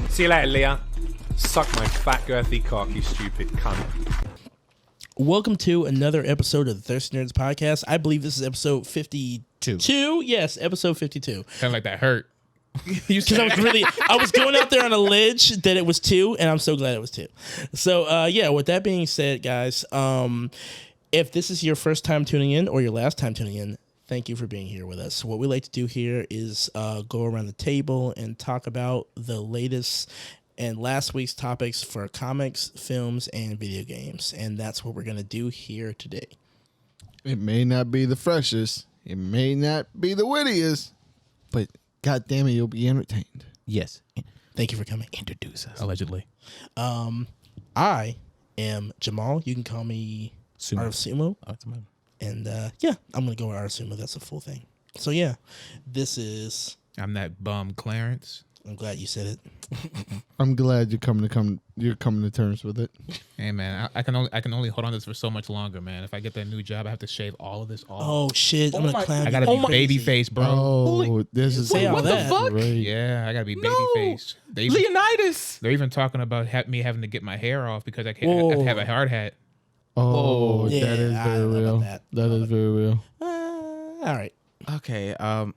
See you later, Leah. Suck my fat girthy cock, you stupid cunt. Welcome to another episode of the Thirsty Nerds podcast. I believe this is episode 52. Yes, episode 52. Kind of like that hurt. Because I was going out there on a ledge that it was 2, and I'm so glad it was 2. So, with that being said, guys, if this is your first time tuning in or your last time tuning in, thank you for being here with us. What we like to do here is go around the table and talk about the latest and last week's topics for comics, films, and video games. And that's what we're going to do here today. It may not be the freshest. It may not be the wittiest. But God damn it, you'll be entertained. Yes. Thank you for coming. Introduce us. Allegedly. I am Jamal. You can call me Sumo. Art of Sumo. Oh, it's mine. And I'm going to go with Art of Sumo. That's a full thing. So this is... I'm that bum Clarence. I'm glad you said it. I'm glad you're coming to terms with it. Hey man, I can only hold on to this for so much longer, man. If I get that new job, I have to shave all of this off. Oh shit! I'm gonna clown. I gotta be baby face, bro. Oh, this is Say all what that. the fuck? Great. Yeah, I gotta be baby face. Leonidas. They're even talking about me having to get my hair off because I can't have a hard hat. Oh, Yeah, that is I very don't know real. about that. That is very real. All right. Okay. I'm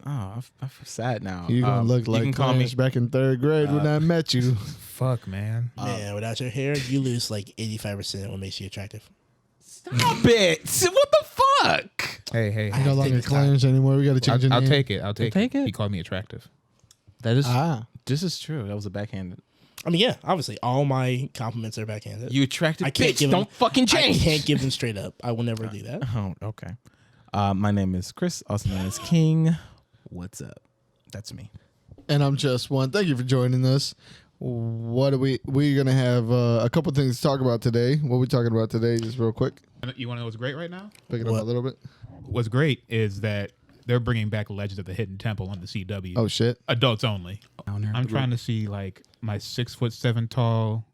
sad now. You're gonna look you like can call me. Clarence back in 3rd grade when I met you. Fuck, man. Man, without your hair, you lose like 85% of what makes you attractive. Stop it! What the fuck? Hey. You're no longer Clarence anymore. We gotta change your I'll name. take it. I'll take take it? He called me attractive. That is. Ah. This is true. That was a backhanded. I mean, yeah, obviously, all my compliments are backhanded. You attractive I can't bitch. give them, Don't fucking change. I can't give them straight up. I will never do that. Oh, okay. My name is Chris, also known as King. What's up? That's me. And I'm Just One. Thank you for joining us. What are we're gonna have a couple things to talk about today. What are we talking about today, just real quick? You want to know what's great right now? Pick it up a little bit. What's great is that they're bringing back Legends of the Hidden Temple on the CW. Oh shit. Adults only. I'm trying to see like my 6'7" tall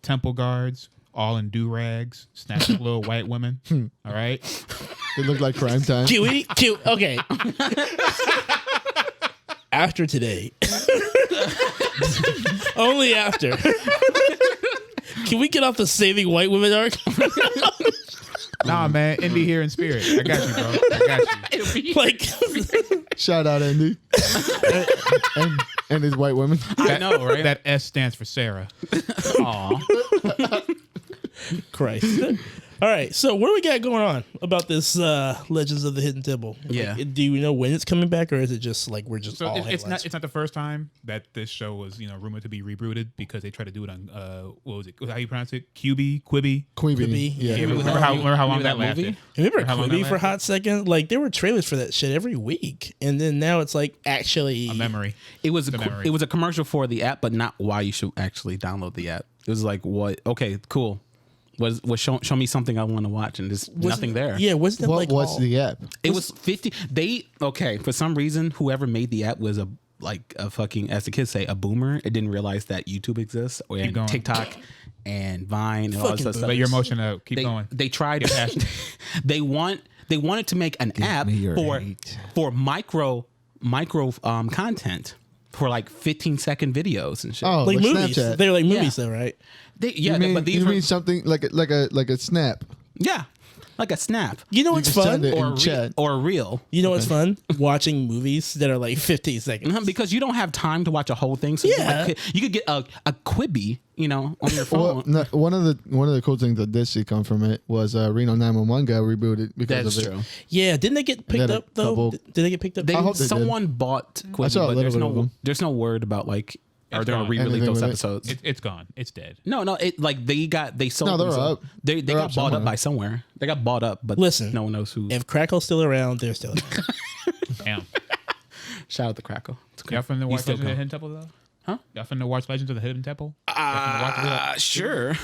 temple guards, all in do-rags, snatching little white women. All right. They look like crime time. Cute. Okay. After today. Only after. Can we get off the saving white women arc? Nah, man. Indie here in spirit. I got you, bro. I got you. Like, Shout out Andy and his white women. I know, right? That S stands for Sarah. Aw. Christ. All right, so what do we got going on about this Legends of the Hidden Temple? Yeah. Like, do we know when it's coming back, or is it just like we're just So all it's headlines? not the first time that this show was rumored to be rebooted because they tried to do it on what was it? How you pronounce it? Quibi? Quibi, yeah. Remember how long that movie? lasted? Remember How long Quibi that for a lasted? hot second? Like there were trailers for that shit every week, and then now it's like actually A memory. It was The memory. it was a commercial for the app, but not why you should actually download the app. It was like, what? Okay, cool. Was show me something I want to watch, and there's nothing there. Yeah, wasn't it like What's all- the app? It was 50. For some reason, whoever made the app was a fucking, as the kids say, a boomer. It didn't realize that YouTube exists or going. TikTok and Vine and all Fucking that stuff. Let your emotion out. Keep going. They tried. Get past it. They wanted to make an app me your for hate. micro content for like 15-second videos and shit. Oh, like movies? Snapchat. They're like movies, Yeah. though, right? But these you were mean something like a snap? like a snap You know You what's just fun? send it. or in chat. or a reel. You know what's fun? Watching movies that are like 15 seconds. Because you don't have time to watch a whole thing. So Yeah. you could get a Quibi, on your Well, phone. no, one of the cool things that did see come from it was Reno 911 got rebooted because That's of it. true. Yeah, didn't they get picked Then a up though? couple- Did they get picked up? I hope they did. Someone bought Quibi, saw a but little bit of them. there's no word about like are they gone. gonna re-release Anything those with it? episodes? It's gone. It's dead. No, it like they sold. No, they're themselves. up. They They're got up bought up somewhere. by somewhere. They got bought up, but Listen, no one knows who. If Crackle's still around, they're still around. Damn. Shout out to Crackle. Y'all finna watch still Legends of the gone. Hidden Temple though? Huh? Y'all finna watch Legends of the Hidden Temple? Y'all finna watch it? Sure.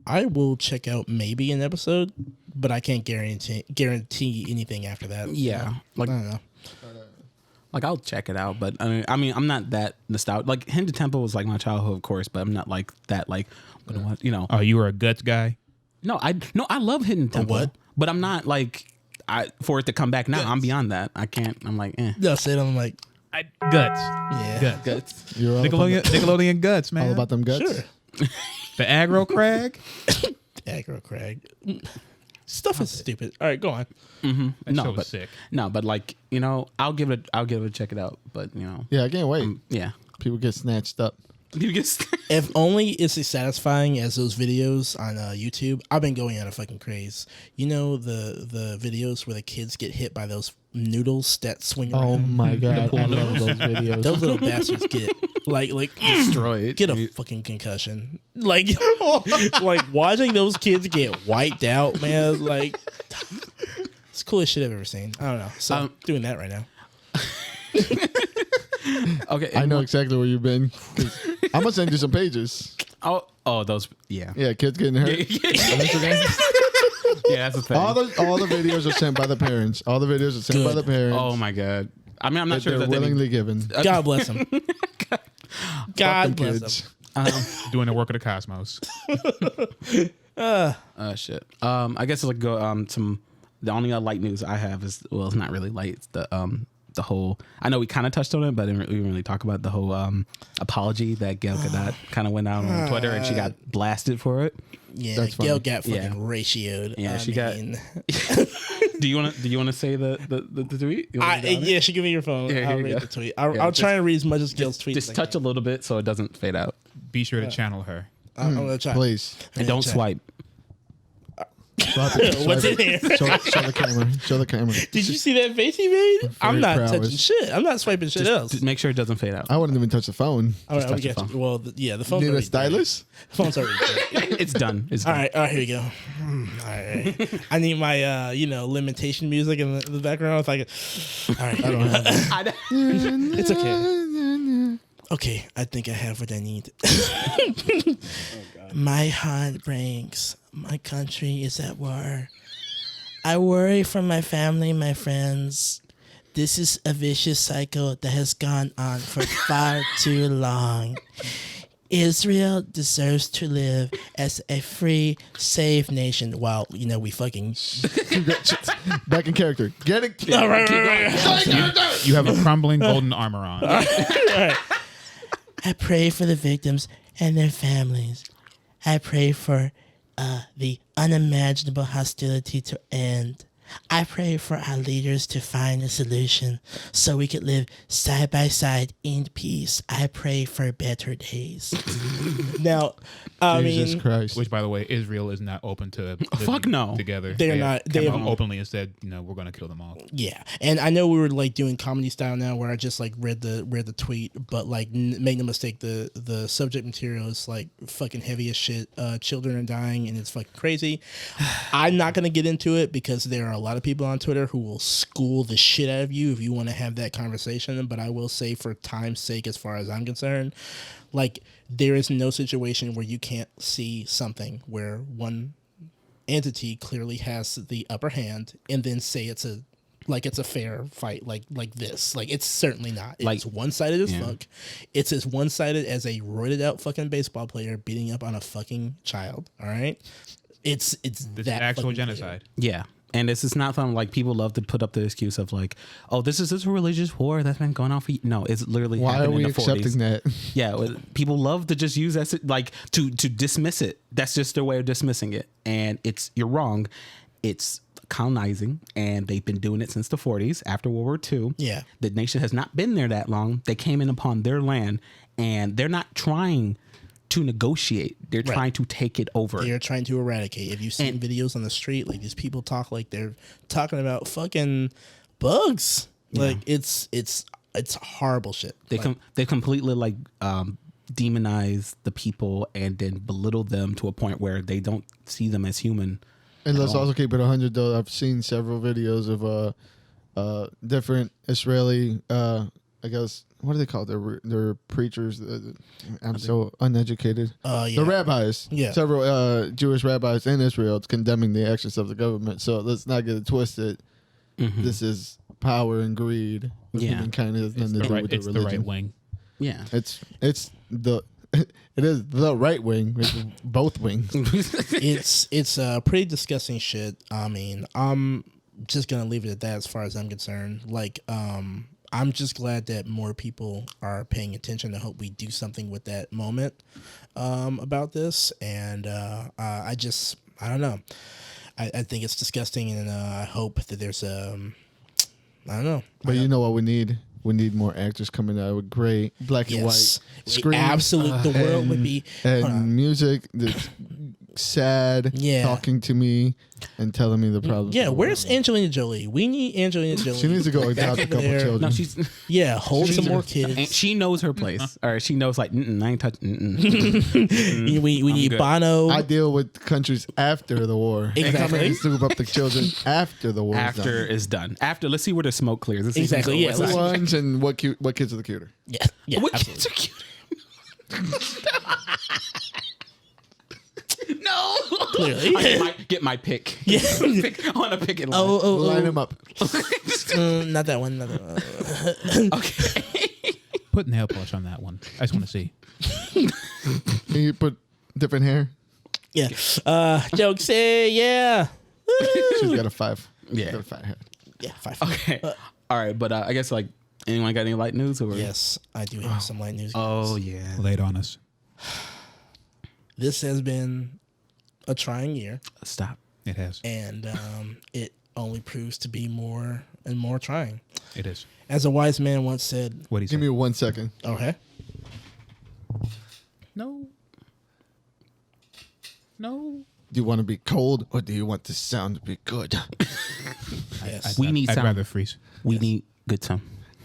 I will check out maybe an episode, but I can't guarantee anything after that. Yeah, like I don't know. like I'll check it out, but I mean I'm not that nostalgic. Like Hidden Temple was like my childhood, of course, but I'm not like that. Like, I'm gonna watch, Oh, you were a guts guy? No, I love Hidden Temple. what? But I'm not like for it to come back now. I'm beyond that. I can't. I'm like, That's it. I'm like, Guts. Yeah. Guts. You're all Nickelodeon Guts, man. all about them guts. Sure. The aggro crag. Aggro Crag. Stuff is stupid. All right, go on. That No, show was but sick. no, but like I'll give it a check it out. But Yeah, I can't wait. yeah. People get snatched up. You get If only it's as satisfying as those videos on YouTube. I've been going on a fucking craze. You know the videos where the kids get hit by those noodles that swing around? Oh my god, I love those videos. Those little bastards get like destroyed. get a fucking concussion. Like watching those kids get wiped out, man. Like it's the coolest shit I've ever seen. I don't know. So I'm doing that right now. Okay. I know exactly where you've been. 'Cause I'm gonna send you some pages. Oh, those. Yeah. Yeah, kids getting hurt. On Instagram. Yeah, that's the thing. all the videos are sent by the parents. All the videos are sent by the parents. Oh my god. I mean, I'm not that sure they're that they willingly given. God bless them. God Fuck them bless kids. them. Doing the work of the cosmos. Shit. I guess like go some. The only light news I have is it's not really light. It's the whole. I know we kind of touched on it, but we didn't really talk about the whole apology that Gail Gadot kind of went out on Twitter and she got blasted for it. Yeah, That's Gail funny. got fucking Yeah. ratioed. Yeah, she got- mean, Do you want to say the tweet? You wanna read it? yeah, she give me your phone. Yeah, I'll here you read go. the tweet. I'll try and read as much as Gail's tweets. Just touch a little bit so it doesn't fade out, Be sure to channel her. I'm gonna try. Please. and don't swipe. Swipe it, What's swipe in it. here? Show the camera. Show the camera. Did you see that face he made? I'm not prowess. touching shit. I'm not swiping shit else. Just make sure it doesn't fade out. I wouldn't even touch the phone. All right, touch we the got you. phone. Well, the phone's Need a already stylus? dead. Phone's already dead. It's done. It's All done. right, here we go. All right. I need my limitation music in the background. If I could. All right, I don't have that. it's okay. Okay, I think I have what I need. My heart breaks. My country is at war. I worry for my family, my friends. This is a vicious cycle that has gone on for far too long. Israel deserves to live as a free, safe nation. While, we fucking... Back in character. Get it. All right. You have a crumbling golden armor on. I pray for the victims and their families. I pray for the unimaginable hostility to end. I pray for our leaders to find a solution so we could live side by side in peace. I pray for better days. Now, I Jesus mean, Christ. Which, by the way, Israel is not open to living Fuck no. together. They're not- They they come have- out openly and said, we're going to kill them all. yeah, and I know we were like doing comedy style now, where I just like read the tweet, but like make no mistake, the subject material is like fucking heavy as shit. Children are dying, and it's fucking crazy. I'm not gonna get into it because there are a lot of people on Twitter who will school the shit out of you if you want to have that conversation. But I will say, for time's sake, as far as I'm concerned, like there is no situation where you can't see something where one entity clearly has the upper hand and then say it's a fair fight like this. Like it's certainly not. It's Like, one-sided as yeah. fuck. It's as one-sided as a roided out fucking baseball player beating up on a fucking child. All right? It's This is that actual fucking genocide. Yeah. And this is not something like people love to put up the excuse of like, oh, this is a religious war that's been going on for no, it's literally Why are happened we in the 40s. accepting that? Yeah, people love to just use that like to dismiss it. That's just their way of dismissing it. And you're wrong. It's colonizing, and they've been doing it since the 40s after World War II. Yeah. The nation has not been there that long. They came in upon their land, and they're not trying to negotiate. They're Right. trying to take it over. They're trying to eradicate. If you've seen videos on the street, like these people talk like they're talking about fucking bugs. Like it's horrible shit. They completely like demonize the people and then belittle them to a point where they don't see them as human. And let's also keep it 100 though. I've seen several videos of different Israeli I guess what do they call it? They're preachers. I'm so uneducated. Yeah. The rabbis. Yeah. Several Jewish rabbis in Israel condemning the actions of the government. So let's not get it twisted. Mm-hmm. This is power and greed. Yeah. Humankind has nothing to The do right, with it's the the religion. right wing. Yeah. It's the it is the right wing. It's both wings. It's pretty disgusting shit. I mean, I'm just gonna leave it at that as far as I'm concerned. Like, I'm just glad that more people are paying attention. I hope we do something with that moment about this. And I don't know. I think it's disgusting, and I hope that there's I don't know. But you know what we need? We need more actors coming out with great black and white screen. Absolute. The world would be and music that's sad, talking to me and telling me the problems. Yeah, where's Angelina Jolie? We need Angelina Jolie. She needs to go adopt a couple children. No, she's hold some more kids. and she knows her place, or she knows like I ain't touching. We need Bono. I deal with countries after the war. Exactly. And scoop up the children after the war. After is done. After, let's see where the smoke clears. Let's see Exactly, who's yeah, the let's- worst. Ones and what kids are the cuter. Yeah, What absolutely. kids are cute? No. Clearly. I get my pick. Yeah. I want to pick it. Line them up. Not that one. Not that one. Okay. Put nail polish on that one. I just want to see. Can you put different hair? Yeah. Jokes say yeah. She's got a 5. Yeah. She's got a fat head. Yeah, 5. Okay. All right, but I guess like anyone got any light news or Yes, I do have some light news. Oh yeah. Lay it on us. This has been a trying year, Stop. It has. and it only proves to be more and more trying. It is. As a wise man once said, What do you say? Give me 1 second. okay, No. No. Do you want to be cold or do you want the sound to be good? yes. We need I'd sound. rather freeze. We need good sound.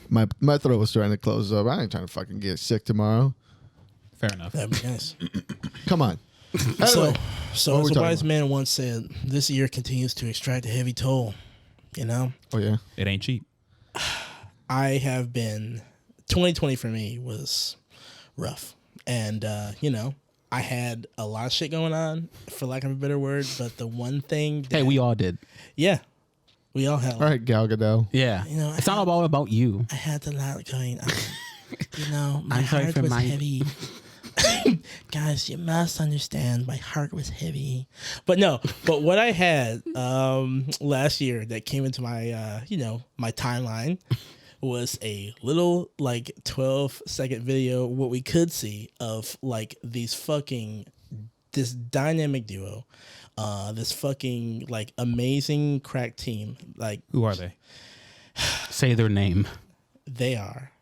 My throat was trying to close up. I ain't trying to fucking get sick tomorrow. Fair enough. That'd be nice. Come on. So, Anyway, so what as we a talking wise about? man once said, this year continues to extract a heavy toll. You know, Oh yeah. It ain't cheap. I have been 2020 for me was rough, and you know, I had a lot of shit going on, for lack of a better word. But the one thing, that, Hey, we all did. yeah, we all had. All right, Gal Gadot. Yeah. You know, it's not all about you. I had a lot going on. You know, my I'm sorry heart for was my- heavy. Guys, you must understand, my heart was heavy. But no, but what I had last year that came into my my timeline was a little like 12-second video, what we could see of like this dynamic duo, this fucking like amazing crack team. Like, Who are they? Say their name. they are,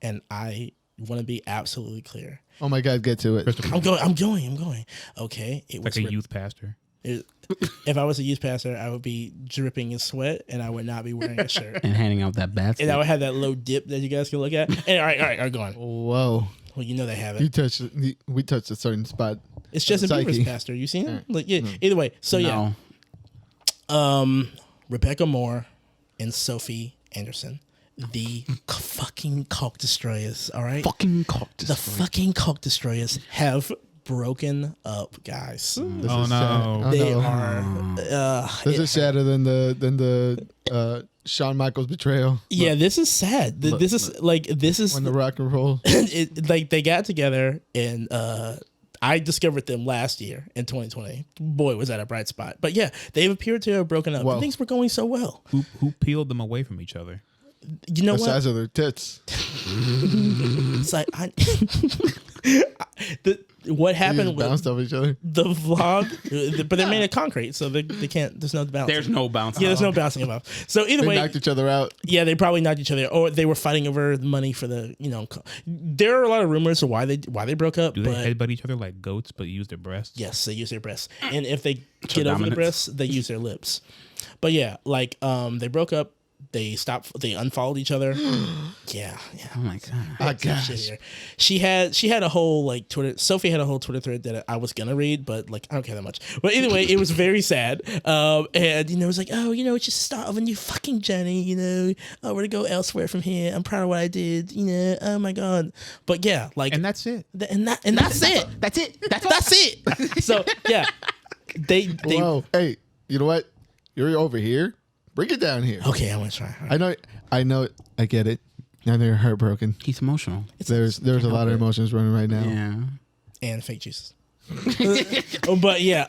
and I want to be absolutely clear. Oh my God, get to it. I'm going. Okay. It Like was a youth pastor. if I was a youth pastor, I would be dripping in sweat and I would not be wearing a shirt. And handing out that bat. And I would have that low dip that you guys can look at. And all right, go on. Whoa. Well, you know they have You it. touched. We touched a certain spot. It's Justin Psyche. Bieber's pastor. You seen him? Like, yeah. Either way. So yeah. Rebecca Moore and Sophie Anderson, the fucking cock destroyers. All right. fucking cocked. The fucking cock destroyers have broken up, guys. This Oh, is no. sad. Oh, They no. are. This is sadder than the Shawn Michaels betrayal. Yeah, this is sad. This is When the rock and roll. it, like they got together and I discovered them last year in 2020. Boy, was that a bright spot. But yeah, they've appeared to have broken up. Whoa. Things were going so well. Who peeled them away from each other? You know The what? size of their tits. It's like what They happened just bounced with off each other. the vlog, but they're made of concrete, so they can't. There's no bouncing. There's no bounce. Yeah, there's no bouncing them off. So either They way, knocked each other out. yeah, they probably knocked each other, or they were fighting over money for the. There are a lot of rumors of why they broke up. Do but they headbutt each other like goats but use their breasts? yes, they use their breasts, and if they get over the dominance. breasts, they use their lips. But yeah, like they broke up. They stopped. They unfollowed each other. Yeah. Oh my god. I Shit guess. here. She had a whole like Twitter. Sophie had a whole Twitter thread that I was gonna read, but like I don't care that much. But either way, it was very sad. And it was like, oh, it's just the start of a new fucking journey. Oh, we're gonna go elsewhere from here. I'm proud of what I did. Oh my god. But yeah, like And that's it. and that's it. That's it. That's it. So yeah, they Whoa. Hey, you know what? You're over here. Bring it down here. okay. I'm gonna try. I know. I get it. Now they're heartbroken. He's emotional. There's a lot of emotions running right now. Yeah. And fake juices. But yeah,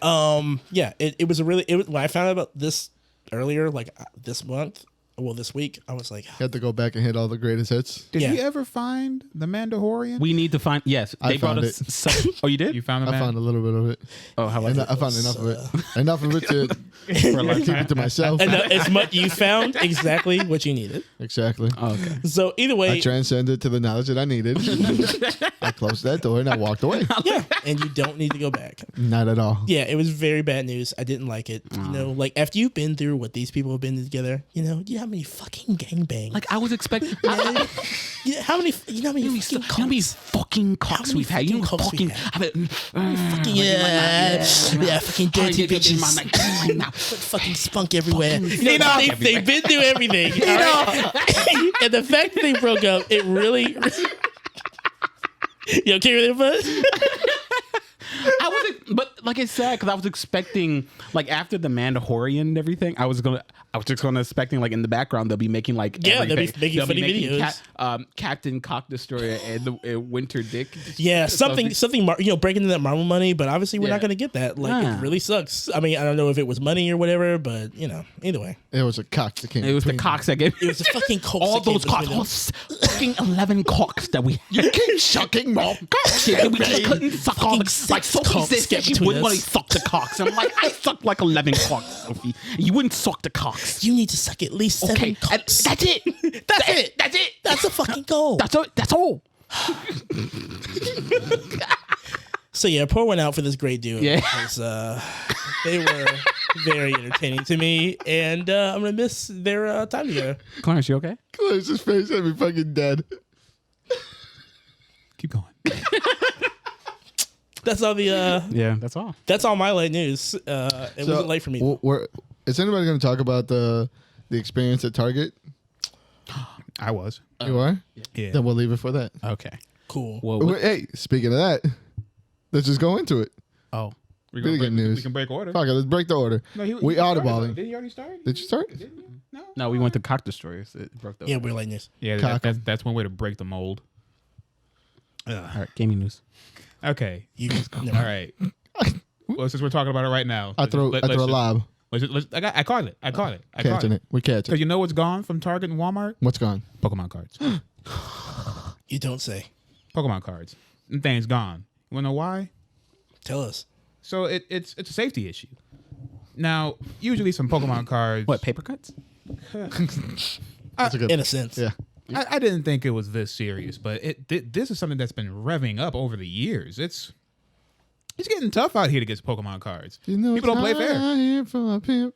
it was a really. When I found out about this earlier, like this month, this week. I was like, Had to go back and hit all the greatest hits. Did Yeah. you ever find the Mandalorian? We need to find. Yes, I they brought found us. Oh, you did? You found the I found a little bit of it. Oh, how was And it? I found enough of it. Enough of it to for a keep it to myself. and it's much you found exactly what you needed. Exactly. Oh, okay. So either I way, transcended to the knowledge that I needed. I closed that door and I walked away. yeah, and you don't need to go back. Not at all. Yeah, it was very bad news. I didn't like it. You know, like after you've been through what these people have been through together, you know, you know how many fucking gangbangs. Like I was expecting. You know how many fucking cocks we've had. You know cocks we fucking. fucking fucking dirty bitches. Put fucking spunk everywhere. You know, they've been through everything. You know, and the fact that they broke up, it really. Yo, can you hear I was, but like I said, because I was expecting, like after the Mandalorian and everything, I was just gonna expecting like in the background they'll be making like they'll be everything. making funny videos. Captain Cock Destroyer and the Winter Dick. Yeah, something, breaking into that Marvel money, but obviously we're Yeah. not going to get that. Like, it really sucks. I mean, I don't know if it was money or whatever, but, either way. It was a cock that came. It was the cocks that gave It was a fucking coke. all those cocks, all fucking 11 cocks that we you keep sucking more cocks. We just couldn't suck all the like Sophie said she wouldn't want to suck the cocks. I'm like, I sucked like 11 cocks, Sophie. You wouldn't suck the cocks. You need to suck at least 7 cocks. That's it. That's it. That's it. That's a fucking goal. That's all. So yeah, pour one out for this great duo. Yeah. Because they were very entertaining to me, and I'm gonna miss their time together. Clarence, you okay? Clarence's face had me fucking dead. Keep going. That's all the. Yeah, that's all. That's all my late news. It wasn't late for me. Is anybody going to talk about the experience at Target? I was. You are? Yeah. Then we'll leave it for that. Okay. Cool. Well, Hey, speaking of that, let's just go into it. oh, Really good news. We can break order. Fuck it, let's break the order. No, he We started, audibling. Did he already start? Did you start? Didn't you? No. no, we went to Cock Destroyers. It broke the. Yeah, we're late news. Yeah, Cock 'em. that's one way to break the mold. All right, gaming news. Okay. No. All right. Well, since we're talking about it right now, I throw a lob. I caught it. Catching it. We catch Because it. you know what's gone from Target and Walmart? What's gone? Pokemon cards. You don't say. Pokemon cards. Them things gone. You wanna know why? Tell us. So it's a safety issue. Now, usually some Pokemon cards. What, paper cuts? That's a good. In a sense. Yeah. I didn't think it was this serious, but this is something that's been revving up over the years. It's getting tough out here to get Pokemon cards. You know, People don't play fair. I'm here for a pimp.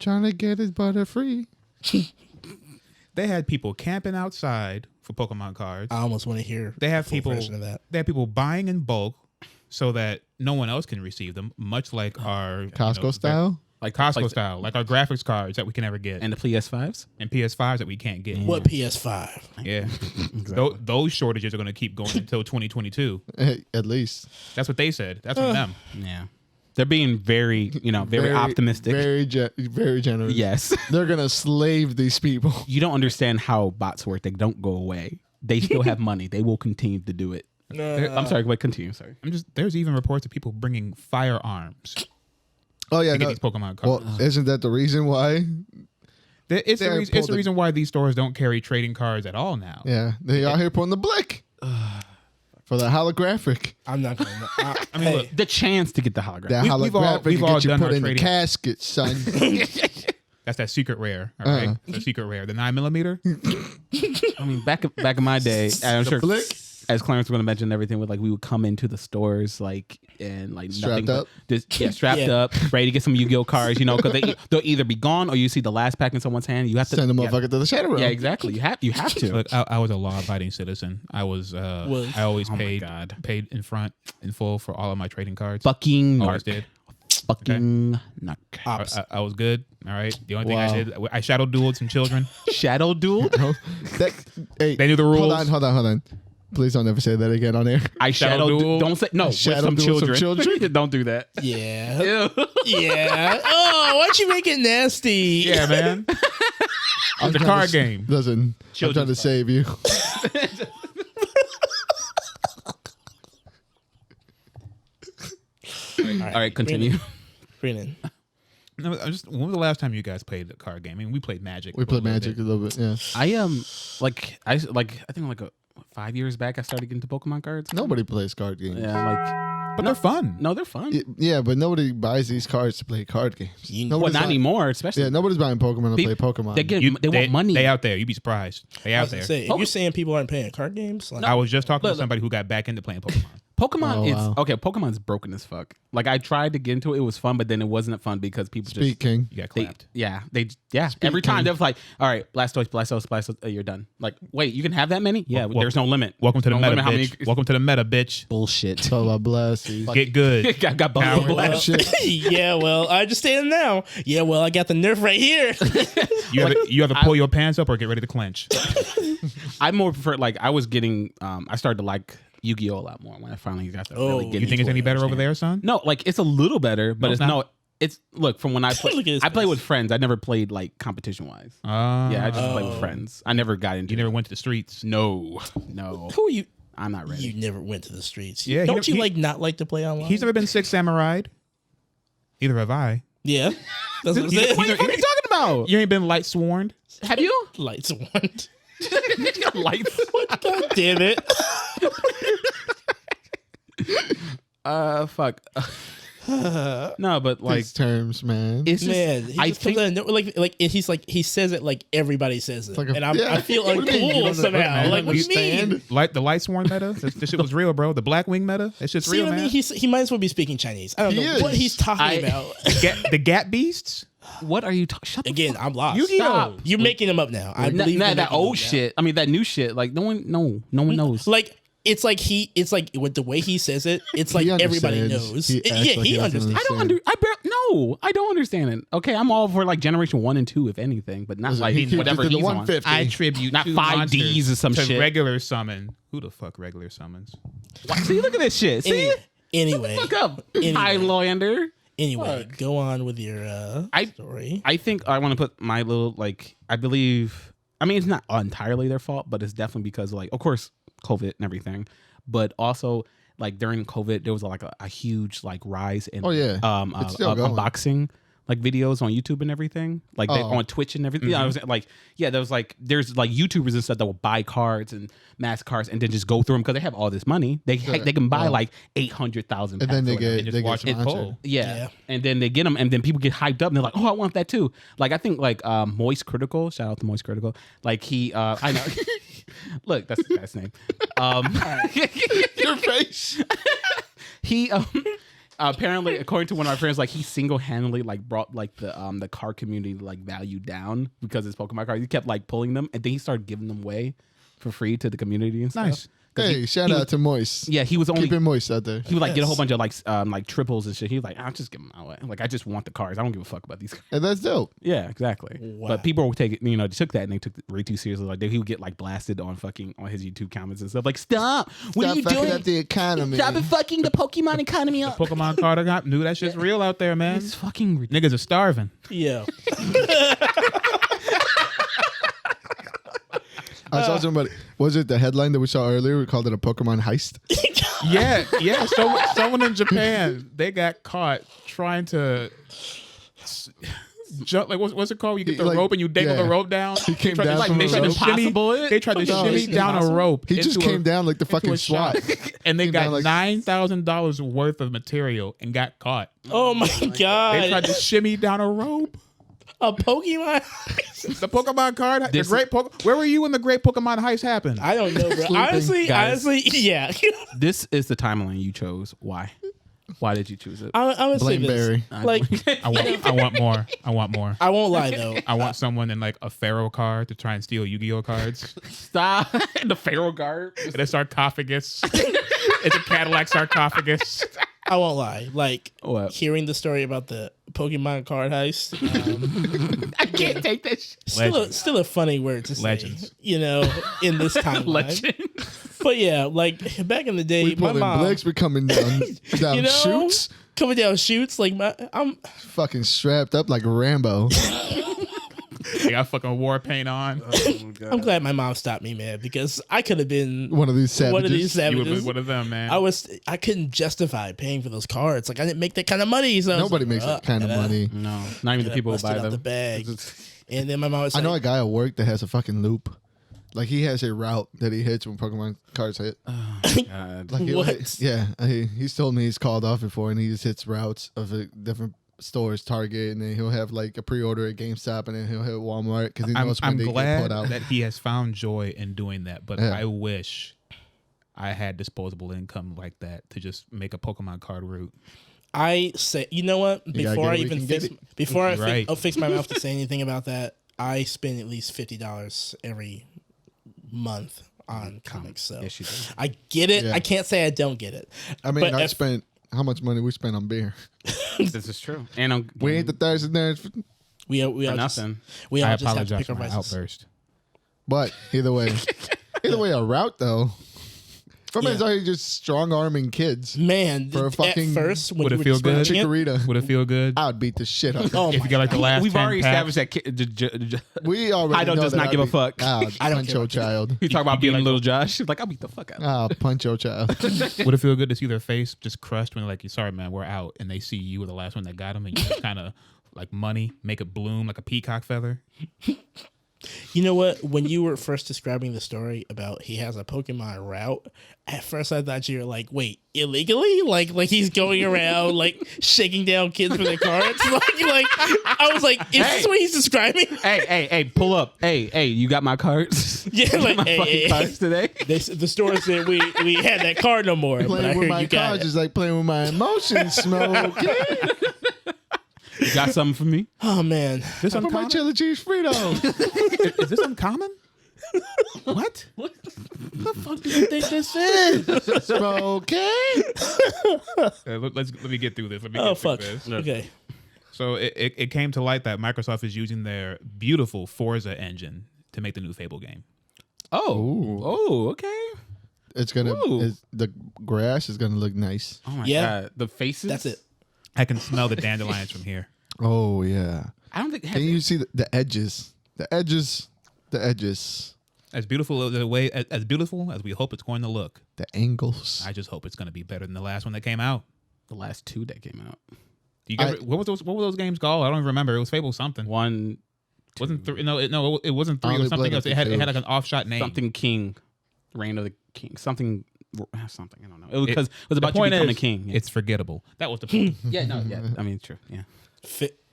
Trying to get his butter free. They had people camping outside for Pokemon cards. I almost want to hear. They have full people. version of that. They have people buying in bulk so that no one else can receive them. Much like our Costco style. like Costco style, like our graphics cards that we can never get, And the PS5s? and PS5s that we can't get. What PS5? Yeah, those shortages are going to keep going until 2022. Hey, at least. That's what they said. That's from them. Yeah. They're being very, very optimistic. Very generous. Yes. They're going to slave these people. You don't understand how bots work. They don't go away. They still have money. They will continue to do it. I'm sorry. Wait, continue. Sorry. There's even reports of people bringing firearms Oh, yeah. to get No, these Pokemon cards. well, isn't that the reason why? It's the reason why these stores don't carry trading cards at all now. Yeah. They out here putting the blick. For the holographic. I'm not going to. I mean, look, The chance to get the hologram. That we've all holographic will get you done put our in the trading. casket, son. that's that secret rare. All right, the secret rare, the 9mm. I mean, back in my day, I'm sure blick? as Clarence was going to mention everything with we would come into the stores and Strapped nothing up? but strapped Yeah. up, ready to get some Yu-Gi-Oh cards, because they'll either be gone or you see the last pack in someone's hand. You have to Send the yeah, motherfucker to the shadow realm. Yeah, exactly. You have to. Look, I was a law-abiding citizen. I was. I always paid in full for all of my trading cards. Fucking Always narc. did. Fucking narc. Ops. I was good. All right. The only thing I did, I shadow dueled some children. Shadow duel. Hey, They knew the rules. Hold on. Please don't ever say that again on air. I Shadow shadow duel. Don't say no. With shadow some duel some children. children? Don't do that. Yeah. Ew. Yeah. Oh, why'd you make it nasty? Yeah, man. It's a card game. Listen, I'm trying to save you. All right, continue. Brennan. No, when was the last time you guys played a card game? I mean, we played Magic. We played Magic a little bit. Yeah. I I think 5 years back I started getting into Pokemon cards. Nobody plays card games. Yeah, but they're fun. No, they're fun. Yeah, but nobody buys these cards to play card games. Well, Nobody's not buying- anymore, especially. Yeah, nobody's buying Pokemon to Pe- play Pokemon. They want money. They out there. You'd be surprised. They I out was there. gonna say, if you're saying people aren't playing card games, like, I was just talking to Look. somebody who got back into playing Pokemon. Pokemon Oh, is wow. okay. Pokemon's broken as fuck. Like I tried to get into it, it was fun, but then it wasn't fun because people Speak King. You got they, clapped. every time they was like, all right, Blastoise, you're done. Like, wait, you can have that many? Yeah, Well, there's no limit. Welcome to the No meta, limit how many- bitch. Welcome to the meta, bitch. Bullshit. Talk about Blasties. Get good. got Power buzzed. Blast. Shit. yeah, well, I understand now. Yeah, well, I got the nerf right here. You have to pull your pants up or get ready to clench. I more prefer I was getting I started to like Yu-Gi-Oh a lot more when I finally got to really get You think it's into any it. better over there, son? No, it's a little better, but No, it's it's not. no. It's look from when I play. Look at his I play face. with friends. I never played like competition wise. Yeah, I just play with friends. I never got into. You never went to the streets. No. Who are you? I'm not ready. You never went to the streets. Yeah, Don't you he- not like to play online? He's never been Six Samurai. Neither have I. Yeah. That's what I'm saying. What are you talking about? You ain't been light sworn. Have you? Lights want. Lights. God damn it. Fuck. No, but like These terms, man. it's just. Man, he I just comes think. out and he says it like everybody says it, like a- and yeah. I feel What do you mean? You uncool don't somehow. understand? Like, what do you mean? Understand? Like the light sworn meta. This shit was real, bro. The Blackwing meta. That shit's See real, what I man. mean? He might as well be speaking Chinese. I don't He know is. what he's talking about. The Gap Beasts. What are you talking? Shut the Again, fuck. I'm lost. Yu-Gi-Oh. Stop. You're making him up now. I believe you're that making him old up now. shit. I mean that new shit. Like no one knows. Like it's like with the way he says it, it's like He everybody understands. knows. He acts Yeah, like he he doesn't understands. I don't understand it. Okay, I'm all for like generation 1 and 2, if anything, but not Listen, like he keeps whatever it to the he's on. 150. I tribute Not two 5 monsters Ds or some to shit. regular summon. Who the fuck regular summons? See, look at this shit. See, Anyway, fuck up, Anyway. Highlander. anyway, go on with your story. I think I want to put my little I believe. I mean, it's not entirely their fault, but it's definitely because of course, COVID and everything, but also during COVID, there was a huge rise in It's still going. unboxing videos on YouTube and everything, they on Twitch and everything. Yeah, I was there's YouTubers and stuff that will buy cards and mass cards and then just go through them because they have all this money. They can buy 800,000, And then they Just get watch it sponsored. pull. yeah. And then they get them, and then people get hyped up, and they're like, "Oh, I want that too." I think Moist Critical. Shout out to Moist Critical. I know. Look, that's the guy's name. Your face. He apparently, according to one of my friends, he single-handedly brought the card community value down because his Pokemon cards. He kept pulling them, and then he started giving them away for free to the community and stuff. Nice. 'Cause Hey, shout he out was- to Moist. Yeah, he was only Keep it moist out there. he would get a whole bunch of triples and shit. He was like, I'll just give them away. I just want the cards. I don't give a fuck about these cards. And that's dope. Yeah, exactly. Wow. But people would take it, they took that and they took it way too seriously. He would get blasted on his YouTube comments and stuff. Stop! What are Stop you fucking doing? up the economy. Stop it fucking the Pokemon economy up. Pokemon card I got. Knew that shit's real out there, man. It's fucking ridiculous. Niggas are starving. Yeah. I saw somebody. Was it the headline that we saw earlier? We called it a Pokemon heist. Yeah. Someone in Japan, they got caught trying to jump. What's it called? You get the rope and you dangle the rope down. He came They tried to- down from they a tried to rope. shimmy- Impossible it? They tried to No, shimmy it's down a impossible. rope. He just into came down like the into fucking a shop. SWAT. And they Came got down like- $9,000 worth of material and got caught. Oh my They god. tried to shimmy down a rope. A Pokemon. The Pokemon card, where were you when the great Pokemon heist happened? I don't know, bro. Honestly, guys. yeah. This is the timeline you chose. Why? Why did you choose it? I'm gonna say Blame this. Barry. Like, I want more. I want more. I won't lie though. I want someone in a Pharaoh card to try and steal Yu-Gi-Oh cards. Stop. The Pharaoh guard. In a sarcophagus. It's a Cadillac sarcophagus. I won't lie. What? Hearing the story about the Pokemon card heist, I can't take that shit. still a funny word to say. Legends. In this timeline. Legend. But yeah, back in the day, We my pulling mom, Blix. We coming down shoots. coming down shoots. I'm Fucking strapped up like Rambo. They got fucking war paint on. I'm glad my mom stopped me, man, because I could have been One of these savages. one of these You would savages. be one of them, man. I couldn't justify paying for those cards. Like I didn't make that kind of money. So I was Nobody like, makes that kind of money. No, not even the people who buy the them. bag. And then my mom was I like, know a guy at work that has a fucking loop. Like he has a route that he hits when Pokemon cards hit. God. Like What? He's told me he's called off before, and he just hits routes of different stores, Target, and then he'll have like a pre-order at GameStop, and then he'll hit Walmart because he knows when I'm they get glad put out. that he has found joy in doing that, but Yeah. I wish I had disposable income like that to just make a Pokemon card route. I say, you know what? gotta Before get I it, we even can get fix, it. before I Right. I'll fix my mouth to say anything about that, I spend at least $50 every month on comics. So Yes, you do. I get it. Yeah. I can't say I don't get it. I mean, But I if- spent how much money we spent on beer. This is true. And I'm We ain't the Thursday nerds, We all for just, nothing. we all I just have to apologize pick for our my vices. outburst. but either way, a route though. From Yeah. already just strong arming kids Man, For a fucking- at first when Would you it were feel good? describing it, Chikorita. Would it feel good? I would beat the shit out of oh If my you get like the last We've 10 already packs, established that. We already Heido know does that not I'd give a be- fuck. I don't punch care your what you do. child. You talk about You be being like- little Josh. Like I'll beat the fuck out. Punch your child. would it feel good to see their face just crushed when they're like, sorry, man, we're out, and they see you were the last one that got them, and you just kind of like money, make it bloom like a peacock feather? You know what? When you were first describing the story about he has a Pokemon route, at first I thought you were like, wait, illegally? Like he's going around like shaking down kids for their cards? like I was like, is this what he's describing? Hey, pull up. Hey, you got my cards? Yeah, like my hey, fucking hey, cards today. the store said we had that card no more, but I Playing with heard my you got cards it. is like playing with my emotions, Smoke. You got something for me? Oh man, This For my uncommon? chili cheese Fritos. Is this uncommon? What? the fuck do you think this is? Smoking. Let me get through this. Let me Oh get through fuck. this. Okay. So it came to light that Microsoft is using their beautiful Forza engine to make the new Fable game. Oh, okay. It's gonna. Ooh. The grass is gonna look nice. Oh my Yeah. god, the faces. That's it. I can smell the dandelions from here. Oh yeah. I don't think. Can you see the edges? The edges. The edges. As beautiful as beautiful as we hope it's going to look. The angles. I just hope it's going to be better than the last one that came out. the last two that came out? Do you guys, what were those games called? I don't even remember. It was Fable something. One Wasn't three? No, it wasn't three. I It only was something played else. up It to had two. like an offshot name. something king, Reign of the King. Something. I don't know. It was because it was The about you point becoming is, a king. Yeah. It's forgettable. That was the point. Yeah, no, yeah. I mean, true. Yeah.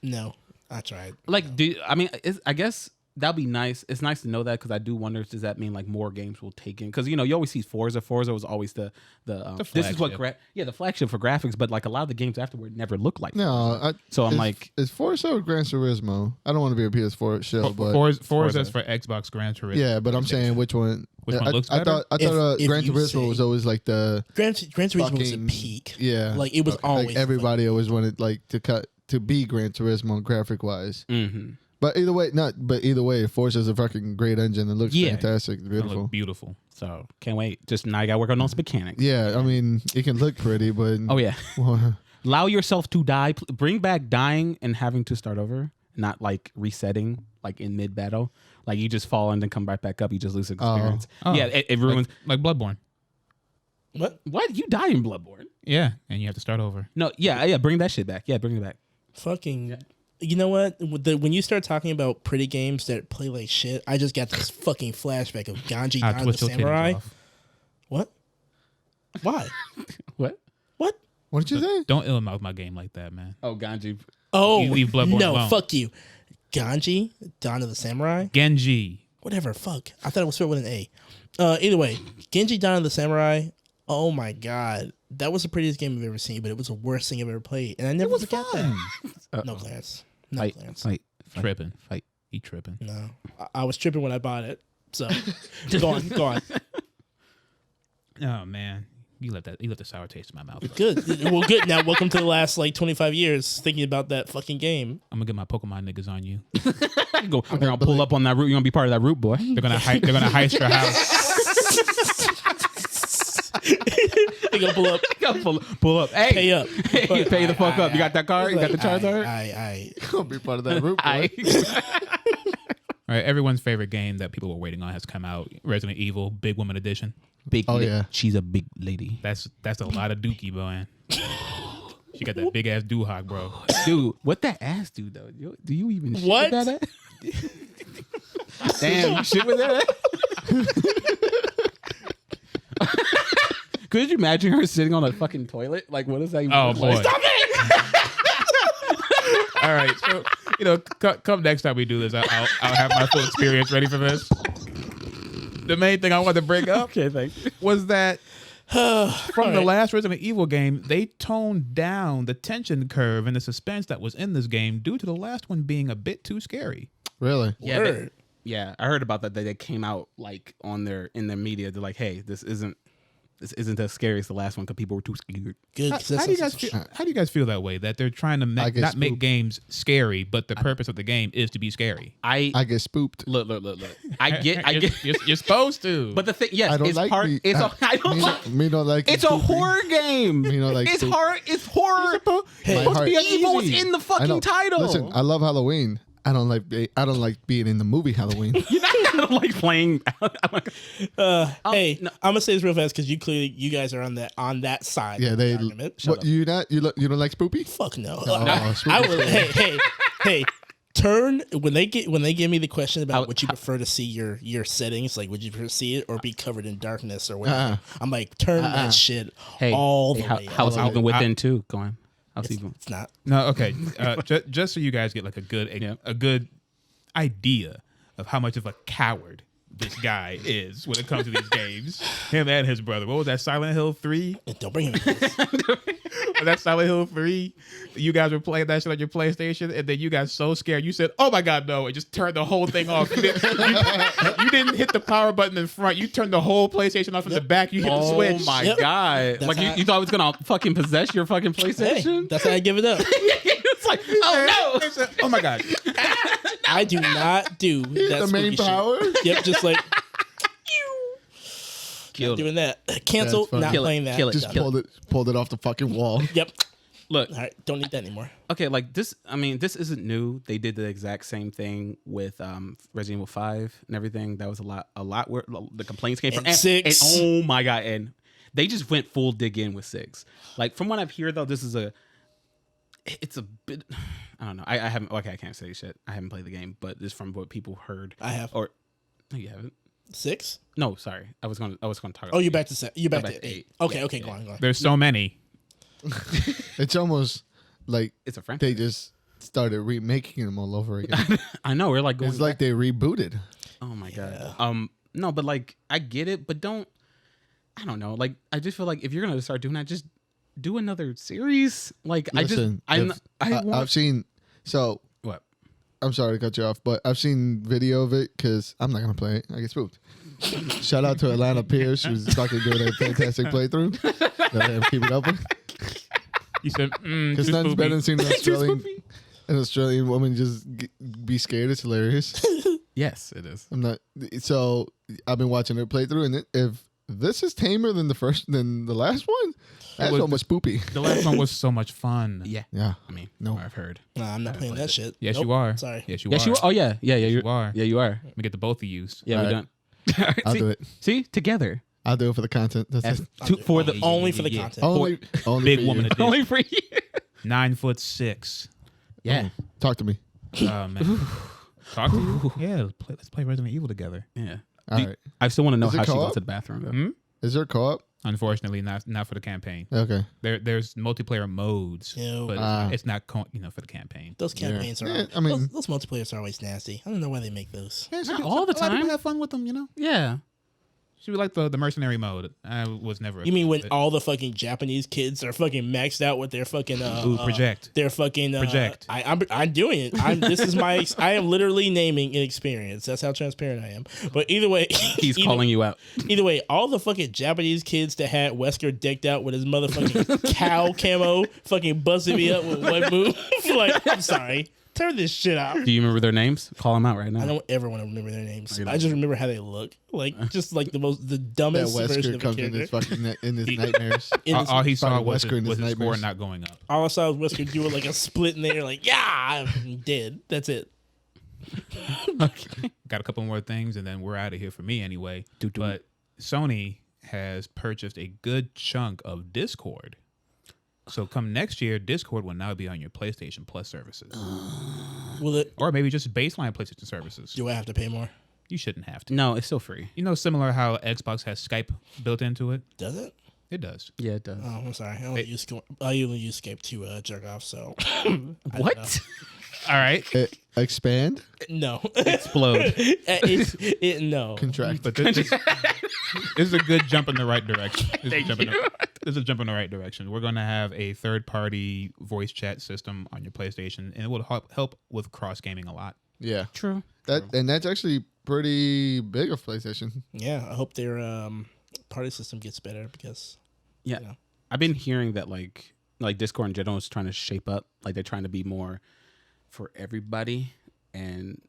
No, I tried. Like, I guess that'd be nice. It's nice to know that because I do wonder, does that mean like more games will take in? Because you always see Forza. Forza was always the this is what flagship. the flagship for graphics. But like a lot of the games afterward never look like. No. So I'm like, is Forza or Gran Turismo? I don't want to be a PS4 show, but Forza's for Xbox Gran Turismo. yeah, but I'm saying which one. Which one looks I better? thought If Gran you Turismo say- was always like the Gran Turismo was a fucking- peak. yeah, Like it was always like everybody always wanted like to be Gran Turismo graphic wise. mm-hmm. But either way, Forza's a fucking great engine. It looks Yeah. fantastic. It's It beautiful. looked beautiful. So can't wait. Just now, you got to work on those mechanics. Yeah, I mean, it can look pretty, but Oh yeah. well, Allow yourself to die. Bring back dying and having to start over, not like resetting like in mid battle. Like you just fall and then come right back up. You just lose experience. Oh. Yeah, it ruins. Like Bloodborne. What? You die in Bloodborne? Yeah, and you have to start over. No. Yeah. Bring that shit back. Yeah, bring it back. fucking. You know what? When you start talking about pretty games that play like shit, I just got this fucking flashback of Ganji I'll Don the twist your titties Samurai. off. What? Why? What? What? what did you say? Don't ill mouth my game like that, man. Oh, Ganji. Oh, You leave Bloodborne no, alone. fuck you. Ganji, Dawn of the Samurai? Genji. Whatever, fuck. I thought it was spelled with an A. Either way, Genji, Dawn of the Samurai, oh my god. That was the prettiest game I've ever seen, but it was the worst thing I've ever played. And I never forgot that. No, Clarence. No, Clarence. Fight. Tripping. Fight. He tripping. No. I was tripping when I bought it. So, go on. Oh man, you left the sour taste in my mouth. Good. Well, good. Now, welcome to the last, 25 years thinking about that fucking game. I'm gonna get my Pokemon niggas on you. They're gonna pull up on that route. You're gonna be part of that route, boy. They're gonna heist your house. They gonna pull up, pull up. Hey, pay up. Hey, pay the fuck up. You got that card? You got the Charizard? I Gonna be part of that group. I. All right, everyone's favorite game that people were waiting on has come out. Resident Evil, Big Woman Edition. Big. Oh, yeah. She's a big lady. That's a lot of dookie, boy. She got that big ass doo-hog, bro. Dude, what that ass do though? Do you even shit What? with that ass? Damn, you shit with that ass? Could you imagine her sitting on a fucking toilet? Like, what is that even? Oh, look boy. like? Stop it! All right, so come next time we do this, I'll have my full experience ready for this. The main thing I wanted to bring up Okay, thanks. was that from the right. last Resident Evil game, they toned down the tension curve and the suspense that was in this game due to the last one being a bit too scary. Really? Word. Yeah, I heard about that. They came out like in their media. They're like, hey, this isn't as scary as the last one because people were too scared. Good. How do you guys feel that way? That they're trying to I get not make spooked. games scary, but the purpose of the game is to be scary. I get spooked. Look. I get. You're supposed to. But the thing, yes, I don't it's like part. me. It's I don't me, like. me don't like. It's a spoopy. horror game. Me don't like it's spook. horror. It's horror. Hey, It's supposed to be heart- evil. It's easy. in the I fucking know. title. Listen, I love Halloween. I don't like being in the movie Halloween. I don't like playing. Hey, no. I'm gonna say this real fast because you guys are on that side. Yeah, of they. the argument. What you don't like spoopy? Fuck no. Oh, I spoopy. will. Hey. Turn when they give me the question about would you prefer to see your settings, like would you prefer to see it or be covered in darkness or whatever. I'm like turn that shit all the way. How's up. even within two going? How's even? It's not. No, okay. Just so you guys get like a good idea of how much of a coward this guy is when it comes to these games. Him and his brother. What was that? Silent Hill 3? Don't bring him in this. That Silent Hill 3? You guys were playing that shit on your PlayStation, and then you got so scared. You said, "Oh my god, no!" and just turned the whole thing off. You didn't hit the power button in front. You turned the whole PlayStation off in the back. You hit the switch. Oh my Yep. god! That's Like how- you thought I was gonna fucking possess your fucking Hey, PlayStation? that's how I give it up. It's like, oh no! Oh my god! I do not do that. The main spooky power? Shit. Yep, just like Killed it. doing that. Cancel. That's funny. Not Kill it, playing that. kill it, Just Done. pulled it off the fucking wall. Yep. Look, All right. Don't need that anymore. okay, like this. I mean, this isn't new. They did the exact same thing with Resident Evil 5 and everything. That was a lot where the complaints came from. And 6. And, oh my god! And they just went full dig in with 6. Like from what I've heard though, it's a bit. I don't know. I haven't. Okay, I can't say shit. I haven't played the game, but just from what people heard. I have. Or no, you haven't. 6. No, sorry. I was going to talk. Oh, you're back to 7. You're back back to to 8. eight. Okay. Yeah, Okay. yeah. Go on. There's so many. It's almost like It's a franchise. they just started remaking them all over again. I know. We're like going. It's like they rebooted. Oh my god. No, but like I get it, but don't. I don't know. Like I just feel like if you're gonna start doing that, just do another series. Like Listen, I've seen. So what? I'm sorry to cut you off, but I've seen video of it because I'm not gonna play it. I get spooked. Shout out to Atlanta Pierce, who's fucking doing a fantastic playthrough. That I'm keeping up with. You said, Because too nothing's spoopy. better than seeing an Australian woman just be scared. It's hilarious. Yes, it is. I'm not. So I've been watching her playthrough, and if this is tamer than the last one, that's was almost spoopy. The last one was so much fun. Yeah. Yeah. I mean, No. I've heard. Nah, I'm not playing that shit. Yes, Nope. you are. Sorry. Yes, you Yes, are. you are. Oh yeah, yeah. You are. Yeah, you are. Let me get the both of you. Yeah, we're All done. All right, I'll see, do it. See, together. I'll do it for the content. That's it. For the Only for the yeah. content. Only Big for woman you. edition. only for you. 9'6". Yeah. Talk to me. Oh man. Talk to you. Yeah, let's play Resident Evil together. Yeah. All right. I still want to know Is it how she co-op? goes to the bathroom. Though. Is there co-op? Unfortunately, not for the campaign. Okay. There's multiplayer modes, Ew. but it's not for the campaign. Those campaigns are. Yeah, I mean- those multiplayers are always nasty. I don't know why they make those. Not all the A lot of people time. have fun with them, you know. Yeah. She would like the mercenary mode. I was never. You mean when it. all the fucking Japanese kids are fucking maxed out with their fucking project. Their fucking Project. I'm doing it. This is my. I am literally naming an experience. That's how transparent I am. But either way, He's calling you out. Either way, all the fucking Japanese kids that had Wesker decked out with his motherfucking cow camo, fucking busted me up with one move. Like, I'm sorry. Turn this shit off. Do you remember their names? Call them out right now. I don't ever want to remember their names. I just remember how they look. Like, just like the That dumbest version Wesker of a comes in character. his fucking in his nightmares. In this- All he saw Probably was Wesker in his his score nightmares. not going up. all I saw was Wesker doing like a split in there, like, yeah, I'm dead. That's it. Got a couple more things, and then we're out of here for me anyway. But Sony has purchased a good chunk of Discord. So come next year, Discord will now be on your PlayStation Plus services. Will it? Or maybe just baseline PlayStation services. Do I have to pay more? You shouldn't have to. No, it's still free. You know, similar how Xbox has Skype built into it? Does it? It does. Yeah, it does. Oh, I'm sorry. I only use Skype to jerk off. So What? All right. Expand? no, Explode. no. Contract. But this is a good jump in the right direction. This is a jump in the right direction. We're going to have a third-party voice chat system on your PlayStation, and it will help with cross-gaming a lot. Yeah. True. That's actually pretty big of PlayStation. Yeah, I hope their party system gets better because Yeah. you know. I've been hearing that like Discord in general is trying to shape up. Like they're trying to be more for everybody, and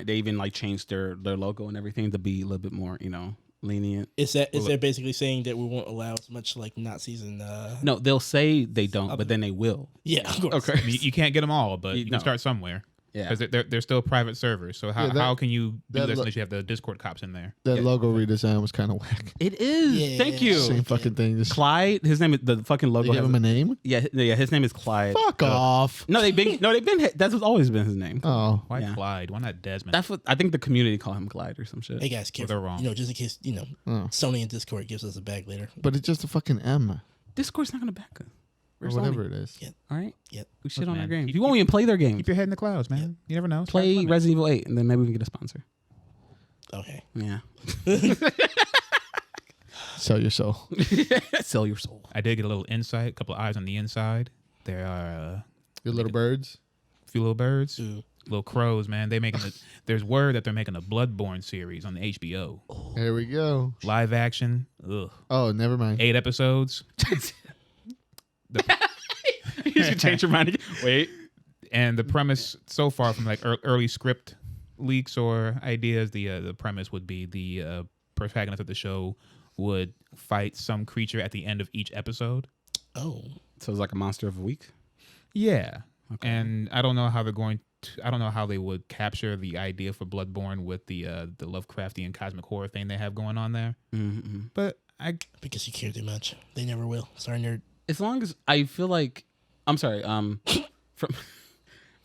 they even like changed their logo and everything to be a little bit more, lenient. Is that basically saying that we won't allow as much like Nazis and No, they'll say they don't, but then they will. yeah, of course. Okay. You can't get them all, but you No. can start somewhere. Yeah. Because they're still private servers. So how can you do that this unless you have the Discord cops in there? That logo redesign was kind of whack. It is. Yeah. Thank you. Same fucking thing. Just Clyde, his name is the fucking logo. they give him a name? Yeah, his name is Clyde. Fuck off. No, they've been that's what's always been his name. Oh. Why Yeah. Clyde? Why not Desmond? That's what I think the community call him Clyde or some shit. Hey guys, they're careful. wrong. Just in case Sony and Discord gives us a bag later. But it's just a fucking M. Discord's not gonna back us. Or We're whatever Sony. it is. Yeah. All right. Yep. We shit Look, on their man, games. keep- You won't even play their games. Keep your head in the clouds, man. You never know. Play Resident Evil 8, and then maybe we can get a sponsor. Okay. Yeah. Sell your soul. Sell your soul. I did get a little insight, a couple of eyes on the inside. There are Your little birds. a few little birds, Ooh. little crows, man. There's word that they're making a Bloodborne series on the HBO. Here we go. Live action. Ugh. Oh, never mind. 8 episodes. You should change your mind. Wait. And the premise so far from like early script leaks or ideas, the premise would be the protagonist of the show would fight some creature at the end of each episode. Oh. So it's like a monster of a week. Yeah. Okay. And I don't know how they're going to, I don't know how they would capture the idea for Bloodborne with the Lovecraftian cosmic horror thing they have going on there. Mm-hmm. But Because you care too much. They never will. Sorry, nerd. As long as I feel like, I'm sorry.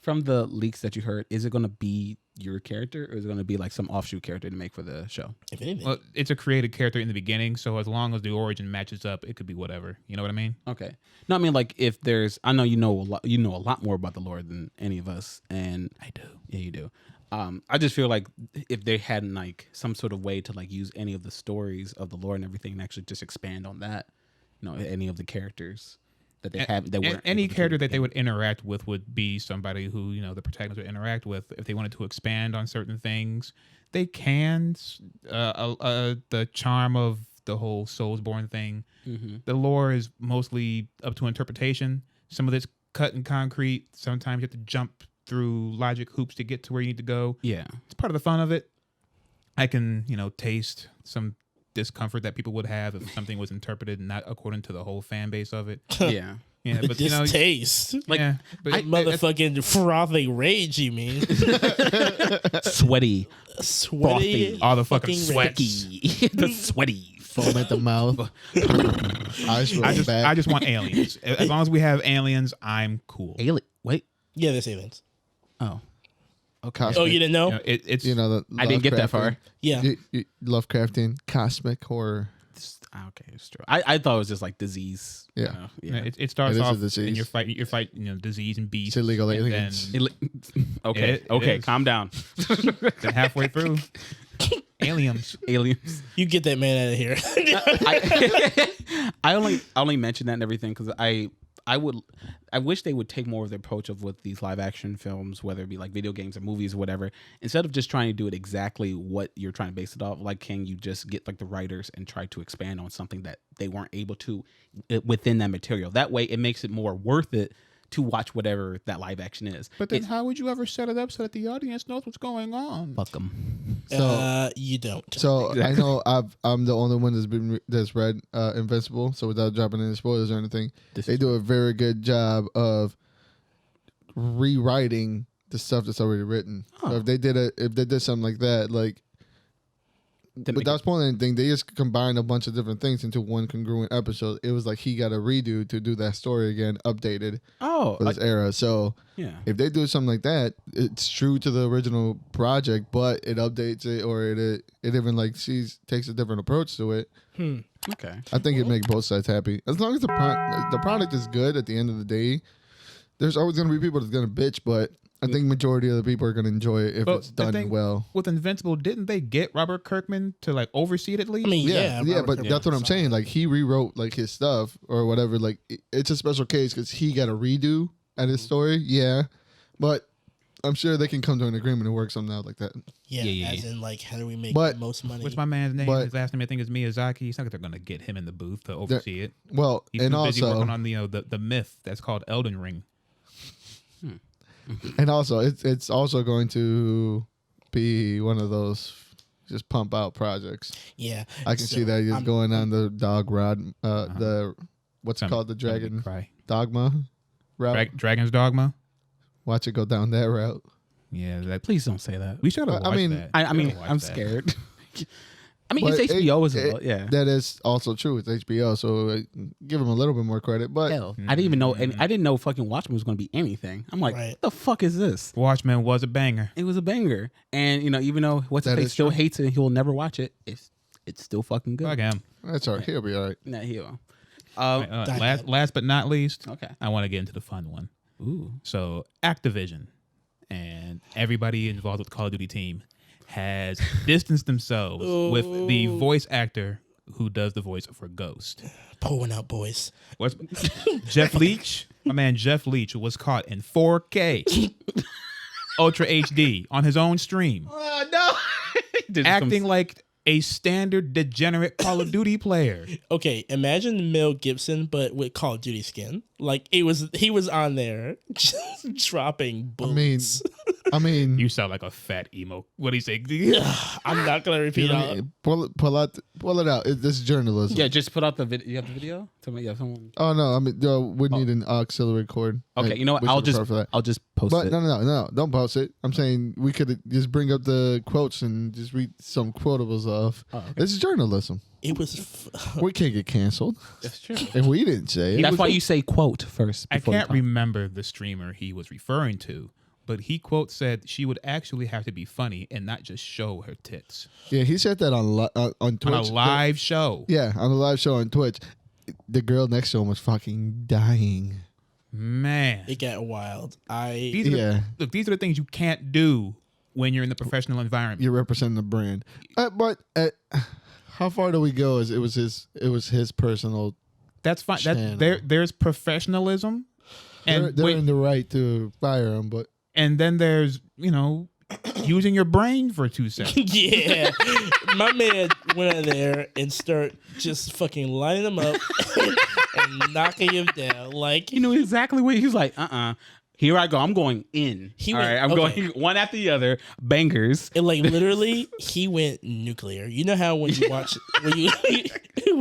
From the leaks that you heard, is it going to be your character, or is it going to be like some offshoot character to make for the show? If anything. well, it's a created character in the beginning, so as long as the origin matches up, it could be whatever. You know what I mean? Okay. No, I mean like if there's, I know you know a lot more about the lore than any of us, and I do. yeah, you do. I just feel like if they hadn't like some sort of way to like use any of the stories of the lore and everything, and actually just expand on that, any of the characters that they have, that weren't Any able to character do that they in would interact with would be somebody who the protagonist would interact with. If they wanted to expand on certain things, they can. The charm of the whole Soulsborne thing, Mm-hmm. the lore is mostly up to interpretation. Some of it's cut in concrete. Sometimes you have to jump through logic hoops to get to where you need to go. Yeah. It's part of the fun of it. I can taste some discomfort that people would have if something was interpreted not according to the whole fan base of it. Yeah. Yeah, but Distaste. yeah, but Motherfucking frothing rage, you mean? Sweaty. Sweaty. all the fucking rage. sweats. The sweaty. Foam at the mouth. Eyes roll back. I just want aliens. As long as we have aliens, I'm cool. Alien. Wait. Yeah, there's aliens. Oh. Cosmic, Oh, you didn't know? It's the I didn't get that far. Yeah. Lovecraftian cosmic horror. Okay, it's true. I thought it was just like disease. Yeah. it starts It is a off disease. and you're fighting disease and beasts. It's illegal and aliens. Okay. It Okay. is. Calm down. Then halfway through, aliens. Aliens. You get that man out of here. I only mention that and everything because I wish they would take more of the approach of with these live action films, whether it be like video games or movies or whatever, instead of just trying to do it exactly what you're trying to base it off. Like, can you just get like the writers and try to expand on something that they weren't able to within that material? That way, it makes it more worth it to watch whatever that live action is. But then, how would you ever set it up so that the audience knows what's going on? Fuck them. So, you don't. so I know I'm the only one that's read Invincible. So without dropping any spoilers or anything, they do a very good job of rewriting the stuff that's already written. So if they did something like that, like without spoiling anything, they just combined a bunch of different things into one congruent episode. It was like he got a redo to do that story again, updated for this era. So if they do something like that, it's true to the original project, but it updates it, or it even like takes a different approach to it. Okay, I think it'd make both sides happy. As long as the product is good at the end of the day, there's always going to be people that's going to bitch, but I think majority of the people are going to enjoy it if it's done well. With Invincible, didn't they get Robert Kirkman to like oversee it at least? I mean, yeah, but that's what I'm saying. Like he rewrote like his stuff or whatever. Like it's a special case because he got a redo at his story. Yeah, but I'm sure they can come to an agreement and work something out like that. Yeah. As in, like, how do we make the most money? What's my man's name? His last name, I think, is Miyazaki. It's not like they're going to get him in the booth to oversee it. Well, he's too busy working on the myth that's called Elden Ring. And also, it's also going to be one of those just pump out projects. Yeah, I can see that he's going on the dog rod, the what's it called, the dragon dogma route. Dragon's Dogma. Watch it go down that route. Yeah, please don't say that. We should have watched that. I mean, I'm scared. I mean, it's HBO as well. Yeah, that is also true. It's HBO, so give them a little bit more credit. But hell, I didn't even know. And I didn't know fucking Watchmen was going to be anything. I'm like, what the fuck is this? Watchmen was a banger. It was a banger, and even though what's his face still hates it, and he will never watch it. It's still fucking good. Fuck him. That's all right. He'll be all right. Nah, he will. Last but not least, okay, I want to get into the fun one. Ooh. So Activision and everybody involved with the Call of Duty team has distanced themselves with the voice actor who does the voice for Ghost. Pulling out, boys. What's Jeff Leach? My man Jeff Leach was caught in 4K Ultra HD on his own stream. Oh no! Acting like a standard degenerate Call of Duty player. Okay, imagine Mel Gibson, but with Call of Duty skin. Like he was on there just dropping bullets. I mean, you sound like a fat emo. What do you say? I'm not gonna repeat it. Pull it out. This is journalism. Yeah, just put out the video. You have the video? Tell me, yeah, someone. Oh no, I mean, we need an auxiliary cord. Okay, you know what? I'll just post it. No, don't post it. I'm saying we could just bring up the quotes and just read some quotables off. Oh, okay. This is journalism. It was. We can't get canceled. That's true. If we didn't say it. That's why you say quote first. I can't remember the streamer he was referring to, but he quote said she would actually have to be funny and not just show her tits. Yeah, he said that on Twitch. On a live show. Yeah, on a live show on Twitch. The girl next to him was fucking dying. Man. It got wild. These are the things you can't do when you're in the professional environment. You're representing the brand. But how far do we go? It was his personal. That's fine. There's professionalism, and they're in the right to fire him, but then there's using your brain for 2 seconds. Yeah, my man went in there and start just fucking lining them up and knocking him down. Like you know exactly what he was like. Here I go. I'm going in. I'm going one after the other. Bangers. And like literally, he went nuclear. You know how when you watch when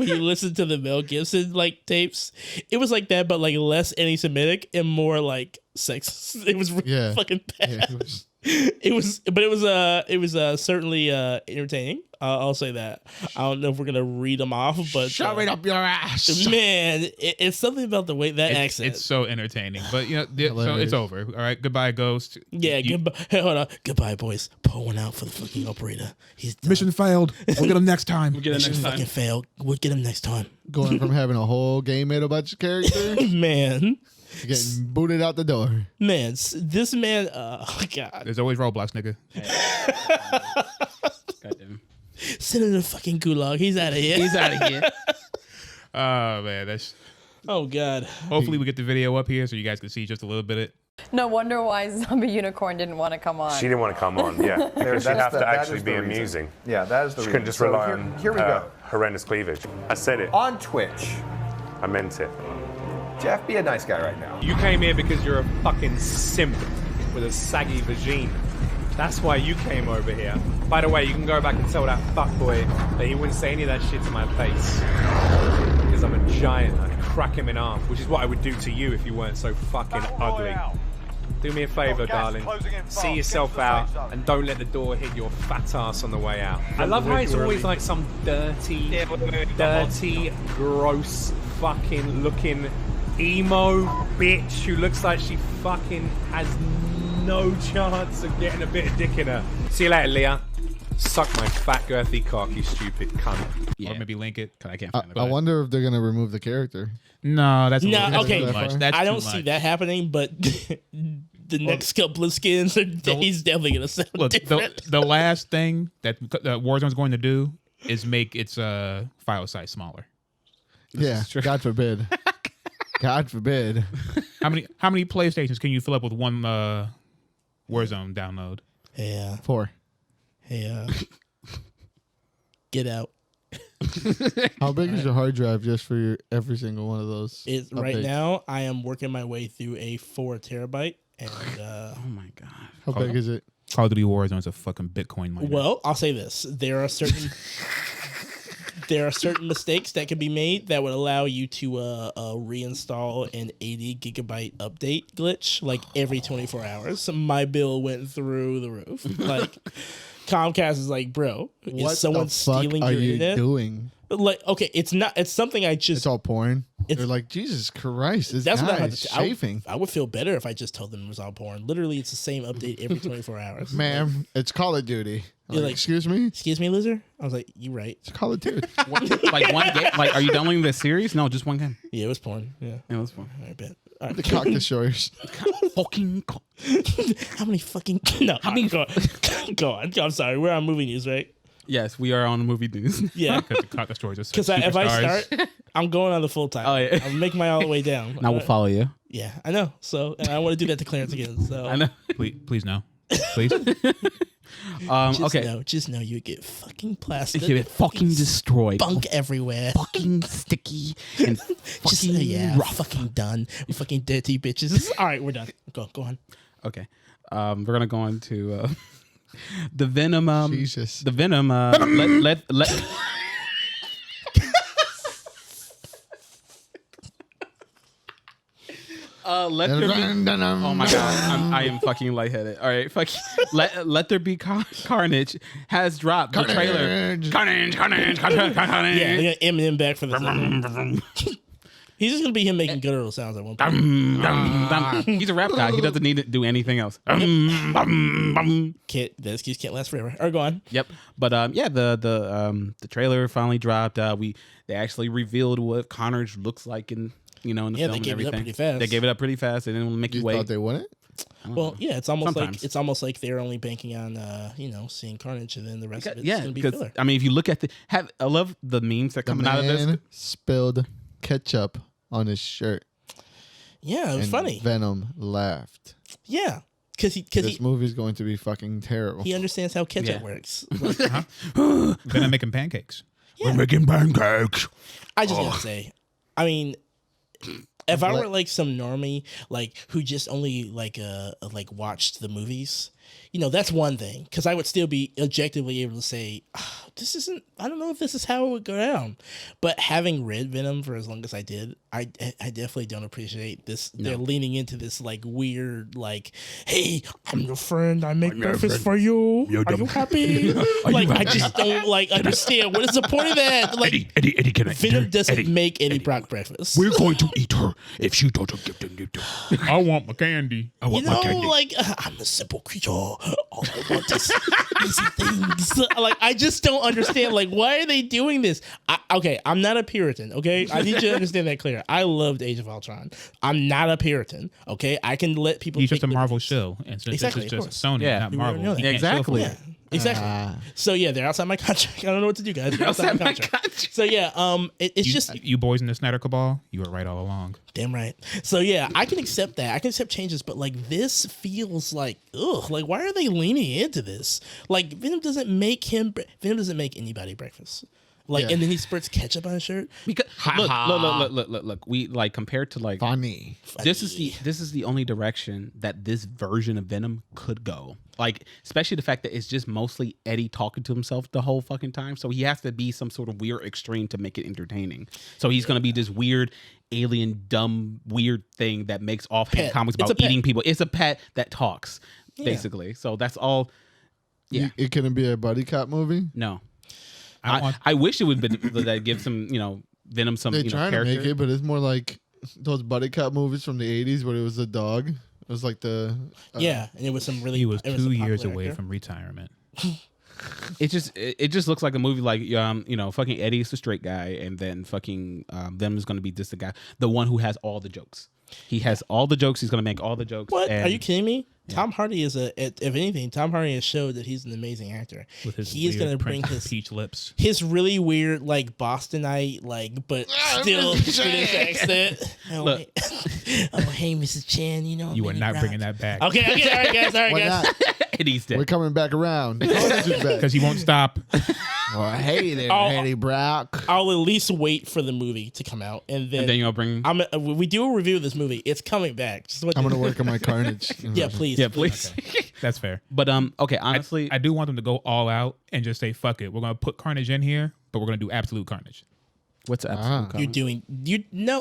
you listen to the Mel Gibson like tapes, it was like that, but like less anti-Semitic and more like sex. It was fucking bad. Yeah, it was certainly entertaining. I'll say that. I don't know if we're gonna read them off, but shove it up your ass, man. It's something about the way that accent. It's so entertaining. But so it's over. All right, goodbye, Ghost. Yeah, goodbye. Hey, hold on. Goodbye, boys. Pour one out for the fucking operator. He's done. Mission failed. We'll get him next time. Mission fucking failed. We'll get him next time. Going from having a whole game made about your character, man. Getting booted out the door. Man, this man, oh God. There's always Roblox, nigga. Goddamn. Send him to the fucking gulag. He's out of here. He's out of here. Oh, man. That's. Oh, God. Hopefully we get the video up here so you guys can see just a little bit of it. No wonder why Zombie Unicorn didn't want to come on. She didn't want to come on, yeah. She'd have to actually be amusing. Yeah, that is the reason. She couldn't just rely on here we go. horrendous cleavage. I said it. On Twitch. I meant it. Jeff, be a nice guy right now. You came here because you're a fucking simp with a saggy vagina. That's why you came over here. By the way, you can go back and tell that fuckboy that he wouldn't say any of that shit to my face. Because I'm a giant. I'd crack him in half, which is what I would do to you if you weren't so fucking ugly. Do me a favor, darling. See yourself out and don't let the door hit your fat ass on the way out. I love how it's always like some dirty, gross, fucking looking emo bitch who looks like she fucking has no chance of getting a bit of dick in her. See you later, Leah. Suck my fat girthy cock, you stupid cunt. Yeah. Or maybe link it. I can't find it. I wonder if they're gonna remove the character. No, that's okay. too much. That's I don't too see much. that happening, but the next couple of skins, he's definitely gonna sound different. The last thing that Warzone's going to do is make its file size smaller. Yeah, God forbid. God forbid. How many PlayStations can you fill up with one Warzone download? Yeah. 4. Hey, get out. How big is your hard drive just for every single one of those? Right now, I am working my way through a 4 terabyte, and oh my god, how big is it? Call of Duty Warzone is a fucking Bitcoin miner. Well, I'll say this: there are certain mistakes that can be made that would allow you to reinstall an 80 gigabyte update glitch like every 24 hours. So my bill went through the roof. Like Comcast is like, bro, is someone stealing your internet? What are you doing? Like, okay, it's not. It's something I just. It's all porn. They're like, Jesus Christ, this guy is chafing. I would feel better if I just told them it was all porn. Literally, it's the same update every 24 hours. Ma'am, it's Call of Duty. You're like, excuse me? Excuse me, loser? I was like, you right. It's Call of Duty. Like one game? Like, are you downloading this series? No, just one game. Yeah, it was porn. Yeah, it was porn. I bet. All right. The cock destroyers. Fucking. How many fucking? No, how many? Go on. I'm sorry. We're on movie news, right? Yes, we are on movie news. Yeah, because the cock destroyers are because if I start, I'm going on the full time. Oh yeah, I'll make my all the way down. Now we'll follow you. Yeah, I know. So, and I want to do that to Clarence again. So I know. Please no. Please. Okay. Just know you get fucking plastic. You get fucking destroyed. Bunk everywhere. Fucking sticky and fucking rough. Fucking done. We fucking dirty bitches. All right, we're done. Go on. Okay. We're gonna go on to the Venom. Jesus. The Venom. Let. Let there be. Oh my god, I am fucking lightheaded. All right, let there be carnage has dropped the trailer. Carnage. Yeah, they got Eminem back for the. He's just gonna be him making guttural sounds at one point. He's a rap guy. He doesn't need to do anything else. That excuse can't last forever. Or go on. Yep. But yeah, the trailer finally dropped. They actually revealed what Carnage looks like in the film and everything. They gave it up pretty fast. They gave it up pretty fast. They didn't make you wait. Thought they wouldn't? Well, yeah, it's almost Sometimes. like they're only banking on seeing Carnage, and then the rest of it's yeah, gonna be filler. I mean, if you look at I love the memes that coming out of this. Spilled ketchup on his shirt. Yeah, it was funny. Venom laughed. Yeah, because this movie's going to be fucking terrible. He understands how ketchup works. Like, Venom making pancakes. Yeah. We're making pancakes. I just gotta say, I mean, if I were like some normie, like who just only like watched the movies, that's one thing, because I would still be objectively able to say, this isn't. I don't know if this is how it would go down. But having read Venom for as long as I did, I definitely don't appreciate this. No. They're leaning into this like weird, like, hey, I'm your friend. I make breakfast for you. Are you happy? Like, I just don't like understand what is the point of that. Like, Eddie, can I Venom doesn't make Eddie Brock breakfast. We're going to eat her if she doesn't give them. I want my candy. I want my candy. Like I'm a simple creature. All I want is easy things. Like, I just don't understand. Like, why are they doing this? Okay, I'm not a Puritan. Okay, I need you to understand that clear. I loved Age of Ultron. I'm not a Puritan. Okay, I can let people. He's just a Marvel show, and since exactly, this is just Sony, not Marvel. Exactly. Yeah. Exactly. So yeah, they're outside my contract. I don't know what to do, guys. They're outside my contract. So yeah, it's just you boys in the Snyder Cabal. You were right all along. Damn right. So yeah, I can accept that. I can accept changes, but like this feels like like why are they leaning into this? Like Venom doesn't make anybody breakfast. Like, Yeah. and then he spurts ketchup on his shirt. Because look. We like compared to like Funny. this is the only direction that this version of Venom could go. Like, especially the fact that it's just mostly Eddie talking to himself the whole fucking time. So he has to be some sort of weird extreme to make it entertaining. So he's gonna be this weird alien, dumb, weird thing that makes offhand Pet. comics It's about a pet. eating people. It's a pet that talks, basically. So that's all. Yeah. It couldn't be a buddy cop movie. No. I I wish it would be that give some, Venom some, They're trying to character. make it, but it's more like those buddy cop movies from the 80s where it was a dog. It was like the Yeah, and it was some really. he was it 2 some years popular away actor. from retirement. It just looks like a movie like fucking Eddie's the straight guy, and then fucking them is gonna be just the guy, the one who has all the jokes. He has all the jokes. He's gonna make all the jokes. What? and Are you kidding me? Tom Hardy is if anything, Tom Hardy has showed that he's an amazing actor. With his He is weird gonna bring Prince his peach lips. his really weird like Bostonite but still British accent. Oh, Look. hey, Mrs. Chan, You are not bringing that back. Okay, all right, guys, Why not? Eddie's dead. We're coming back around. Carnage is back. Because he won't stop. Well, hey there, Oh. Eddie Brock. I'll at least wait for the movie to come out, and then, And then you'll bring. we do a review of this movie. It's coming back. Just I'm gonna work on my Carnage. Yeah, please. Yeah, please. That's fair. But okay, honestly, I do want them to go all out and just say, fuck it. We're going to put Carnage in here, but we're going to do absolute Carnage. what's absolute? You're doing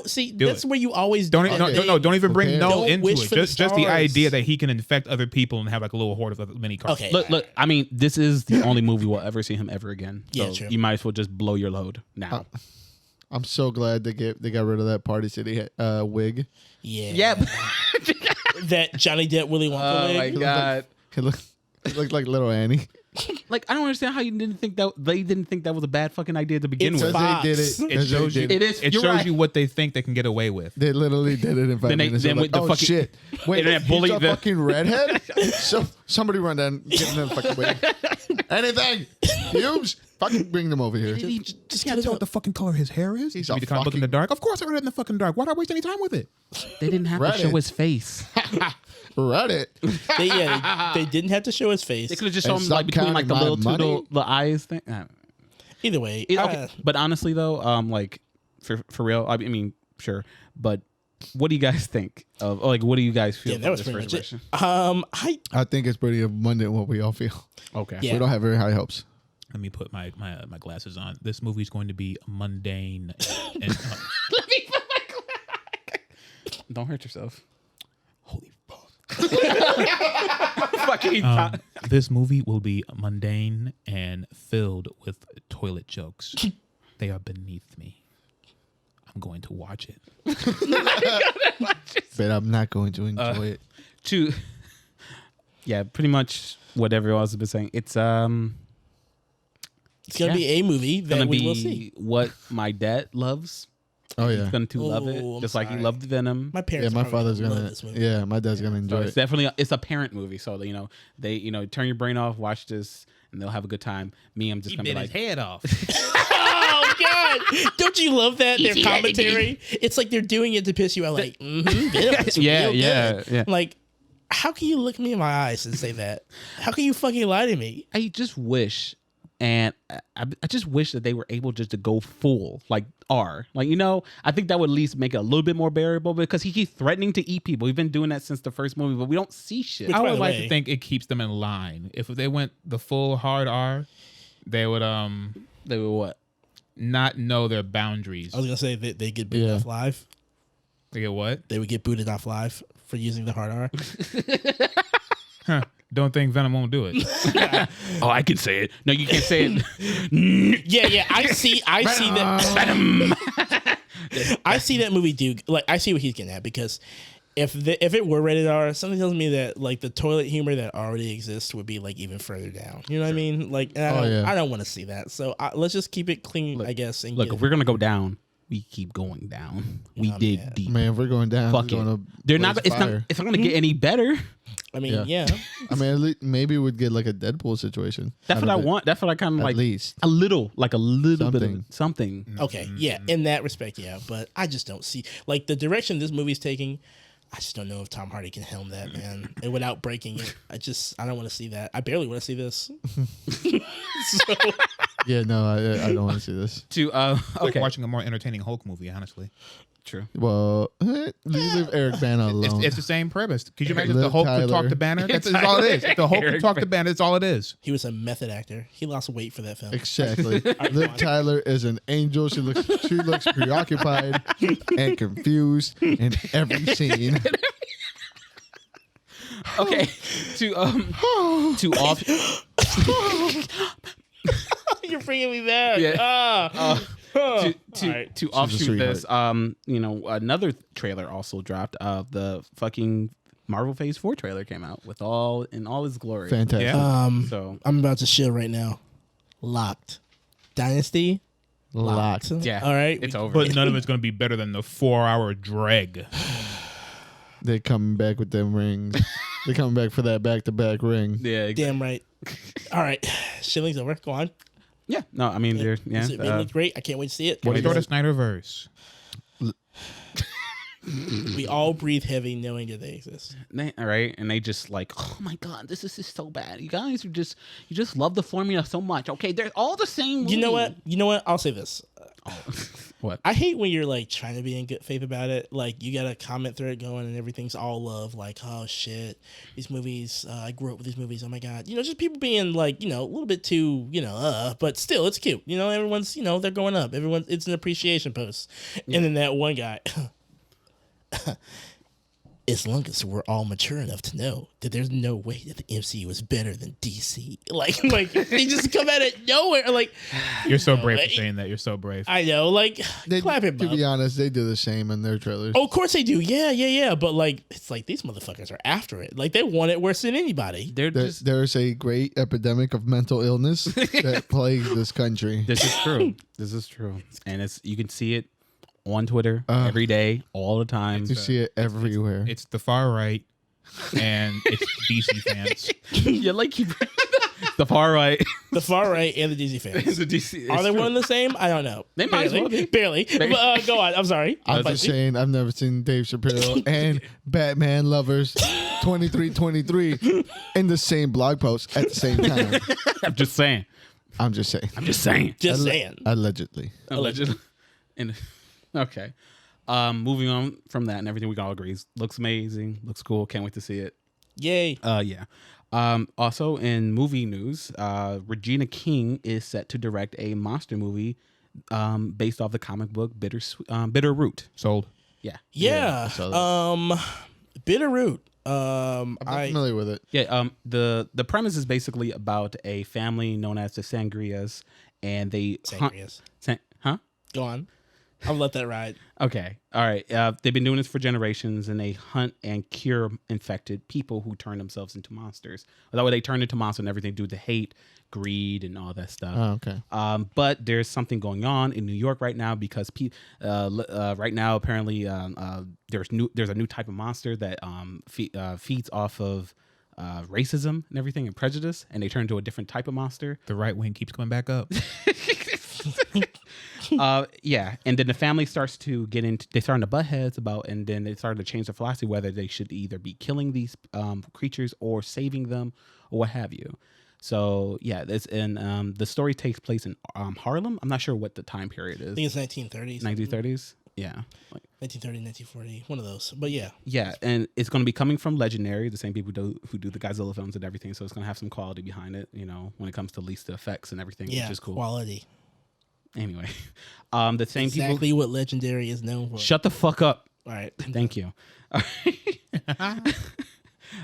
see Do that's it. where you always Don't do no, it. no, no, don't even bring Okay. no Don't into wish it. for the Just the stars. idea that he can infect other people and have like a little horde of mini cards. Okay. Look. I mean, this is the only movie we'll ever see him ever again. So Yeah, true. you might as well just blow your load now. I'm so glad they got rid of that Party City wig. Yeah. Yep. That Johnny Depp Willy Wonka Oh my wig. god. It looked like little Annie. Like, I don't understand how you didn't think that they didn't think that was a bad fucking idea to begin It's with. fine. They did it. It shows you. It is. It You're shows right. you what they think they can get away with. They literally did it in 5 Then they- minutes. then They're with the oh fucking- shit! Wait, Internet he's bully a the- fucking redhead. So somebody run down, and get in the fucking wig. Anything, Hughes, fucking bring them over here. Just can't tell what the fucking color his hair is. He's You a need to kind of look in the fucking- dark. Of course, I read it in the fucking dark. Why do I waste any time with it? They didn't have to Reddit. show his face. Reddit. They didn't have to show his face. They could have just And shown him stop like between like the counting little my two money. the eyes thing. Either way, Okay. But honestly though, like for real, I mean, sure. But what do you guys think of? Like, what do you guys feel? yeah, that about was this pretty much first it. version? I think it's pretty abundant what we all feel. Okay. Yeah. We don't have very high hopes. Let me put my glasses on. This movie's going to be mundane. And, Don't hurt yourself. holy fuck. Fucking. This movie will be mundane and filled with toilet jokes. They are beneath me. I'm going to watch it. But I'm not going to enjoy it. Yeah, pretty much what everyone else has been saying. It's It's gonna be a movie that gonna we will be see. what my dad loves. Oh yeah. He's going to love it, Oh, I'm just like he sorry. loved Venom. My Yeah, parents. my are probably father's love gonna. this movie. Yeah, my dad's gonna So enjoy it's it. definitely it's a parent movie. So they turn your brain off, watch this, and they'll have a good time. Me, I'm just He gonna be bit like, his head off. Oh God! Don't you love that their commentary? It's like they're doing it to piss you out. Like, it's Yeah, real yeah, good. yeah. Like, how can you look me in my eyes and say that? How can you fucking lie to me? I just wish, and I just wish that they were able just to go full like R. Like, I think that would at least make it a little bit more bearable because he keeps threatening to eat people. We've been doing that since the first movie, but we don't see shit. Which, I by would the like way- to think it keeps them in line. If they went the full hard R, they would They were what? not know their boundaries. I was gonna say that they get booted Yeah. off live. They get what? They would get booted off live for using the hard R. Don't think Venom won't do it. Oh, I can say it. No, you can't say it. Yeah. I see that. I see that movie, dude. Like, I see what he's getting at because if it were rated R, something tells me that like the toilet humor that already exists would be like even further down. You know what I mean? Like, and I don't want to see that. So let's just keep it clean, I guess. And Look, get if we're gonna go down, we keep going down. We dig man. deep. Man, if we're going down, Fuck it's gonna it. They're not. blaze It's not. fire. It's not gonna get any better. I mean, Yeah. yeah. I mean, at least maybe we'd get like a Deadpool situation. That's out what I of it. want. That's what I kind of At like. least. A little bit of something. Okay, yeah, in that respect, yeah. But I just don't see like the direction this movie's taking. I just don't know if Tom Hardy can helm that, man, and without breaking it. I don't want to see that. I barely want to see this. So, Yeah, no, I don't want to see this. Like watching a more entertaining Hulk movie, honestly. True. Well, you leave Eric Bana alone. It's the same premise. Could you imagine Liv if the Hulk could talk Tyler. to Banner? That's all it is. If the Hulk could talk to Banner, that's all it is. He was a method actor. He lost weight for that film. Exactly. Liv Tyler is an angel. She looks preoccupied and confused in every scene. Okay. To off. You're bringing me back. Yeah. To offshoot sweetheart. this, another trailer also dropped. The fucking Marvel Phase 4 trailer came out with all its glory. Fantastic. So I'm about to show right now. Locked. Dynasty. Locked. yeah, All right. it's over. But none of it's going to be better than the 4-hour drag. They coming back with them rings. They coming back for that back-to-back ring. yeah, Damn right. All right. Shilling's over. Go on. yeah. No, I mean they're yeah. It looked great. I can't wait to see it. What is the Snyderverse? We all breathe heavy knowing that they exist. All right, and they just like, oh my god, this is just so bad. You guys you just love the formula so much. Okay, they're all the same. You know what? I'll say this. What? I hate when you're like trying to be in good faith about it. Like you got a comment thread going and everything's all love. Like, oh shit, these movies. I grew up with these movies. Oh my god. Just people being like, a little bit too, but still, it's cute. Everyone's, they're going up. It's an appreciation post. Yeah. And then that one guy. As long as we're all mature enough to know that there's no way that the MCU is better than DC. Like they just come out of nowhere. Like, You're so brave for saying that. You're so brave. I know. Clap him To up. be honest, they do the same in their trailers. Oh, of course they do. Yeah. But it's like these motherfuckers are after it. Like they want it worse than anybody. There's a great epidemic of mental illness that plagues this country. This is true. This is true, and you can see it on Twitter every day, all the time. You see it everywhere. It's the far right, and it's DC fans. Yeah, like the far right. The far right and the DC fans. The DC. Are they one and the same? I don't know. They might as well be. Barely. But, go on. I'm sorry. I'm just saying, I've never seen Dave Chappelle and Batman Lovers 2323 in the same blog post at the same time. I'm just saying. Just saying. Allegedly. And okay. Moving on from that and everything we can all agree looks amazing, looks cool, can't wait to see it. Yay. Yeah. Also in movie news, Regina King is set to direct a monster movie based off the comic book Bitter Root. Sold. Yeah. Yeah. Bitter Root. I'm not familiar with it. Yeah, the premise is basically about a family known as the Sangrias, and they Sangrias. Huh? Go on. I'll let that ride. Okay. All right. They've been doing this for generations, and they hunt and cure infected people who turn themselves into monsters. That way they turn into monsters and everything due to hate, greed, and all that stuff. Oh, okay. But there's something going on in New York right now because right now apparently there's a new type of monster that feeds off of racism and everything and prejudice, and they turn into a different type of monster. The right wing keeps coming back up. Yeah, and then the family starts to get into. They starting to butt heads about, and then they started to change the philosophy whether they should either be killing these creatures or saving them or what have you. So yeah, the story takes place in Harlem. I'm not sure what the time period is. I think it's 1930s. 1930s. Yeah, 1930, 1940, one of those. But yeah. Yeah, and it's going to be coming from Legendary, the same people who do the Godzilla films and everything. So it's going to have some quality behind it, when it comes to at least the effects and everything, yeah, which is cool. Quality. Anyway, the same people. Exactly what Legendary is known for. Shut the fuck up. All right. Thank you.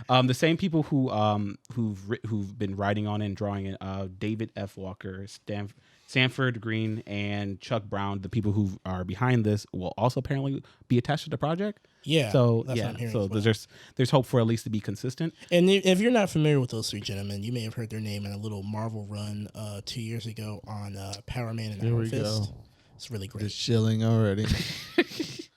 The same people who've been writing on it and drawing it, David F. Walker, Sanford Green, and Chuck Brown, the people who are behind this, will also apparently be attached to the project. Yeah. So that's what I'm hearing so as well. there's hope for at least to be consistent. And if you're not familiar with those three gentlemen, you may have heard their name in a little Marvel run 2 years ago on Power Man and Iron Fist. It's really great. It's chilling already.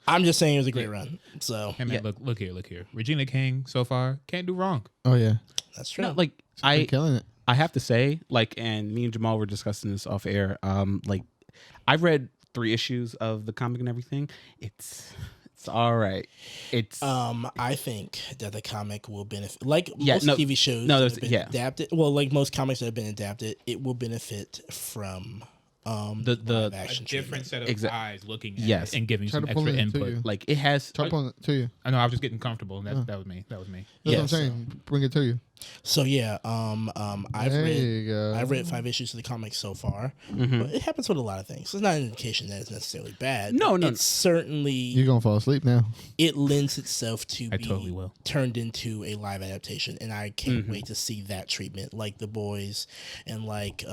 I'm just saying it was a great run. So Hey man, look here. Regina King so far can't do wrong. Oh yeah, that's true. No, like been killing it. I have to say, and me and Jamal were discussing this off air. I read 3 issues of the comic and everything. It's It's all right. It's I think that the comic will benefit, like Yeah, most no- TV shows no, that there's- have been yeah. adapted. Well, like most comics that have been adapted, it will benefit from the live A action different set of Exact- eyes looking at Yes. it and giving Try some to pull extra it into input. you. like it has. Try pulling it to you. I know I was just getting comfortable. And that was me. That was me. That's Yeah, what I'm saying. Bring it to you. So yeah, I've There read you go. I've read 5 issues of the comic so far. Mm-hmm. But it happens with a lot of things. It's not an indication that it's necessarily bad. No, no. It's certainly You're gonna fall asleep now. it lends itself to I be totally will. turned into a live adaptation, and I can't wait to see that treatment, like The Boys and like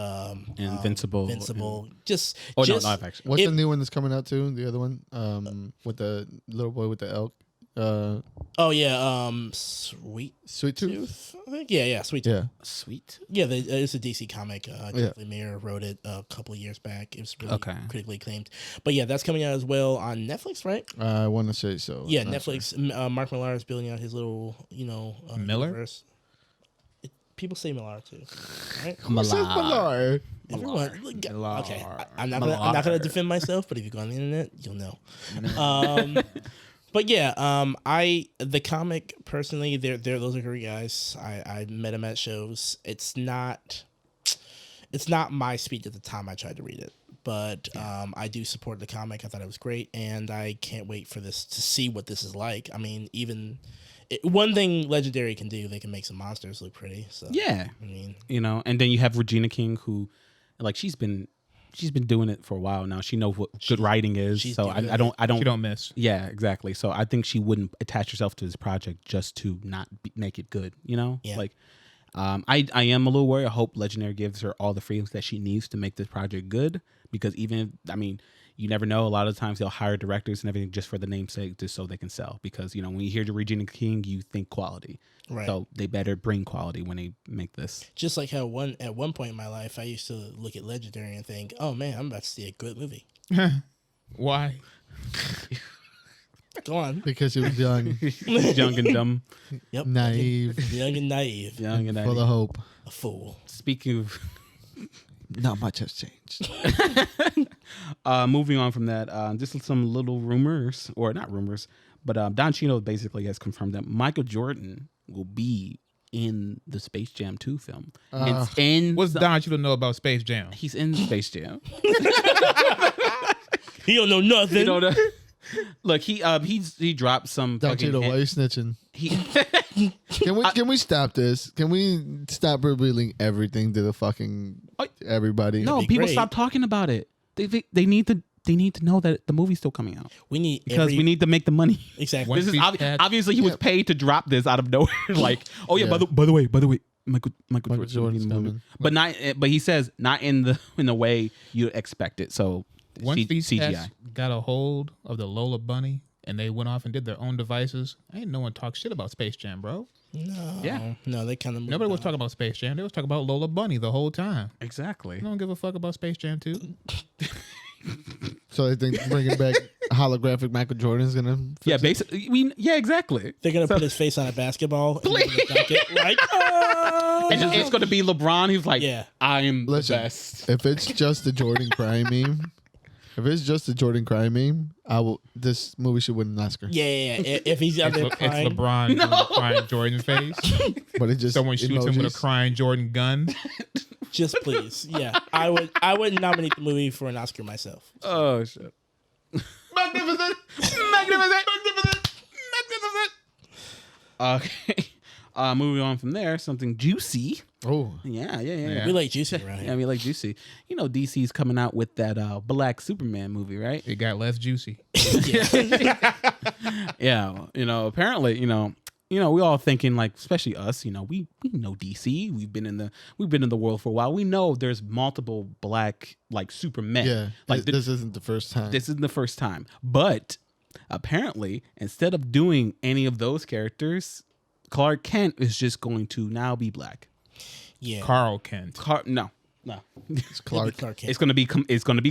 Invincible. Invincible. Just Oh just, no, live action. What's It- the new one that's coming out too? The other one, with the little boy with the elk, Oh yeah, Sweet Sweet Tooth. Tooth. I think yeah, Sweet Tooth. Yeah, Sweet. Yeah, it's a DC comic. Jeff Lemire wrote it a couple of years back. It was really Okay. critically acclaimed. But yeah, that's coming out as well on Netflix, right? I want to say so. Yeah, I'm not Netflix. Mark Millar is building out his little, Miller? universe. People say Millar too, right? sure. Who says Millar? Everyone, Millar. okay. I'm not gonna defend myself, but if you go on the internet, you'll know. But yeah, the comic personally, those are great guys. I met them at shows. It's not my speed at the time I tried to read it, but I do support the comic. I thought it was great, and I can't wait for this to see what this is like. I mean, one thing Legendary can do, they can make some monsters look pretty. So Yeah. I mean, And then you have Regina King, who, like, she's been doing it for a while now. She knows what good writing is. she's So doing I don't. You don't miss. Yeah, exactly. So I think she wouldn't attach herself to this project just to not make it good. Yeah. Like, I am a little worried. I hope Legendary gives her all the freedoms that she needs to make this project good. Because you never know. A lot of times they'll hire directors and everything just for the namesake, just so they can sell. Because when you hear the Regina King, you think quality. Right. So they better bring quality when they make this. just like how at one point in my life, I used to look at Legendary and think, "Oh man, I'm about to see a good movie." Why? Go on. Because he was young, Young and dumb. Yep. naive, Young and naive. Young and full of hope. A fool. Speaking of Not much has changed. moving on from that, just some little rumors, or not rumors, but Don Cheadle basically has confirmed that Michael Jordan will be in the Space Jam 2 film. It's in What's Don Cheadle know about Space Jam? He's in Space Jam. He don't know nothing. Look, he dropped some. Don fucking Cheadle, hit- why are you snitching? He Can we stop this? Can we stop revealing everything to the fucking everybody? no, be people great. stop talking about it. They need to know that the movie's still coming out We need because we need to make the money. exactly. Once This is we catch- obviously he was paid to drop this out of nowhere. Like, oh yeah, Yeah. by the way, Michael Jordan's Jordan's in the movie. coming. But not. But he says not in the way you expect it. So Once these CGI. cats got a hold of the Lola Bunny and they went off and did their own devices, ain't no one talk shit about Space Jam, bro. No. Yeah. No, they kind of Nobody was talking about Space Jam. They was talking about Lola Bunny the whole time. Exactly. I don't give a fuck about Space Jam 2. So I think bringing back holographic Michael Jordan is gonna. Fix Yeah, it? basically. Yeah, exactly. They're gonna put his face on a basketball. And they're gonna dunk it, like, oh! And it's going to be LeBron who's like, Yeah. I'm Listen, the best. if it's just the Jordan crying meme, I will. This movie should win an Oscar. Yeah. If he's out there It's crying, LeBron doing a crying Jordan face. But it just Someone shoots him with a emojis. crying Jordan gun. just please. Yeah, I would nominate the movie for an Oscar myself. Oh shit. Magnificent. Okay. Moving on from there, something juicy. Oh, Yeah. We like juicy around Yeah, here. I mean, like juicy. DC's coming out with that Black Superman movie, right? It got less juicy. Yeah. Apparently, we all thinking like, especially us. We know DC. We've been in the world for a while. We know there's multiple black like Supermen. yeah. Like This isn't the first time. this isn't the first time, but apparently, instead of doing any of those characters, Clark Kent is just going to now be black. Yeah, Carl Kent. No. It's Clark. Kent. It's gonna be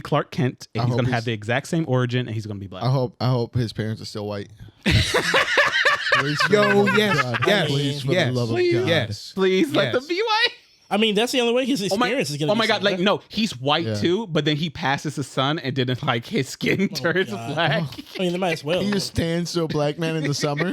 Clark Kent, and I he's hope gonna have he's- the exact same origin, and he's gonna be black. I hope his parents are still white. Please, for Yo, the love of yes, God. yes, Please, for yes, the love of please, God. yes. Please let Yes. them be white. I mean, that's the only way his experience is going to be. Oh my god! similar. Like, no, he's white too, but then he passes the sun, and then like his skin turns God. black. I mean, they might as well. He just stands to a black man in the summer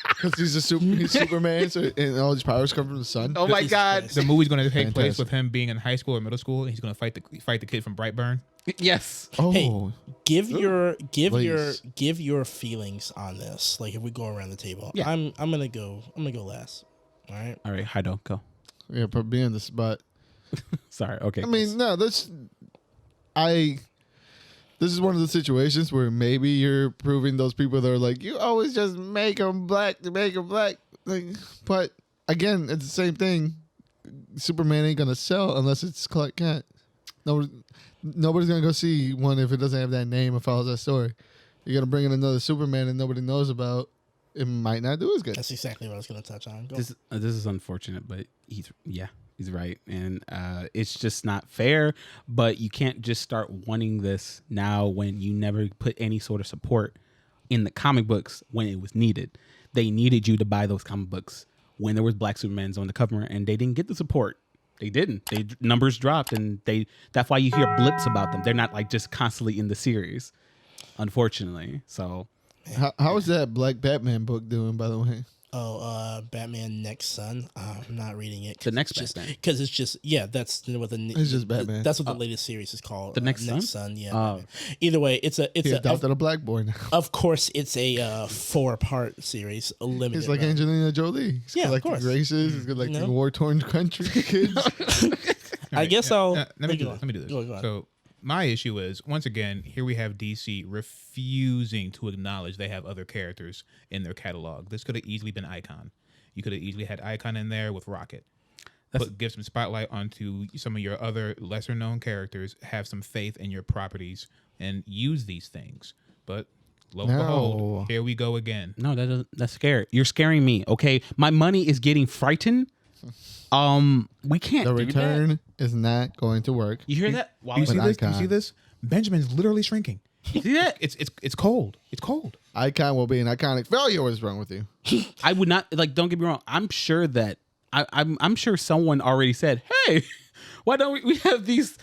because he's Superman, and all his powers come from the sun. Oh my god! The movie's going to take place Fantastic. with him being in high school or middle school, and he's going to fight the kid from Brightburn. Yes. Oh, Hey, give your Please. feelings on this. Like if we go around the table, Yeah. I'm gonna go last. All right. All right, Heido, go. yeah, put me on the spot. Sorry. Okay. I mean, no, this is one of the situations where maybe you're proving those people that are like, you always just make them black to make them black. Like, but again, it's the same thing. Superman ain't gonna sell unless it's Clark Kent. Nobody's gonna go see one if it doesn't have that name and follows that story. You're gonna bring in another Superman and nobody knows about. It might not do as good. That's exactly what I was gonna touch on. Go. This is unfortunate, but he's right, and it's just not fair. But you can't just start wanting this now when you never put any sort of support in the comic books when it was needed. They needed you to buy those comic books when there was Black Supermans on the cover, and they didn't get the support. They didn't. They numbers dropped, and that's why you hear blips about them. They're not like just constantly in the series, unfortunately. So. How is that Black Batman book doing, by the way? Oh, Batman Next Son. I'm not reading it. The next just, Batman. because it's just that's what It's just Batman. That's what the latest series is called. The Next Son? Son. Yeah. Oh. Batman. Either way, it's He adopted a black boy now. of course it's a 4-part series, a limited. He's like run. Angelina Jolie. He's Yeah, of collecting course. races. He's collecting No. war-torn country kids. I guess I'll Let me do go this. on. Let me do this. Go on. So my issue is, once again, here we have DC refusing to acknowledge they have other characters in their catalog. This could have easily been Icon. You could have easily had Icon in there with Rocket. Give some spotlight onto some of your other lesser known characters, have some faith in your properties, and use these things. But lo and behold, here we go again. No, that's scary. You're scaring me. Okay, my money is getting frightened. We can't. The do return is not going to work. You hear that? Wow. You see But this? You Icon. see this? Benjamin's literally shrinking. You see that? It's cold. It's cold. Icon will be an iconic failure. What is wrong with you? I would not like. Don't get me wrong. I'm sure that I'm sure someone already said, "Hey, why don't we have these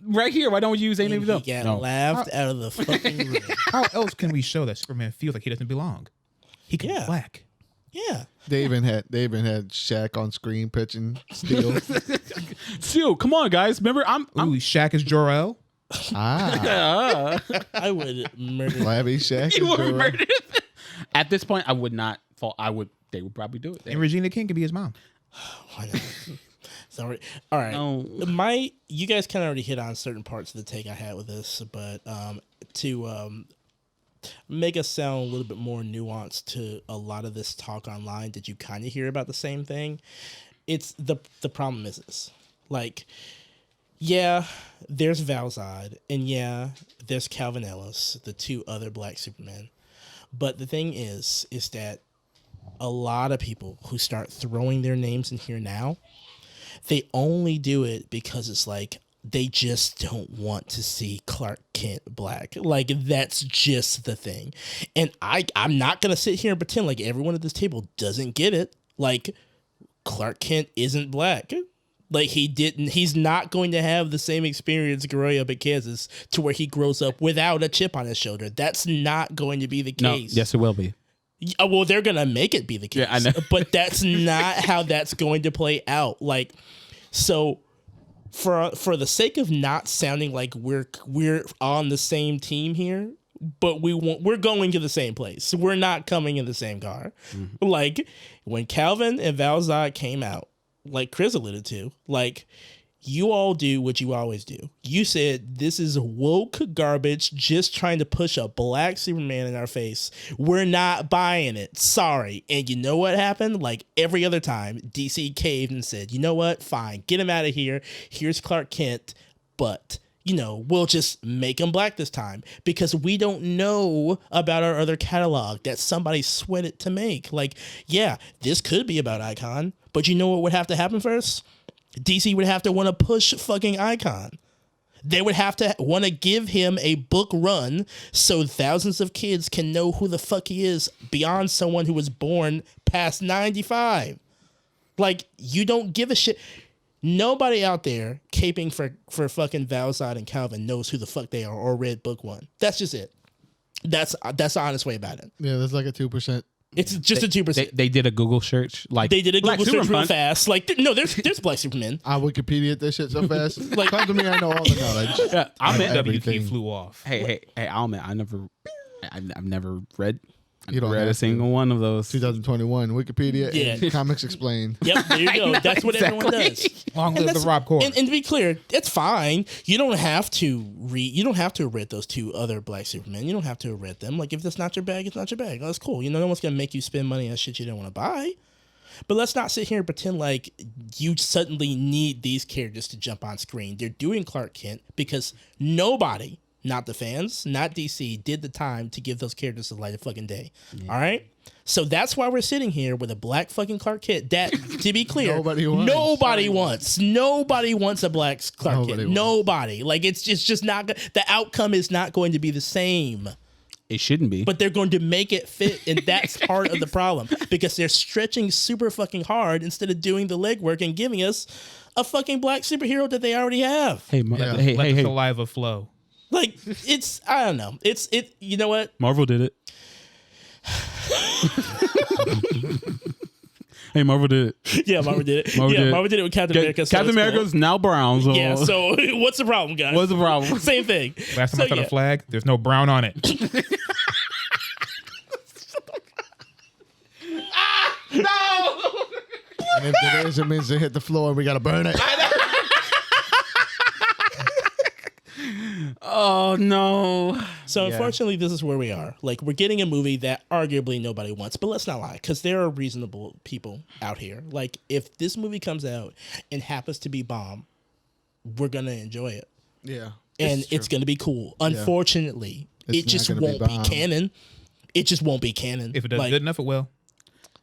right here? Why don't we use any of He them?" got No. laughed out of the fucking room. How else can we show that Superman feels like he doesn't belong? He can be Yeah. black. Yeah. They even had Shaq on screen pitching steel. Still, come on, guys. Remember, I'm Ooh, Shaq is Jor-El. Ah, I would murder. Flabby Shaq. you is were Jor-El. murdered. At this point, I would not fall. They would probably do it. And Regina King could be his mom. Why not? Sorry. All right. No. You guys kind of already hit on certain parts of the take I had with this, but to make us sound a little bit more nuanced to a lot of this talk online, did you kind of hear about the same thing? It's the problem is this. Like, yeah, there's Val-Zod, and yeah, there's Calvin Ellis, the two other Black Supermen. But the thing is that a lot of people who start throwing their names in here now, they only do it because it's like they just don't want to see Clark Kent black. Like, that's just the thing. And I'm not going to sit here and pretend like everyone at this table doesn't get it. Like, Clark Kent isn't black. Like, he's not going to have the same experience growing up in Kansas to where he grows up without a chip on his shoulder. That's not going to be the No, case. yes, it will be. Well, they're going to make it be the case. Yeah, I know. But that's not how that's going to play out. Like, so for the sake of not sounding like we're on the same team here, but we're going to the same place. We're not coming in the same car. Mm-hmm. Like, when Calvin and Val-Zod came out, like Chris alluded to, like, you all do what you always do. You said this is woke garbage, just trying to push a black Superman in our face. We're not buying it. Sorry. And you know what happened? Like every other time, DC caved and said, you know what? Fine. Get him out of here. Here's Clark Kent. But, you know, we'll just make him black this time because we don't know about our other catalog that somebody sweated to make. Like, yeah, this could be about Icon, but you know what would have to happen first? DC would have to want to push fucking Icon. They would have to want to give him a book run so thousands of kids can know who the fuck he is beyond someone who was born past 95. Like, you don't give a shit. Nobody out there caping for fucking Valzad and Calvin knows who the fuck they are or read book 1. That's just it. That's the honest way about it. Yeah, that's like a 2%. It's just a 2%. They did a Google search. Like They did a Black Google search real Superman. fast. Like, no, there's Black Superman. I Wikipedia this shit so fast. Like, come to me, I know all the knowledge. Yeah, I meant WP everything. flew off. Hey, I'll admit, I've never read. You don't read have a to. single one of those. 2021 Wikipedia Yeah. and Comics Explained. Yep, there you go. That's what everyone does. Long And live the that's- Rob Core. And to be clear, it's fine. You don't have to read. You don't have to have read those 2 other Black Supermen. You don't have to have read them. Like, if that's not your bag, it's not your bag. That's cool. No one's gonna make you spend money on shit you don't want to buy. But let's not sit here and pretend like you suddenly need these characters to jump on screen. They're doing Clark Kent because nobody, not the fans, not DC, did the time to give those characters the light of fucking day. All right? So that's why we're sitting here with a black fucking Clark Kent. That, to be clear, Nobody wants. Nobody wants a black Clark Nobody Kent. wants. Nobody. Like, it's just not, the outcome is not going to be the same. It shouldn't be. But they're going to make it fit, and that's part of the problem because they're stretching super fucking hard instead of doing the legwork and giving us a fucking black superhero that they already have. hey, Yeah. hey, Let hey, the hey, saliva flow. Like, it's, I don't know. You know what? Marvel did it. Hey, Marvel did it. Yeah, Marvel did it. Marvel did it. Marvel did it with Captain America. So Captain it's cool. America's now brown. So Yeah, so what's the problem, guys? what's the problem? Same thing. Last time So, I saw yeah. the flag, there's no brown on it. And if there is, it means they hit the floor and we gotta burn it. Oh no. So unfortunately, this is where we are. Like, we're getting a movie that arguably nobody wants, but let's not lie, because there are reasonable people out here. Like, if this movie comes out and happens to be bomb, we're gonna enjoy it, Yeah. and it's gonna be cool. Unfortunately, It's it just not gonna won't be be bomb. canon. It just won't be canon. If it does like, good enough, it will.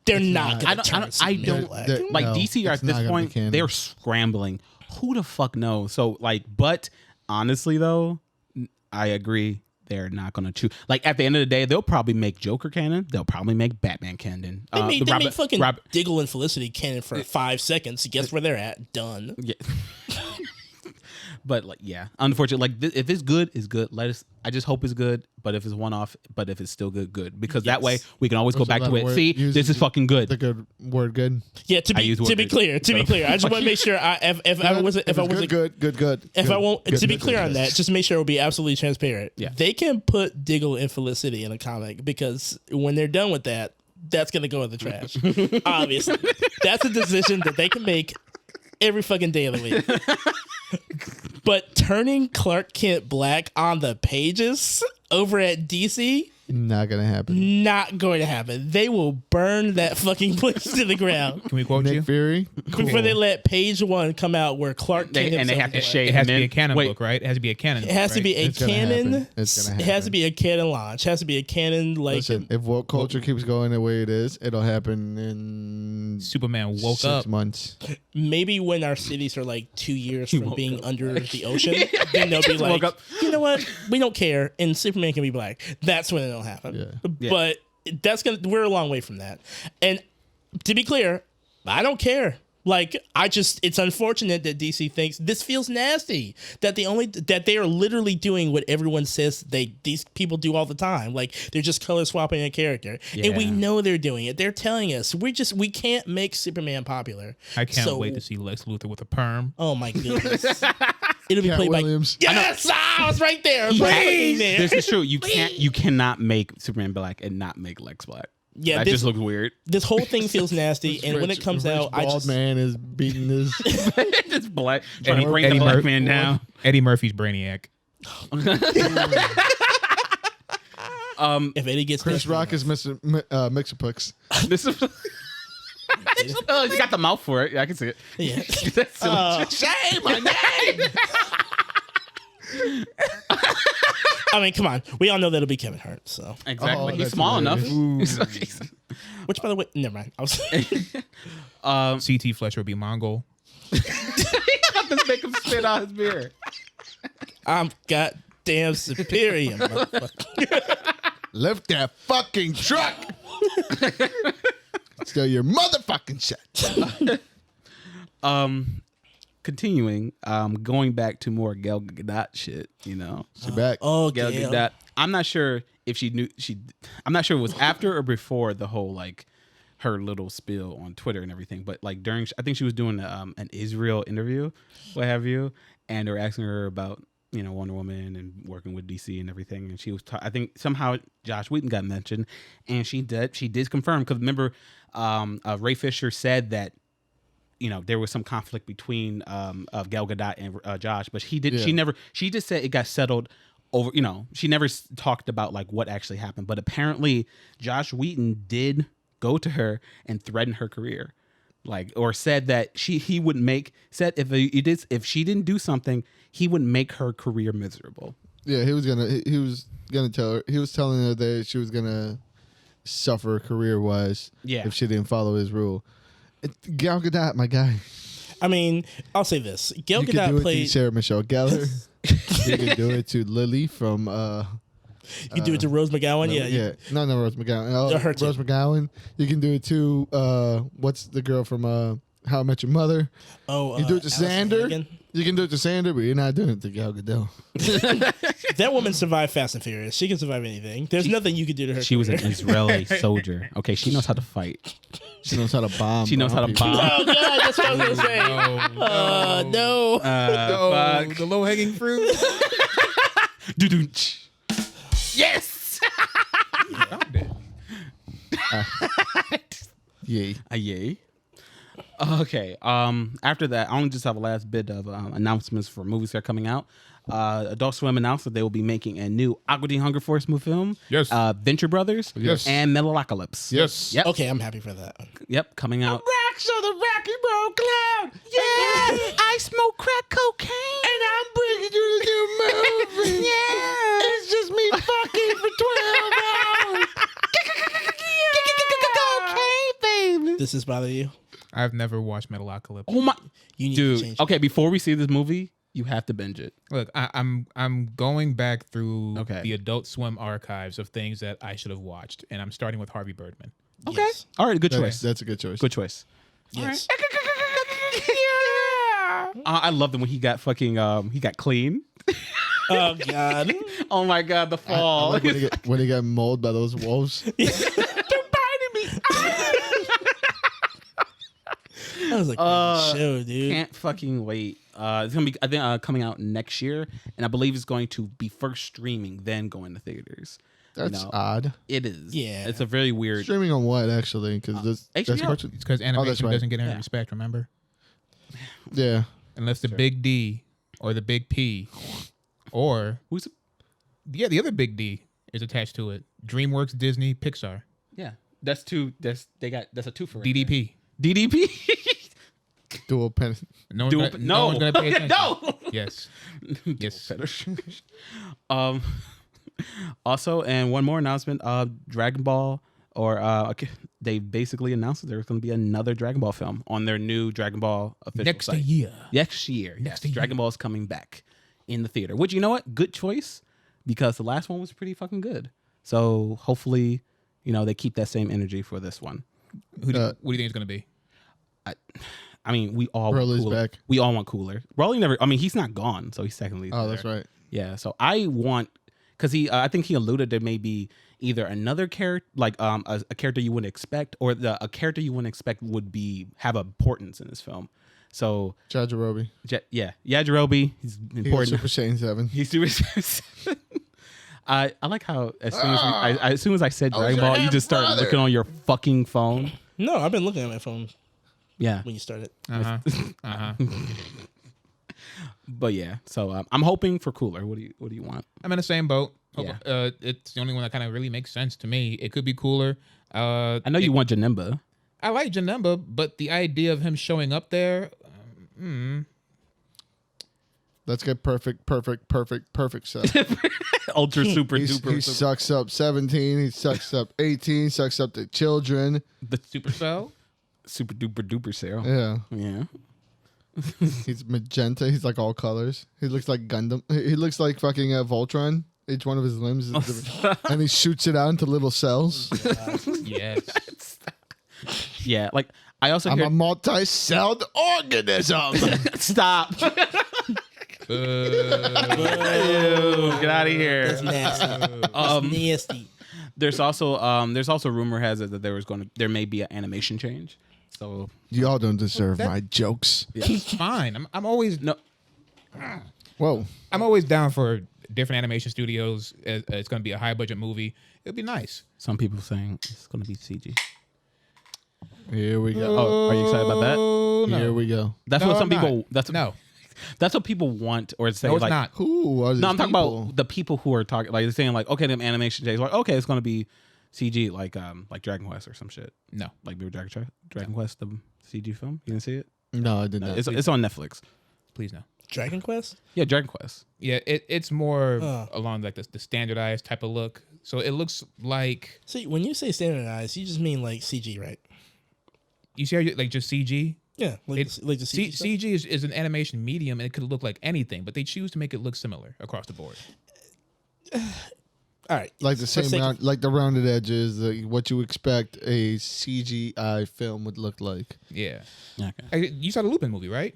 they're not not. gonna I turn don't- Superman black. Like No, DC are it's at not this gonna be point, canon. they're scrambling. Who the fuck knows? So like, but honestly though, I agree. They're not gonna choose. Like at the end of the day, they'll probably make Joker canon. They'll probably make Batman canon. They made Robert- fucking Robert- Diggle and Felicity canon for 5 seconds. Guess where they're at? Done. Yeah. But like, yeah, unfortunately, like if it's good, it's good. I just hope it's good. But if it's one off, but if it's still good, good. Because that way we can always go What's back that to it. word? See, Use this is fucking good. The good word, good. Yeah, to be use to word be good. clear, I just want to make sure if I wasn't good. if I won't Good, to be good, clear good. on that, just make sure it'll be absolutely transparent. Yeah. They can put Diggle and Felicity in a comic because when they're done with that, that's gonna go in the trash. Obviously, that's a decision that they can make every fucking day of the week. But turning Clark Kent black on the pages over at DC, Not gonna happen. not going to happen. They will burn that fucking place to the ground Can we quote you? Nick Fury. before they let page 1 come out where Clark Kent And they have to himself is shade It has him to be in. a canon Wait, book, right? It has to be a canon. It has to be a It's gonna canon. happen. It's gonna It has to happen. be a canon launch. It has to be a canon like Listen, if woke culture keeps going the way it is, it'll happen in Superman woke 6 up. months. maybe when our cities are like 2 years from woke being under the ocean, then they'll be like, woke up. you know what? We don't care, and Superman can be black. That's when it'll happen. Yeah. But we're a long way from that. And to be clear, I don't care. Like, it's unfortunate that DC thinks this feels nasty. That they are literally doing what everyone says these people do all the time. Like, they're just color swapping a character, and we Yeah. know they're doing it. They're telling us we can't make Superman popular. I can't So- wait to see Lex Luthor with a perm. Oh my goodness! It'll be Cat played Williams. by yes. I was right there. Right there. This is true. You cannot make Superman black and not make Lex black. Yeah, that this- just looks weird. This whole thing feels nasty, and when Rich- it comes rich out, I bald just man is beating this. It's black. Trying Eddie- to bring Eddie the black Murphy- man down. Eddie Murphy's Brainiac. if Eddie gets Chris desperate Rock is Mixerpix. This is. Oh, he's got the mouth for it. Yeah, I can see it. Yeah. That's so Say my name. I mean, come on. We all know that'll be Kevin Hart. So, exactly. Oh, He's that's small enough. hilarious. which, by the way, never mind. I was CT Fletcher would be Mongol. Just make him spit out his beer. I'm goddamn superior. Motherfucker. Lift that fucking truck. Steal your motherfucking shit. continuing, going back to more Gal Gadot shit, you know. She back. Oh, Gal Gail. Gadot. I'm not sure if she knew I'm not sure it was after or before the whole like her little spill on Twitter and everything, but like during, I think she was doing an Israel interview, what have you, and they were asking her about, you know, Wonder Woman and working with DC and everything, and she was I think somehow Josh Whedon got mentioned, and she did confirm, because remember Ray Fisher said that, you know, there was some conflict between of Gal Gadot and Josh, but she just said it got settled over, you know, she never talked about like what actually happened, but apparently Josh Whedon did go to her and threaten her career, like, or said that he would said if she didn't do something, he would make her career miserable. Yeah, he was gonna tell her. He was telling her that she was gonna suffer career wise. Yeah. If she didn't follow his rule. Gal Gadot, my guy. I mean, I'll say this: Gal You can do Gadot it to played. Sarah Michelle Gellar. You can do it to Lily from. You can do it to Rose McGowan. Yeah. No, Rose McGowan. Her too. Rose McGowan. You can do it to what's the girl from How I Met Your Mother? Oh, You do it to Allison Sander. Hannigan. You can do it to Sander, but you're not doing it to Gal Gadot. That woman survived Fast and Furious. She can survive anything. There's nothing you can do to her. She was an career. Israeli soldier. Okay, she knows how to fight. She knows how to bomb. She knows how to people. bomb. Oh God, that's what I was gonna say. No. Fuck. The low hanging fruit. Yes. Yay. Yay. Okay. After that, I only just have a last bit of announcements for movies that are coming out. Adult Swim announced that they will be making a new Aqua Teen Hunger Force film. Yes. Venture Brothers. Yes. And Metalocalypse. Yes. Yep. Okay, I'm happy for that. Yep. Coming out. Rocks on the Rocky Road Cloud. Yeah. I smoke crack cocaine. And I'm bringing you the new movie. Yeah. It's just me fucking for 12 hours. Cocaine, baby. Does this bother you? I've never watched Metalocalypse. Oh my. You need to Dude. change. Okay. Before we see this movie, you have to binge it. Look, I'm going back through Okay. the Adult Swim archives of things that I should have watched, and I'm starting with Harvey Birdman. Okay. Yes. All right. Good choice. That's a good choice. Good choice. Yes. I love them when he got fucking he got clean. Oh God. Oh my god, the I fall. like when he got mauled by those wolves. They're biting me. That was a great show, dude. Can't fucking wait. It's gonna be, I think, coming out next year, and I believe it's going to be first streaming, then going to theaters. That's odd. It is. Yeah. It's a very weird. Streaming on what actually? Because that's HBO. cartoon. It's because animation right. doesn't get any Yeah. respect, remember? Yeah. Unless the big D or the big P or Who's? the other big D is attached to it. DreamWorks, Disney, Pixar, Yeah, that's two. That's a two for right DDP. there. DDP. Dual pen. No one's Dual- gonna, no one's gonna pay attention. No. Yes. Yes. Also, and one more announcement: Dragon Ball, or they basically announced that there's going to be another Dragon Ball film on their new Dragon Ball official Next site. year. Next year, Next yes, year. Dragon Ball is coming back in the theater. Which, you know what? Good choice, because the last one was pretty fucking good. So hopefully, you know, they keep that same energy for this one. What do you think it's gonna be? I mean, we all want Broly's cooler. back. We all want cooler. Broly never. I mean, he's not gone, so he's secondly. Oh, that's there. right. Yeah, so I want, because I think he alluded there may be either another character, like a character you wouldn't expect, or a character you wouldn't expect would have importance in this film. So Jajirobe. Yajirobe, he's He got important. Super Saiyan 7. He's super. I like how as soon as I said Dragon Ball, you just start looking on your fucking phone. No, I've been looking at my phone Yeah, when you started. but yeah. So I'm hoping for cooler. What do you want? I'm in the same boat. Yeah. It's the only one that kind of really makes sense to me. It could be cooler. I know you want Janemba. I like Janemba, but the idea of him showing up there, Let's get perfect stuff. Ultra super He duper. sucks up 17. He sucks up 18. Sucks up the children. The Supercell. super duper duper sale. Yeah. Yeah. He's magenta. He's like all colors. He looks like Gundam. He looks like fucking Voltron. Each one of his limbs is different. And he shoots it out into little cells. Yes. Yeah, like I also I'm hear a multi-celled organism. stop. Ew, get out of here. That's nasty. That's nasty. There's also rumor has it that there may be an animation change. So Y'all don't deserve my jokes. It's fine. I'm always no. Whoa. I'm always down for different animation studios. It's going to be a high budget movie. It'll be nice. Some people saying it's going to be CG. Here we go. Oh, are you excited about that? Oh, no. Here we go. That's No, what some I'm people. not. That's what people want, or say No, it's like. not. Who are these No, I'm talking people? about the people who are talking, like they're saying, like, okay, them animation days, like, okay, it's going to be CG, like Dragon Quest or some shit. No. Like Dragon Quest, the CG film. You didn't see it? No, I did not. It's on Netflix. Please no. Dragon Quest? Yeah, Dragon Quest. Yeah, it's more along like the standardized type of look. So it looks like See, when you say standardized, you just mean like CG, right? you see how like just CG. Yeah, like the CG. stuff? CG is an animation medium, and it could look like anything, but they choose to make it look similar across the board. All right. Like the For same sake of- round, like the rounded edges, what you expect a CGI film would look like. Yeah. Okay. You saw the Lupin movie, right?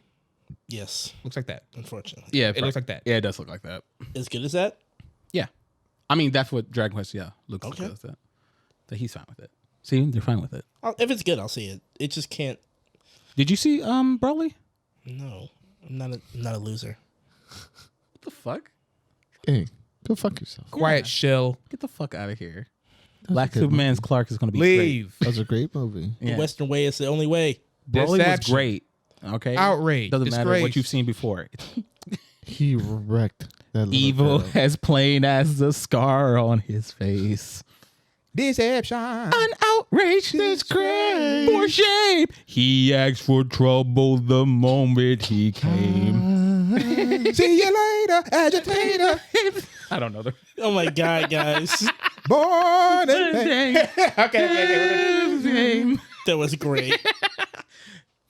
Yes, Looks like that. unfortunately. Yeah, It looks like that. Yeah, it does look like that. As good as that? Yeah, I mean that's what Dragon Quest. Yeah, looks Okay. like that. That he's fine with it. See, they're fine with it. If it's good, I'll see it. It just can't. Did you see Broly? No, I'm not a loser. What the fuck? Hey, go fuck yourself. Quiet shill. Get the fuck out of here. a Black good Superman's Clark is going to be great. Leave. That was a great movie. Yeah. The Western way is the only way. Broly was Deception. great. Okay. Outrage. Doesn't matter Disgrace. what you've seen before. He wrecked that little Evil girl. as plain as the scar on his face. Deception. An outrage disgrace. For shame. He asked for trouble the moment he came. See you later, agitator. I don't know. Oh my god, guys, Born in Okay. that was great.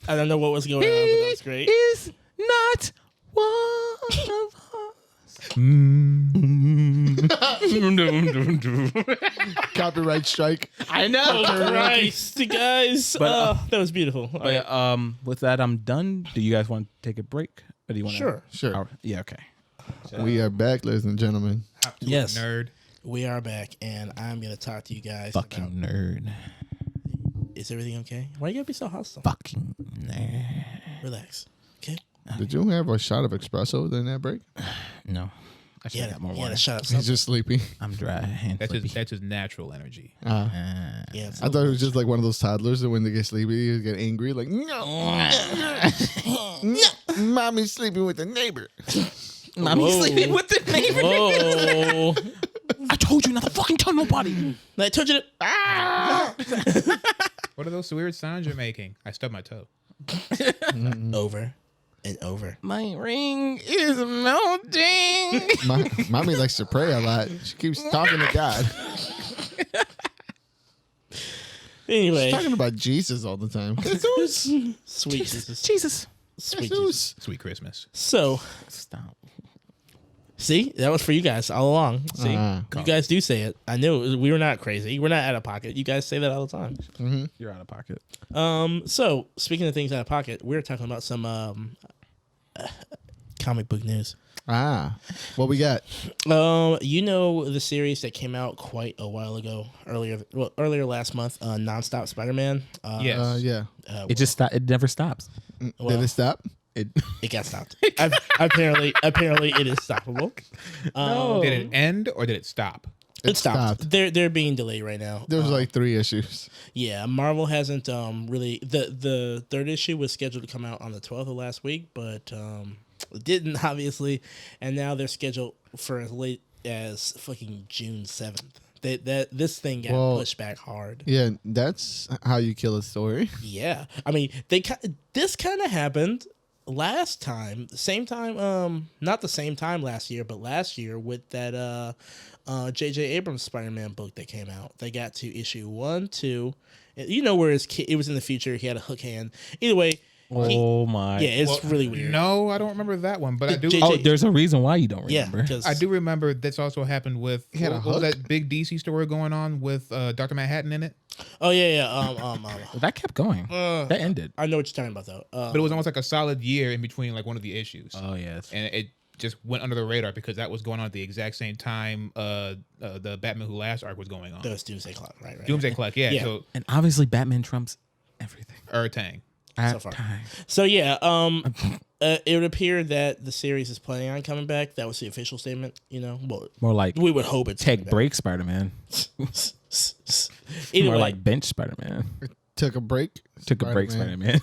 I don't know what was going on, but that was great. Is not one of us. Copyright strike. I know. Christ, guys, But, that was beautiful. All right. But with that, I'm done. Do you guys want to take a break? Or do you want Sure. Sure. Yeah. Okay. We are back, ladies and gentlemen. Yes. Nerd. We are back, and I'm gonna talk to you guys. Fucking about, nerd. is everything okay? Why you gotta be so hostile? Fucking nerd. Relax. Okay. Did you have a shot of espresso during that break? No. I should Yeah. have got more Yeah. water. Shut up. He's just sleepy. I'm dry. And That's sleepy. his natural energy. Yeah. I thought it was just like one of those toddlers that when they get sleepy, they get angry, like, no, mommy's sleeping with the neighbor. Mommy's sleeping with the neighbor. Whoa! I told you not to fucking tell nobody. I told you to. What are those weird sounds you're making? I stubbed my toe. Over and over. My ring is melting. Mommy likes to pray a lot. She keeps talking to God. Anyway, She's talking about Jesus all the time. sweet Jesus. Jesus. Sweet Jesus. Sweet Christmas. So, Stop. see, that was for you guys all along. See, you guys do say it. I knew we were not crazy. We're not out of pocket. You guys say that all the time. You're out of pocket. So speaking of things out of pocket, we're talking about some comic book news. What we got? You know the series that came out quite a while ago, earlier last month, Nonstop Spider-Man. Yes. Yeah. It just it never stops. Did it stop? It It got stopped. Apparently, it is stoppable. Did it end or did it stop? It stopped. stopped. They're being delayed right now. There was like 3 issues. Yeah, Marvel hasn't really the third issue was scheduled to come out on the 12th of last week, but it didn't obviously, and now they're scheduled for as late as fucking June 7th. This thing got pushed back hard. Yeah, that's how you kill a story. Yeah, I mean this kind of happened last time, same time, not the same time last year, but last year with that J.J. Abrams Spider-Man book that came out. They got to issue 1, 2. You know where it was in the future. He had a hook hand. Either way, Oh my! Yeah, it's really weird. No, I don't remember that one, but I do. JJ Oh, there's a reason why you don't Yeah, remember. because I do remember this also happened with He had a what was hook? that big DC story going on with Dr. Manhattan in it? Oh yeah. That kept going. That ended. I know what you're talking about though. But it was almost like a solid year in between like one of the issues. Oh yes. And it just went under the radar because that was going on at the exact same time the Batman Who Laughs arc was going on. That was Doomsday Clock, right? Doomsday Clock, yeah. Yeah. So And obviously, Batman trumps everything. Tang. So far. So yeah, it would appear that the series is planning on coming back. That was the official statement. Well, More like we would hope it's take coming break Spider-Man. back. Either More way, like bench Spider-Man. Took a break. Took a break Spider-Man.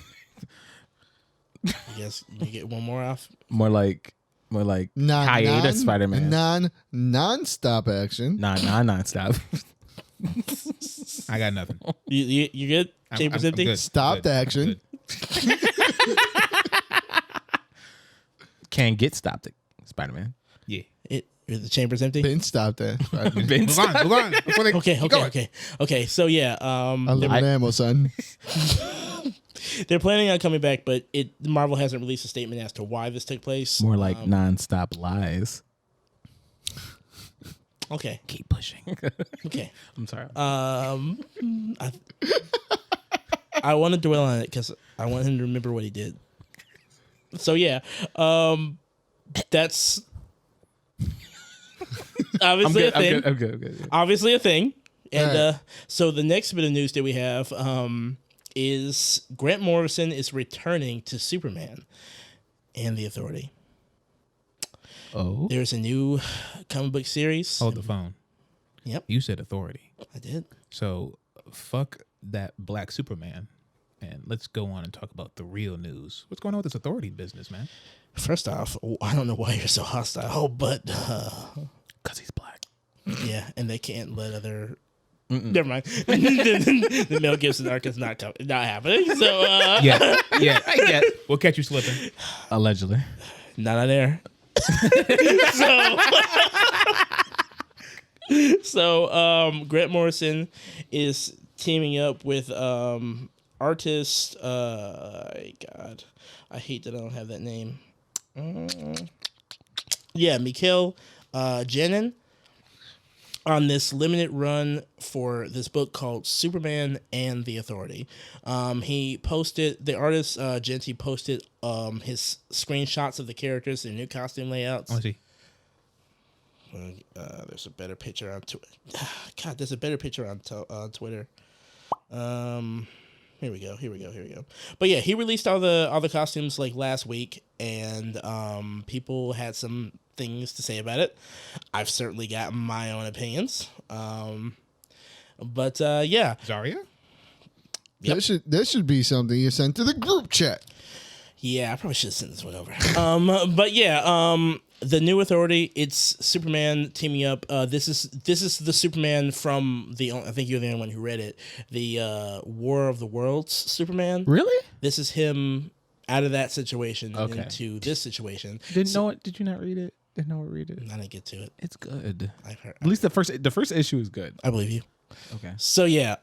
I guess you get one more off. more like hiatus Spider-Man. Non-stop action. Non-stop. I got nothing. You good? Chambers I'm empty. good. Stopped Good. action. Good. Can get stopped. Spider-Man. Yeah. The chamber's empty. Been stopped at. Move on. Before they keep going. Okay. So yeah, Unlimited ammo, son. they're planning on coming back, but Marvel hasn't released a statement as to why this took place. More like non-stop lies. Okay. Keep pushing. Okay. I'm sorry. I want to dwell on it because I want him to remember what he did. So yeah, that's obviously a thing. I'm good. Obviously a thing. And Right. so the next bit of news that we have is Grant Morrison is returning to Superman and the Authority. Oh. There's a new comic book series. Hold the phone. Yep, You said Authority. I did. So fuck that Black Superman. And let's go on and talk about the real news. What's going on with this Authority business, man? First off, I don't know why you're so hostile, but Because he's black. yeah, and they can't let other. Never mind. the Mel Gibson arc is not happening. So Yeah. We'll catch you slipping. Allegedly. not on air. So Grant Morrison is teaming up with artist. God, I hate that I don't have that name. Yeah, Mikhail Janin on this limited run for this book called Superman and the Authority. He posted, the artist Genty posted his screenshots of the characters, their new costume layouts. I want to see. There's a better picture on Twitter. God, there's a better picture on Twitter. Here we go. But yeah, he released all the costumes like last week, and people had some things to say about it. I've certainly got my own opinions. But yeah, Zarya? Yep. That should be something you sent to the group chat. Yeah, I probably should have sent this one over. But yeah, the new Authority, it's Superman teaming up. This is the Superman from I think you're the only one who read it. The War of the Worlds Superman. Really? This is him out of that situation Okay. into this situation. Didn't know it. Did you not read it? Didn't know it. Read it. I didn't get to it. It's good. I've heard. At least the first issue is good. I believe you. Okay. So yeah,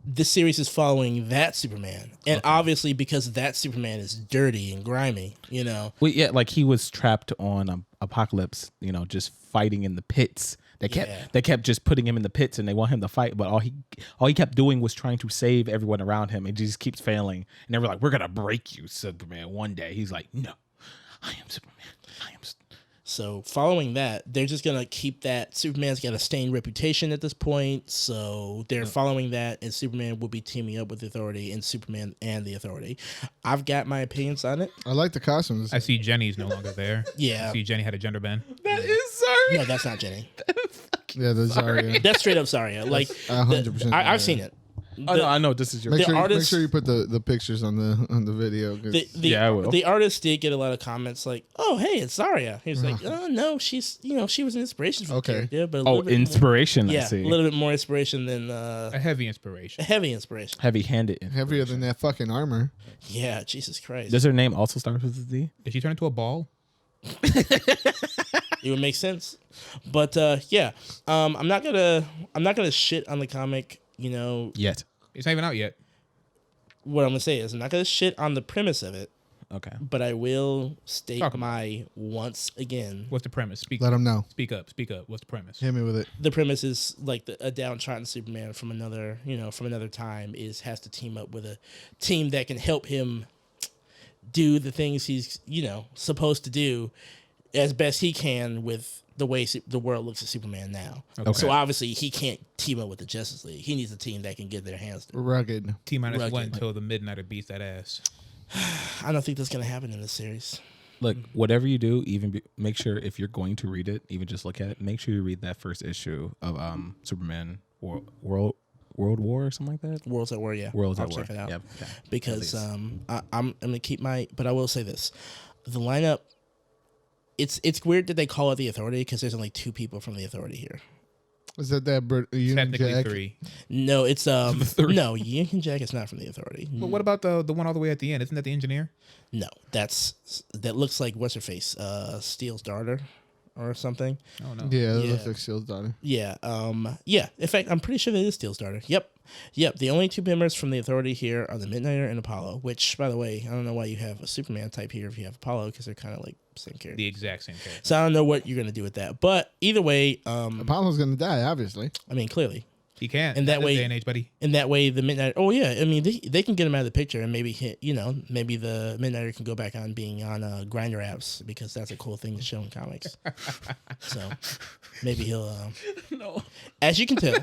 this series is following that Superman, and obviously because that Superman is dirty and grimy, Well, yeah, like he was trapped on Apocalypse, just fighting in the pits. They kept just putting him in the pits, and they want him to fight, but all he kept doing was trying to save everyone around him, and he just keeps failing. And they were like, "We're gonna break you, Superman." One day, he's like, "No, I am Superman. I am." So following that, they're just gonna keep that. Superman's got a stained reputation at this point, so they're following that, and Superman will be teaming up with the Authority and Superman and the Authority. I've got my opinions on it. I like the costumes. I see Jenny's no longer there. Yeah. I see Jenny had a gender bend. That is sorry. No, that's not Jenny. Yeah, the Zarya. That's straight up Zarya. Like 100%. I've seen it. Oh, no, I know this is your. Make artist- sure you put the pictures on the video. 'Cause Yeah, I will. The artist did get a lot of comments like, "Oh, hey, it's Zarya." He was like, "Oh no, she's she was an inspiration for the character, but a little bit inspiration. more, I yeah, see. a little bit more inspiration than A heavy inspiration. heavy inspiration." Heavy-handed. heavier than that fucking armor. Yeah, Jesus Christ, Does her name also start with a Z? Did she turn into a ball? it would make sense. But yeah, I'm not gonna shit on the comic. Yet. It's not even out yet. what I'm gonna say is I'm not gonna shit on the premise of it, Okay. but I will state Talk about my once again. What's the premise? Speak. Let him know. Speak up. Speak up. What's the premise? Hit me with it. The premise is like a downtrodden Superman from another time has to team up with a team that can help him do the things he's supposed to do as best he can with the way the world looks at Superman now. Okay. So obviously he can't team up with the Justice League. He needs a team that can get their hands dirty. Rugged. T-1 Rugged. until the Midnighter beats that ass. I don't think that's gonna happen in this series. Look, whatever you do, make sure if you're going to read it, even just look at it, make sure you read that first issue of Superman World War or something like that. Worlds at War, yeah. Worlds I'll at War. check it out. Yep. Okay. Because At least. I'm gonna keep but I will say this: the lineup. It's weird that they call it the Authority because there's only 2 people from the Authority here. Was that Union Technically Jack? 3. No, it's no, Union Jack is not from the Authority. But what about the one all the way at the end? Isn't that the engineer? No, that looks like what's her face, Steele's daughter, or something. Oh no. Yeah, that Yeah. looks like Steele's daughter. Yeah, yeah. In fact, I'm pretty sure that is Steele's daughter. Yep. The only 2 members from the Authority here are the Midnighter and Apollo. Which, by the way, I don't know why you have a Superman type here if you have Apollo because they're kind of like same character. The exact same character. So I don't know what you're gonna do with that, but either way, Apollo's gonna die, obviously. I mean, clearly. He can't. And that Not this way- day and age, buddy. In that way, the Midnight. Oh yeah, I mean they can get him out of the picture and maybe maybe the Midnighter can go back on being on Grinder apps because that's a cool thing to show in comics. So maybe he'll. No. As you can tell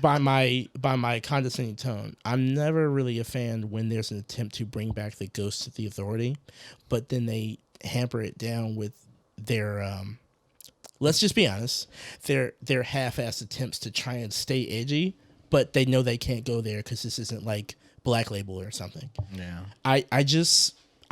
by my condescending tone, I'm never really a fan when there's an attempt to bring back the ghosts of the Authority, but then they hamper it down with their. Let's just be honest. Their half-assed attempts to try and stay edgy, but they know they can't go there because this isn't like Black Label or something. Yeah. I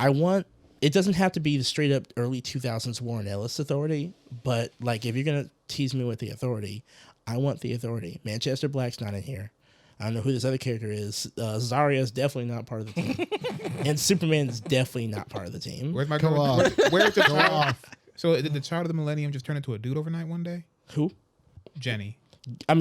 want. It doesn't have to be the straight up early 2000s Warren Ellis Authority, but like if you're gonna tease me with the Authority, I want the Authority. Manchester Black's not in here. I don't know who this other character is. Zarya is definitely not part of the team, and Superman is definitely not part of the team. Where's my Go off. Where's the Go child? off. So did the child of the Millennium just turn into a dude overnight one day? Who? Jenny. I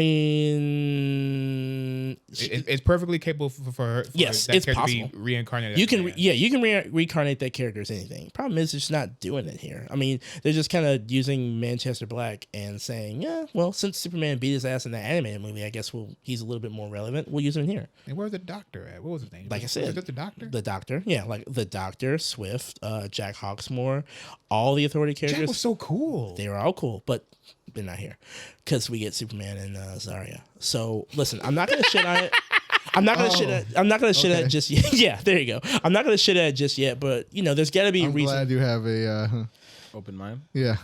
mean, It's perfectly capable for her. Yes, that it's character to be possible. reincarnated. you as a can man. you can reincarnate that character as anything. Problem is, they're just not doing it here. I mean, they're just kind of using Manchester Black and saying, yeah, well, since Superman beat his ass in the animated movie, I guess he's a little bit more relevant. We'll use him here. And where's the Doctor at? What was his name? Like I Was said, it the Doctor? The Doctor, yeah, like the Doctor, Swift, Jack Hawksmoor, all the Authority Jack characters. was so cool. They were all cool, but they're not here because we get Superman and Zarya. So listen, I'm not gonna shit on it. I'm not gonna shit at. I'm not gonna shit at it just yet. Yeah, there you go. I'm not gonna shit at it just yet, but there's got to be a I'm reason. glad you have a Open mind. yeah.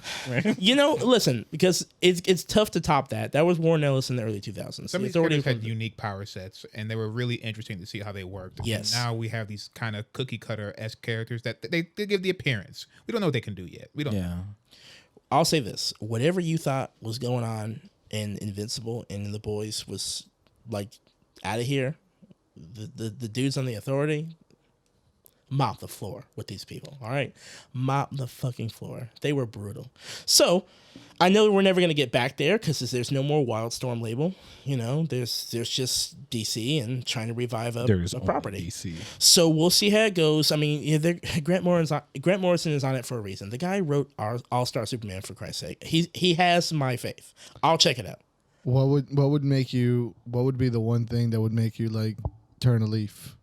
Listen, because it's tough to top that. That was Warren Ellis in the early 2000s. Some of these The Authority characters had unique power sets, and they were really interesting to see how they worked. Yes. And now we have these kind of cookie cutter-esque characters that they give the appearance. We don't know what they can do yet. We don't know. Yeah. I'll say this: whatever you thought was going on in Invincible and in The Boys was like out of here. The dudes on the Authority mop the floor with these people. All right, mop the fucking floor. They were brutal. So I know we're never gonna get back there because there's no more Wildstorm label. There's just DC and trying to revive a property. DC. So we'll see how it goes. I mean, Grant Morrison is on it for a reason. The guy wrote All-Star Superman, for Christ's sake. He has my faith. I'll check it out. What would be the one thing that would make you like turn a leaf?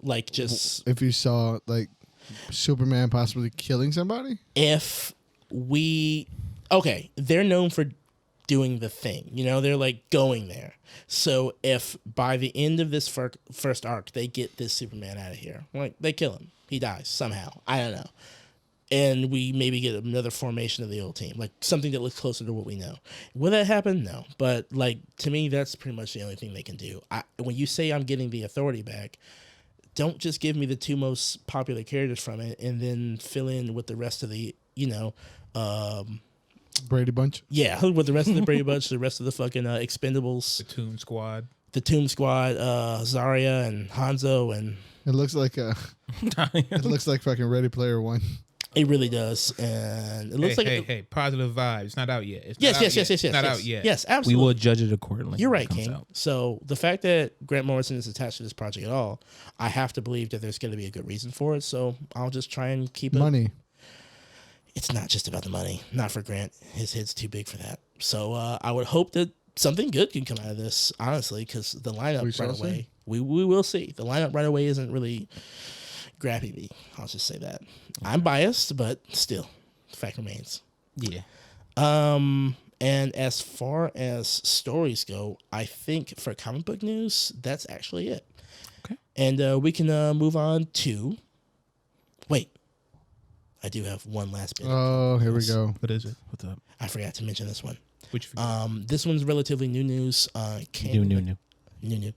Like just If you saw like Superman possibly killing somebody? they're known for doing the thing. They're like going there. So if by the end of this first arc they get this Superman out of here, like they kill him, he dies somehow. I don't know. And we maybe get another formation of the old team, like something that looks closer to what we know. Will that happen? No. But like to me, that's pretty much the only thing they can do. When you say I'm getting the Authority back, don't just give me the 2 most popular characters from it and then fill in with the rest of the, Brady Bunch? yeah, with the rest of the Brady Bunch, the rest of the fucking Expendables, The Tomb Squad. Zarya and Hanzo and It looks like it looks like fucking Ready Player One. It really does, and it looks Hey, positive vibes. It's not out yet. It's Yes, not out yet. yes. It's not out yet. Yes, We absolutely. will judge it accordingly. You're when right, it comes King. out. So the fact that Grant Morrison is attached to this project at all, I have to believe that there's going to be a good reason for it. So I'll just try and keep it. Money. It's not just about the money. Not for Grant. His head's too big for that. So I would hope that something good can come out of this, honestly, because the lineup We shall right away, see. we will see. The lineup right away isn't really grabbing me. I'll just say that. I'm biased, but still, the fact remains. Yeah. And as far as stories go, I think for comic book news, that's actually it. Okay. And we can move on to. Wait, I do have one last bit. Oh, here we go. What is it? What's up? I forgot to mention this one. Which This one's relatively new news. New.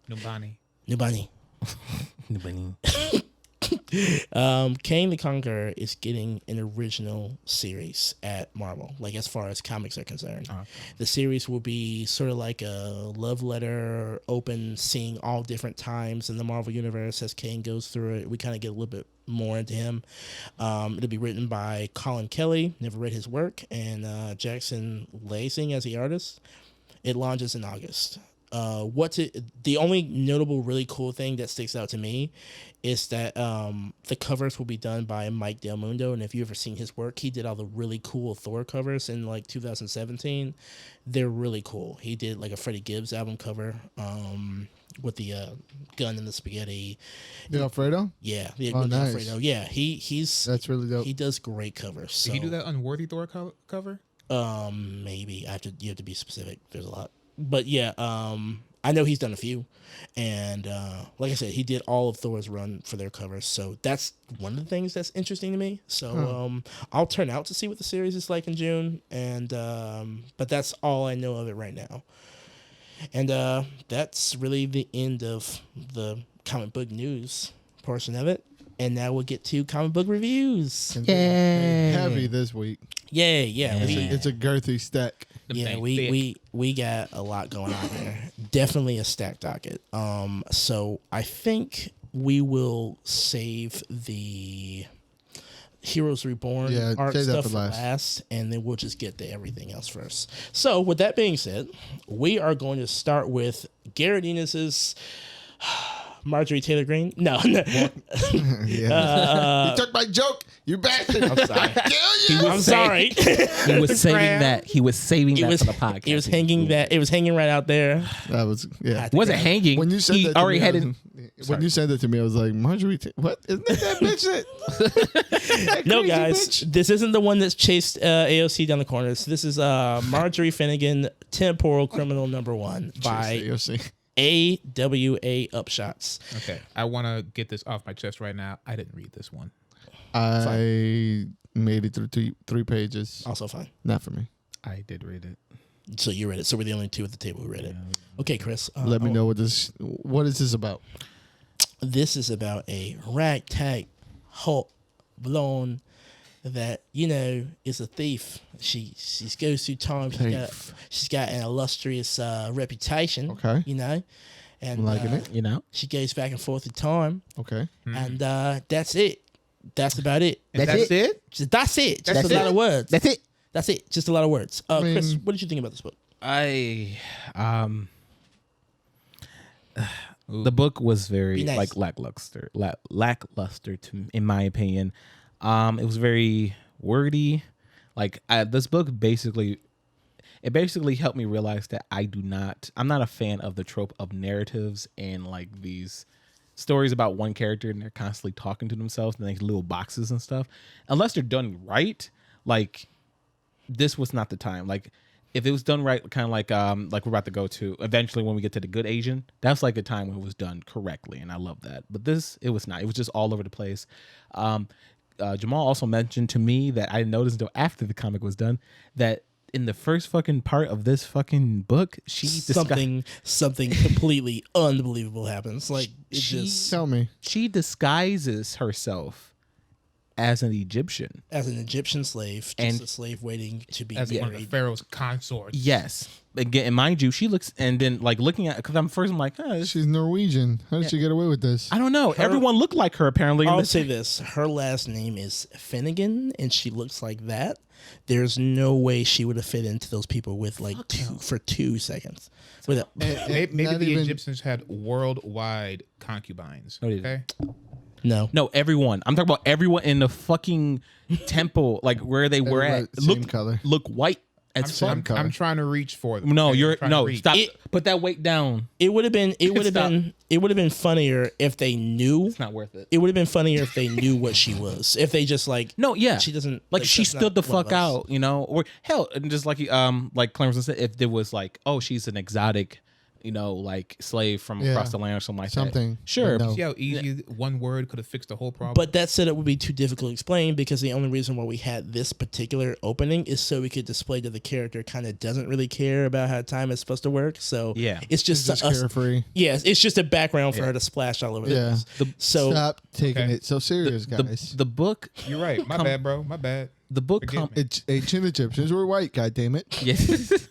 Nubani. New bunny. Kang the Conqueror is getting an original series at Marvel, like as far as comics are concerned. The series will be sort of like a love letter, open, seeing all different times in the Marvel universe as Kang goes through it. We kind of get a little bit more into him. It'll be written by Colin Kelly, never read his work, and Jackson Lasing as the artist. It launches in August. The only notable, really cool thing that sticks out to me is that the covers will be done by Mike Del Mundo, and if you've ever seen his work, he did all the really cool Thor covers in like 2017. They're really cool. He did like a Freddie Gibbs album cover with the gun and the spaghetti. The Alfredo? Yeah, Oh, nice. Alfredo. Yeah, he's That's really dope. he does great covers. So, Did he do that Unworthy Thor cover? Maybe you have to be specific. There's a lot, but yeah, I know he's done a few, and like I said, he did all of Thor's run for their covers. So that's one of the things that's interesting to me. So I'll turn out to see what the series is like in June, and but that's all I know of it right now. And that's really the end of the comic book news portion of it. And now we'll get to comic book reviews. Heavy this week. Yeah. It's a girthy stack. Yeah, we got a lot going on there. Definitely a stacked docket. So I think we will save the Heroes Reborn art save that stuff for for last. last, and then we'll just get to everything else first. So with that being said, we are going to start with Garrett Enos's Marjorie Taylor Greene. No. You took my joke. You bastard. I'm sorry. I'm sorry. He was saving that. He was saving that for the podcast. It was hanging that. It was hanging right out there. That was Wasn't hanging. When you said he that to already me, had I it. was- when you said that to me, I was like, Marjorie, what? Isn't it that bitch that? No, crazy guys, bitch? this isn't the one that's chased AOC down the corners. This is Marjorie Finnegan, Temporal Criminal #1 by AOC. AWA Upshots. Okay, I want to get this off my chest right now. I didn't read this one. I made it through three pages. Also fine. Not for me. I did read it. So you read it. So we're the only two at the table who read it. Okay, Chris. Let me know what is this about? This is about a ragtag, hot, blonde that is a thief. She goes through time. She's got an illustrious reputation. Okay. And I'm liking it. she goes back and forth in time. Okay. And that's it. That's about it. That's it? That's it. Just That's a lot it? of words. That's it. That's it. Just a lot of words. mean- Chris, what did you think about this book? The book was very Be nice. lackluster in my opinion. It was very wordy. This book basically helped me realize that I'm not a fan of the trope of narratives and these stories about one character and they're constantly talking to themselves in these little boxes and stuff. Unless they're done right, this was not the time. If it was done right, kind of like we're about to go to eventually when we get to the Good Asian, that's a time when it was done correctly, and I love that. But it was not. It was just all over the place. Jamal also mentioned to me that I noticed until after the comic was done that in the first fucking part of this fucking book, Something completely unbelievable happens. Tell me. she disguises herself as an Egyptian. As an Egyptian slave, just a slave waiting to be As one of the married. pharaoh's consorts. Yes. Again, and mind you, she looks, and then like looking at, because I'm like, She's Norwegian. How did she get away with this? I don't know. Everyone looked like her apparently. I'll say this: her last name is Finnegan, and she looks like that. There's no way she would have fit into those people with like 2 seconds. Maybe Not the even- Egyptians had worldwide concubines. Okay. No. No, everyone. I'm talking about everyone in the fucking temple, like where they were Everybody at. same color. Look white as fuck. I'm trying to reach for them. No, okay? you're I'm trying to no. reach. Stop. Put that weight down. It would have been funnier if they knew. It's not worth it. It would have been funnier if they knew what she was. If they just like No, yeah, she doesn't like she that's stood the not one of fuck us. out, or hell, and just like Clarence said, if there was like, oh, she's an exotic, like slave from Yeah. across the land or something like Something, that. Sure, but no. See how easy one word could have fixed the whole problem. But that said, it would be too difficult to explain because the only reason why we had this particular opening is so we could display that the character kind of doesn't really care about how time is supposed to work. So Yeah. it's just, Just us. carefree. Yes, it's just a background for her to splash all over Yeah. the place. So Stop taking Okay. it so serious, guys. the book. you're right. My bad, bro. My bad. The book. Forgive me. Ancient Egyptians were white. God damn it. Yes.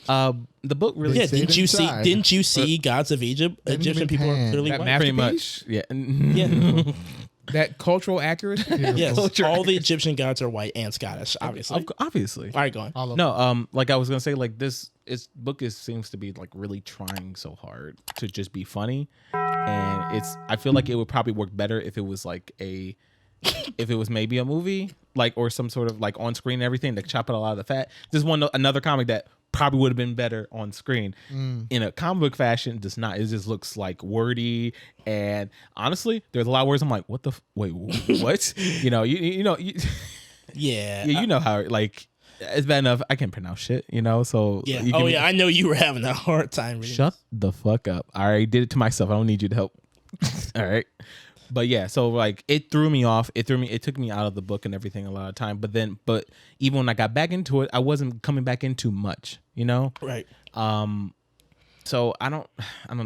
The book really. yeah, stayed didn't you see? inside. Didn't you see Gods of Egypt? Didn't Egyptian even people are pan. clearly That white. Pretty masterpiece? much. Yeah. Yeah. That cultural accuracy. Yes, Culture. all the Egyptian gods are white and Scottish, obviously. Obviously. All right, go on. All of No, like I was gonna say, like this book seems to be like really trying so hard to just be funny, and I feel like it would probably work better if it was like if it was maybe a movie, like, or some sort of like on screen and everything to chop out a lot of the fat. This is another comic that probably would have been better on screen. In a comic book fashion, does not. It just looks like wordy, and honestly, there's a lot of words I'm like, what the wait, what? you know Yeah. you know how like it's bad enough I can't pronounce shit, so Yeah. you Oh, give me- yeah. I know you were having a hard time reading. Shut the fuck up. I already did it to myself. I don't need you to help. All right. But yeah, so like it threw me off. It took me out of the book and everything a lot of time. But even when I got back into it, I wasn't coming back into much, Right. So I don't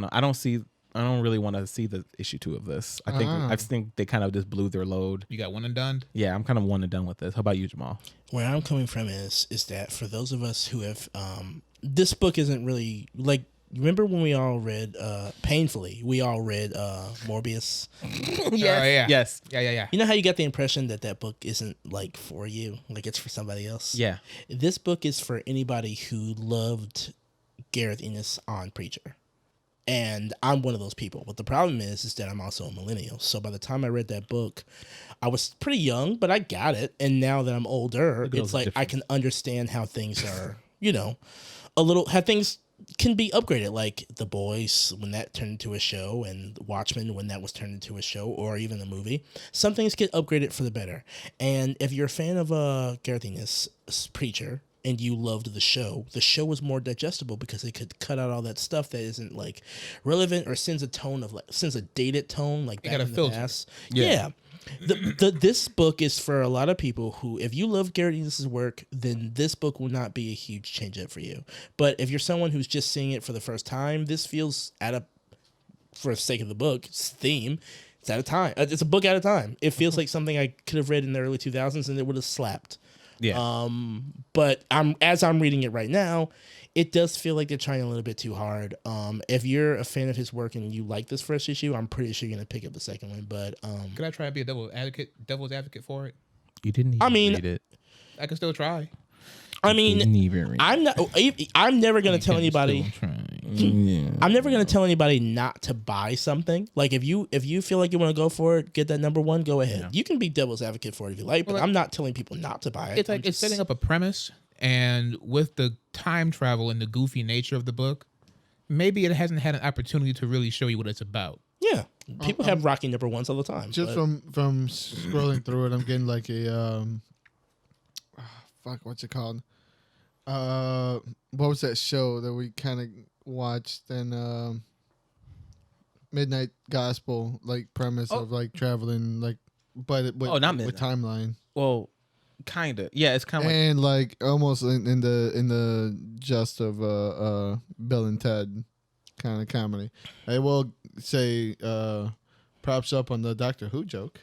know. I don't really want to see the issue 2 of this. I think they kind of just blew their load. You got one and done. Yeah, I'm kind of one and done with this. How about you, Jamal? Where I'm coming from is that for those of us who have this book isn't really like, remember when we all read painfully we all read Morbius? Yeah. Yes. Yeah. You know how you got the impression that book isn't like for you, like it's for somebody else? Yeah. This book is for anybody who loved Gareth Ennis on Preacher. And I'm one of those people. But the problem is that I'm also a millennial. So by the time I read that book, I was pretty young, but I got it. And now that I'm older, it's like I can understand how things are, how things can be upgraded. Like The Boys, when that turned into a show, and Watchmen, when that was turned into a show, or even a movie. Some things get upgraded for the better. And if you're a fan of Gareth Ennis' Preacher, and you loved the show was more digestible because they could cut out all that stuff that isn't like relevant or sends a dated tone like back got a in the filter. past. Yeah. This book is for a lot of people who, if you love Gareth Ennis' work, then this book will not be a huge change up for you. But if you're someone who's just seeing it for the first time, this feels for the sake of the book's theme, it's out of time. It's a book out of time. It feels like something I could have read in the early 2000s and it would have slapped. Yeah. But as I'm reading it right now, it does feel like they're trying a little bit too hard. If you're a fan of his work and you like this first issue, I'm pretty sure you're gonna pick up the second one. But Could I try to be a devil's advocate for it? You didn't even read it. I can still try. I'm never gonna tell anybody. I'm never gonna tell anybody not to buy something. Like if you feel like you want to go for it, get that number 1, go ahead. Yeah. You can be devil's advocate for it if you like, but I'm not telling people not to buy it. It's like it's setting up a premise, and with the time travel and the goofy nature of the book, maybe it hasn't had an opportunity to really show you what it's about. Yeah, people have Rocky number 1s all the time. Just from scrolling through it, I'm getting like a what's it called? What was that show that we kind of watched? And Midnight Gospel, like premise of like traveling, like, but with timeline. Well, kind of. Yeah, it's kind of and like almost in the gist of Bill and Ted kind of comedy. I will say props up on the Doctor Who joke.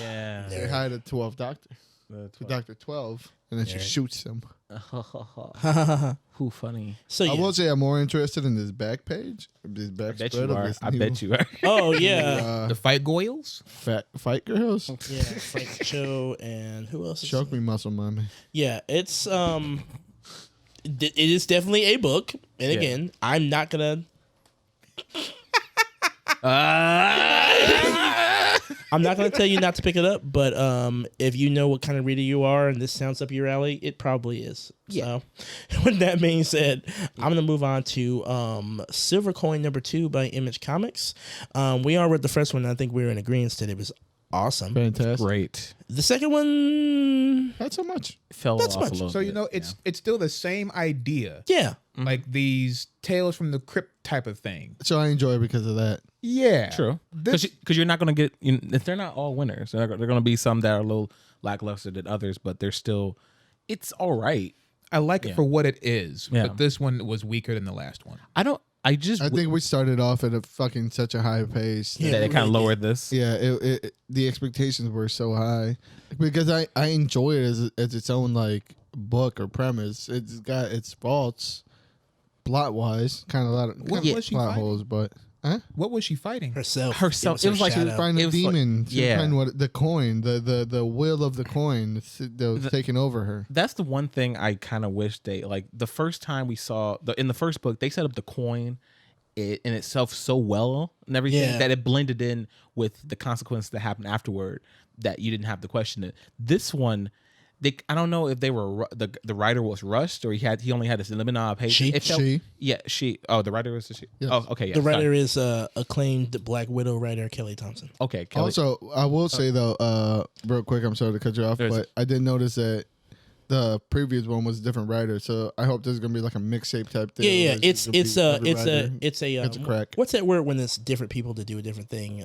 Yeah. They hired a 12th Doctor. Dr. 12, and then she shoots him. Who funny? So I yeah. will say I'm more interested in this back page. This back I bet spread you of are. this I new, bet you are. Oh yeah. The fight Goyles? Fight girls. Yeah, Frank Cho and who else? Choke me, muscle mommy. Yeah, it's it is definitely a book, and again, I'm not gonna. I'm not gonna tell you not to pick it up, but if you know what kind of reader you are and this sounds up your alley, it probably is. Yeah. So, with that being said, I'm gonna move on to Silver Coin #2 by Image Comics. We are with the first one. And I think we were in agreement that it was awesome. Fantastic. Great. The second one, Not so much. Fell That's off much. a little So, bit. you know, it's still the same idea. yeah. Like these Tales from the Crypt type of thing. So I enjoy it because of that. Yeah. True. This, Because you're not going to get, if they're not all winners, they're going to be some that are a little lackluster than others, but they're still, it's all right. I like it for what it is, Yeah. but this one was weaker than the last one. I think we started off at a fucking such a high pace. that they kind of lowered this. Yeah, the expectations were so high because I enjoy it as its own like book or premise. It's got its faults, plot wise, kind of a lot of What was she plot fighting? holes, but What was she fighting? Herself. Herself. It was like she was find It a was like- demon. She was yeah. finding what the coin, the will of the coin that was taking over her. That's the one thing I kind of wish they like. The first time we saw in the first book, they set up the coin in itself so well and everything that it blended in with the consequences that happened afterward. That you didn't have to question it. This one, I don't know if they were the writer was rushed or he only had this limited amount of pages. She. Oh, the writer was she. Yes. Oh, okay. Yeah, The writer is acclaimed Black Widow writer Kelly Thompson. Okay. Kelly. Also, I will say though, real quick, I'm sorry to cut you off, but I did notice that the previous one was a different writer, so I hope this is gonna be like a mixtape type thing. Yeah, where it's just every writer it's a crack. what's that word when it's different people to do a different thing?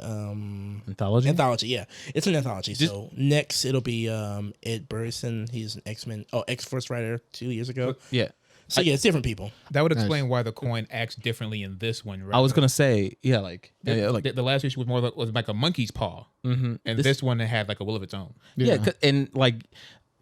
Anthology. Anthology, yeah, it's an anthology. So next it'll be Ed Burrison. He's an X-Force writer 2 years ago. Yeah. So yeah, it's different people. That would explain why the coin acts differently in this one. Right? I was gonna say, like the last issue was more like, was like a monkey's paw, and this one had like a will of its own. and like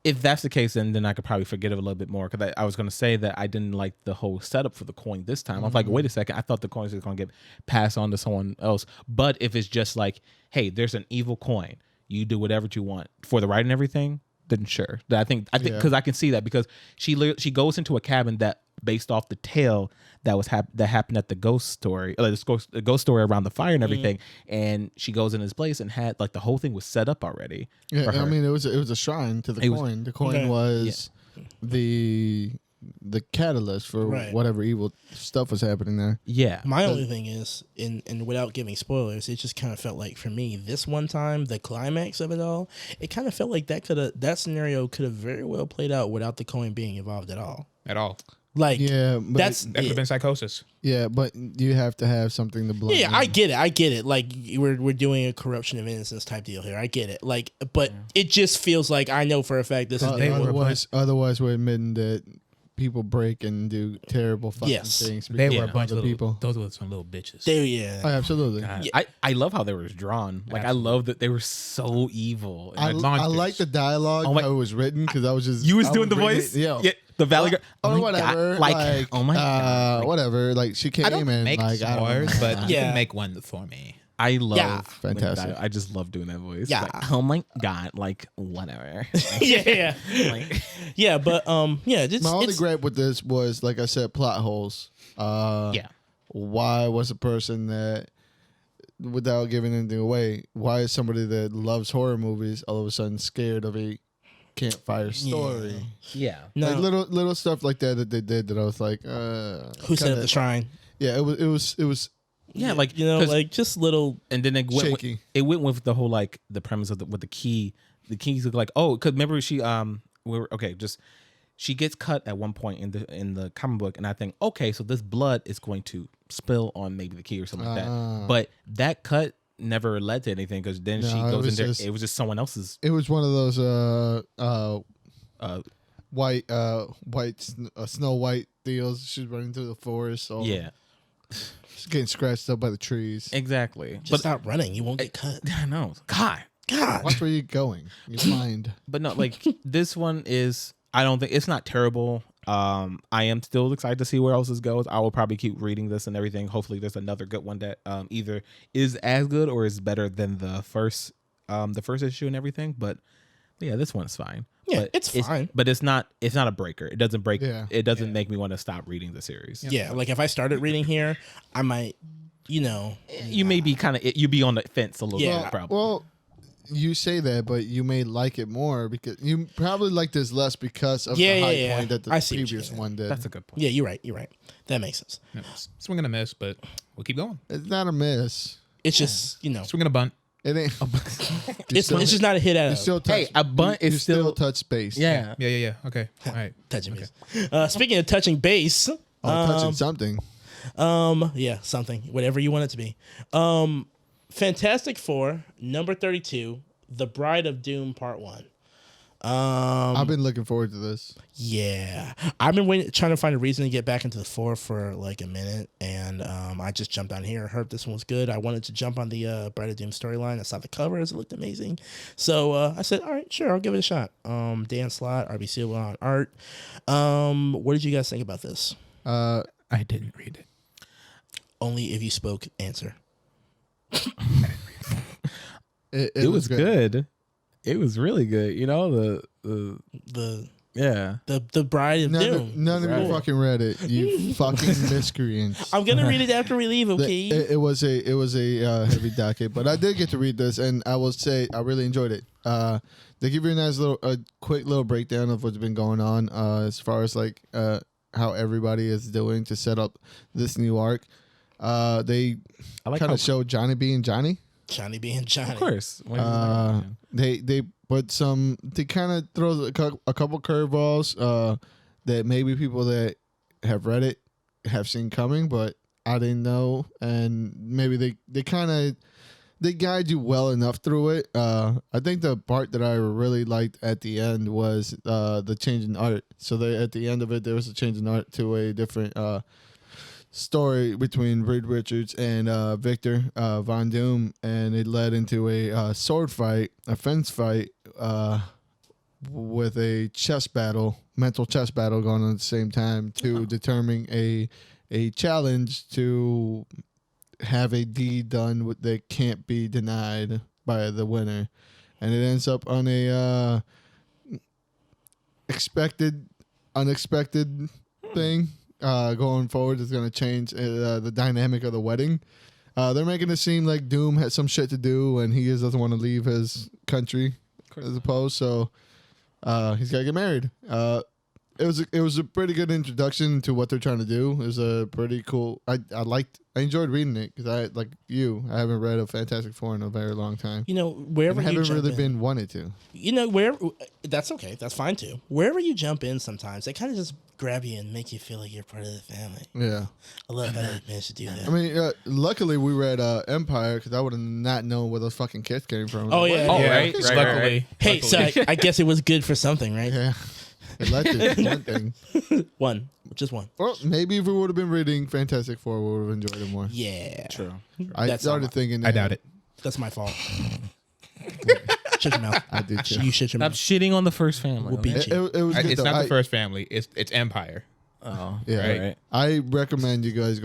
if that's the case, then I could probably forget it a little bit more because I was gonna say that I didn't like the whole setup for the coin this time. I was like, wait a second, I thought the coins was gonna get passed on to someone else. But if it's just like, hey, there's an evil coin, you do whatever you want for the ride and everything, then sure. I think because I can see that because she goes into a cabin that based off the tale that was that happened at the ghost story, the ghost story around the fire and everything, and she goes in this place and had like the whole thing was set up already. Yeah, for her. I mean it was a shrine to the coin. The coin was the catalyst for whatever evil stuff was happening there. Yeah. My only thing is, and without giving spoilers, it just kind of felt like for me this one time the climax of it all, it kind of felt like that scenario could have very well played out without the coin being involved at all. Like yeah, but that That could have been Psychosis. yeah, but you have to have something to blend. Yeah, I get it. Like we're doing a corruption of innocence type deal here. I get it. Like, but it just feels like I know for a fact this is otherwise we're admitting that people break and do terrible fucking things. They because were a bunch of people. Those were some little bitches. Oh, absolutely. I love how they were drawn. Like I love that they were so evil. I like the dialogue how it was written because I was just You was I doing the reading voice. Yeah. The Valley Girl. Oh, my whatever. God. Like, oh my God. Whatever. Like she came I don't and make like s'mores, but you Yeah. can make one for me. I love Fantastic. I just love doing that voice. Yeah. Like, oh my God. Like whatever. yeah. Like, Yeah, but just my only gripe with this was, like I said, plot holes. Why was a person that, without giving anything away, why is somebody that loves horror movies all of a sudden scared of a campfire story? yeah. no. Like little stuff like that they did that I was like, Who set up the shrine? yeah, it was Yeah, like Like just little. and then it went shaky. it went with the whole like the premise of with the key. The keys look like because remember she gets cut at one point in the comic book, and I think okay, so this blood is going to spill on maybe the key or something like that. But that cut never led to anything because then she goes in there. It was just someone else's. It was one of those Snow White deals. She's running through the forest. So she's getting scratched up by the trees. Exactly. Just stop running. You won't get cut. I know. God. God. Watch where you're going. You find. But no, like this one is. I don't think it's not terrible. I am still excited to see where else this goes. I will probably keep reading this and everything. Hopefully, there's another good one that either is as good or is better than the first issue and everything. But yeah, this one's fine. Yeah, but it's fine. But it's not a breaker. It doesn't break. Yeah. It doesn't make me want to stop reading the series. Yeah, like if I started reading here, I might, you may be you'd be on the fence a little Yeah. bit, probably. Well, you say that, but you may like it more because you probably like this less because of the high point that the I see what you're previous saying. one did. That's a good point. Yeah, you're right. That makes sense. Swing and a miss, but we'll keep going. It's not a miss. It's just, Swing and a bunt. It ain't. it's just not a hit out You of still touch, a bunt you is still still touch base. Yeah. Yeah. Okay. All right. touching base. Speaking of touching base, Touching something. yeah, something, whatever you want it to be. Fantastic Four, number 32, The Bride of Doom, Part 1. I've been looking forward to this. Yeah, I've been trying to find a reason to get back into the 4 for like a minute, and I just jumped on here. I heard this one was good. I wanted to jump on the Bride of Doom storyline. I saw the covers; it looked amazing. So I said, "All right, sure, I'll give it a shot." Dan Slott, RBC on art. What did you guys think about this? I didn't read it. Only if you spoke, answer. It was good. It was really good. You know, the Bride of Doom. None of you fucking read it. You fucking miscreants. I'm gonna read it after we leave. Okay. It was a heavy docket, but I did get to read this, and I will say I really enjoyed it. They give you a quick little breakdown of what's been going on as far as like how everybody is doing to set up this new arc. They kind of show Johnny being Johnny. Johnny being Johnny. Of course. They put some. They kind of throw a couple curveballs that maybe people that have read it have seen coming, but I didn't know, and maybe they guide you well enough through it. I think the part that I really liked at the end was the change in art. So at the end of it, there was a change in art to a different story between Reed Richards and Victor Von Doom, and it led into a sword fight, a fence fight, with a mental chess battle going on at the same time to determine a challenge to have a deed done that can't be denied by the winner, and it ends up on a unexpected thing. Going forward is going to change the dynamic of the wedding. They're making it seem like Doom has some shit to do and he just doesn't want to leave his country, as opposed. So he's got to get married. It was a pretty good introduction to what they're trying to do. It was a pretty cool. I enjoyed reading it because I haven't read a Fantastic Four in a very long time. You know, wherever I you haven't jump really in, been wanted to. You know, that's okay. That's fine too. Wherever you jump in, sometimes they kind of just grab you and make you feel like you're part of the family. Yeah, I love how they managed to do that. I mean, luckily we read Empire because I would have not known where those fucking kids came from. Oh yeah. Oh, yeah. right. Luckily. Hey, so I guess it was good for something, right? Yeah. It led to one thing. Just one. Well, maybe if we would have been reading Fantastic Four, we would have enjoyed it more. Yeah. True. I That's started thinking. I doubt it. That's my fault. Shut your mouth. I did too. You shut your Stop mouth. shitting on the first family. We'll beat you. It was good It's though. not the first family. It's Empire. Oh, Yeah, Right. I recommend you guys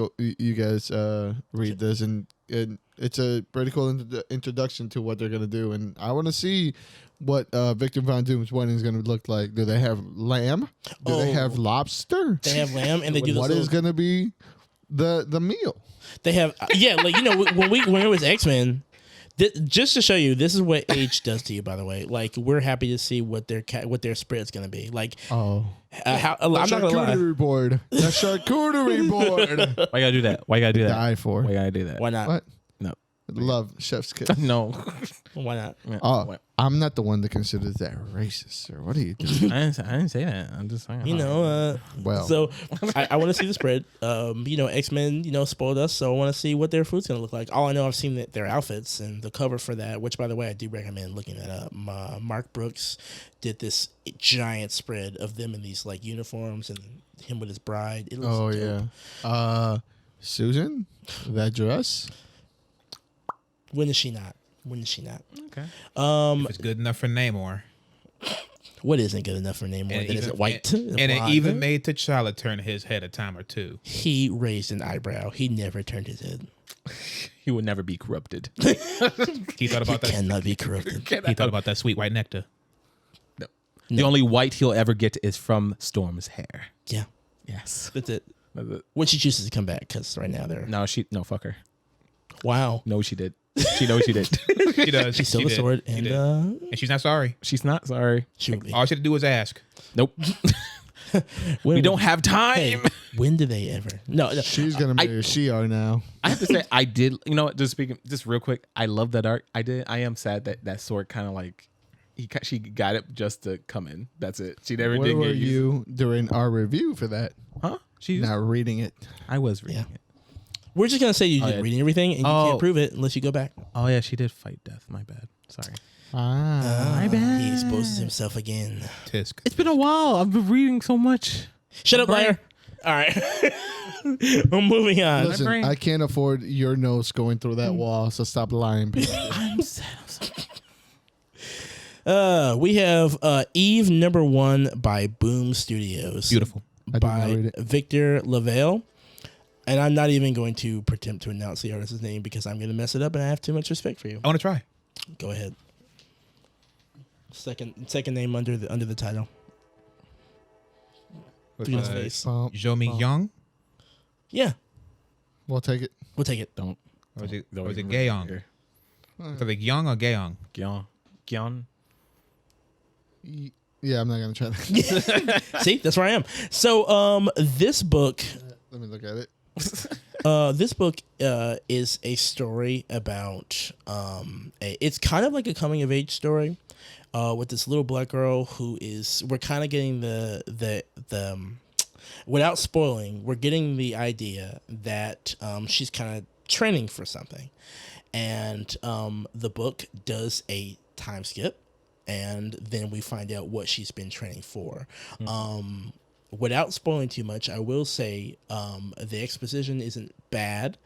read this, and it's a pretty cool introduction to what they're gonna do, and I want to see what Victor Von Doom's wedding is gonna look like. Do they have lamb? Do they have lobster? They have lamb, and they do this What is gonna be the meal? They have like, you know, when it was X-Men. Just to show you, this is what age does to you. By the way, like, we're happy to see what their spread's gonna be. Like, Oh, I'm not gonna lie. charcuterie board. The charcuterie board. why you gotta do that? Why you gotta do that? Die for. Why you gotta do that? Why not? What? No. Love chef's kiss. No. Why not? Oh, I'm not the one that considers that racist, sir. What are you doing? I didn't say that. I'm just saying. You know, Well, so I want to see the spread. You know, X-Men, you know, spoiled us, so I want to see what their food's gonna look like. All I know, I've seen their outfits and the cover for that, which, by the way, I do recommend looking that up. Mark Brooks did this giant spread of them in these like uniforms and him with his bride. It looks dope. yeah. Susan, that dress. When is she not? When is she not? Okay. If it's good enough for Namor. What isn't good enough for Namor that isn't white? And it even made T'Challa turn his head a time or two. He raised an eyebrow. He never turned his head. He would never be corrupted. He thought about that. Cannot be corrupted. He thought about that sweet white nectar. No. The only white he'll ever get is from Storm's hair. Yeah, Yes. that's it. That's it. When she chooses to come back, because right now they're No, fuck her. wow. No, she did. She knows she did. She does. She stole She the did. sword, She and did. uh, And she's not sorry. She's not sorry. she will be. All she had to do was ask. Nope. When We don't have time. Hey, when do they ever? No. She's gonna marry a Shi'ar now. I have to say, I did. You know what? Just speaking, just real quick. I love that arc. I did. I am sad that that sword kind of like she got it just to come in. That's it. She never Where did were get used. you during our review for that? Huh? She. Not reading it. I was reading Yeah. it. We're just gonna say you did yeah. reading everything, and you Oh. can't prove it unless you go back. Oh yeah, she did fight death. My bad. Sorry. Ah, He exposes himself again. Tisk. It's been a while. I've been reading so much. Shut up, liar. All right. We're moving on. listen, brain. I can't afford your nose going through that wall, so stop lying, people. I'm sad. We have Eve #1 by Boom Studios. Beautiful. I did not read By it. Victor Lavelle. And I'm not even going to attempt to announce the artist's name because I'm going to mess it up and I have too much respect for you. I want to try. Go ahead. Second name under the title. With, Through his face. Zhou Mi Young? Yeah, We'll take it. we'll take it. Don't. Or was it Don't even Gayong? here. So like Young or Gayong? Gyeon. Yeah, I'm not gonna try that. See, that's where I am. So, this book, Let me look at it. is a story about it's kind of like a coming of age story with this little black girl who is. We're kind of getting the without spoiling, we're getting the idea that she's kind of training for something, and the book does a time skip, and then we find out what she's been training for. Without spoiling too much, I will say the exposition isn't bad.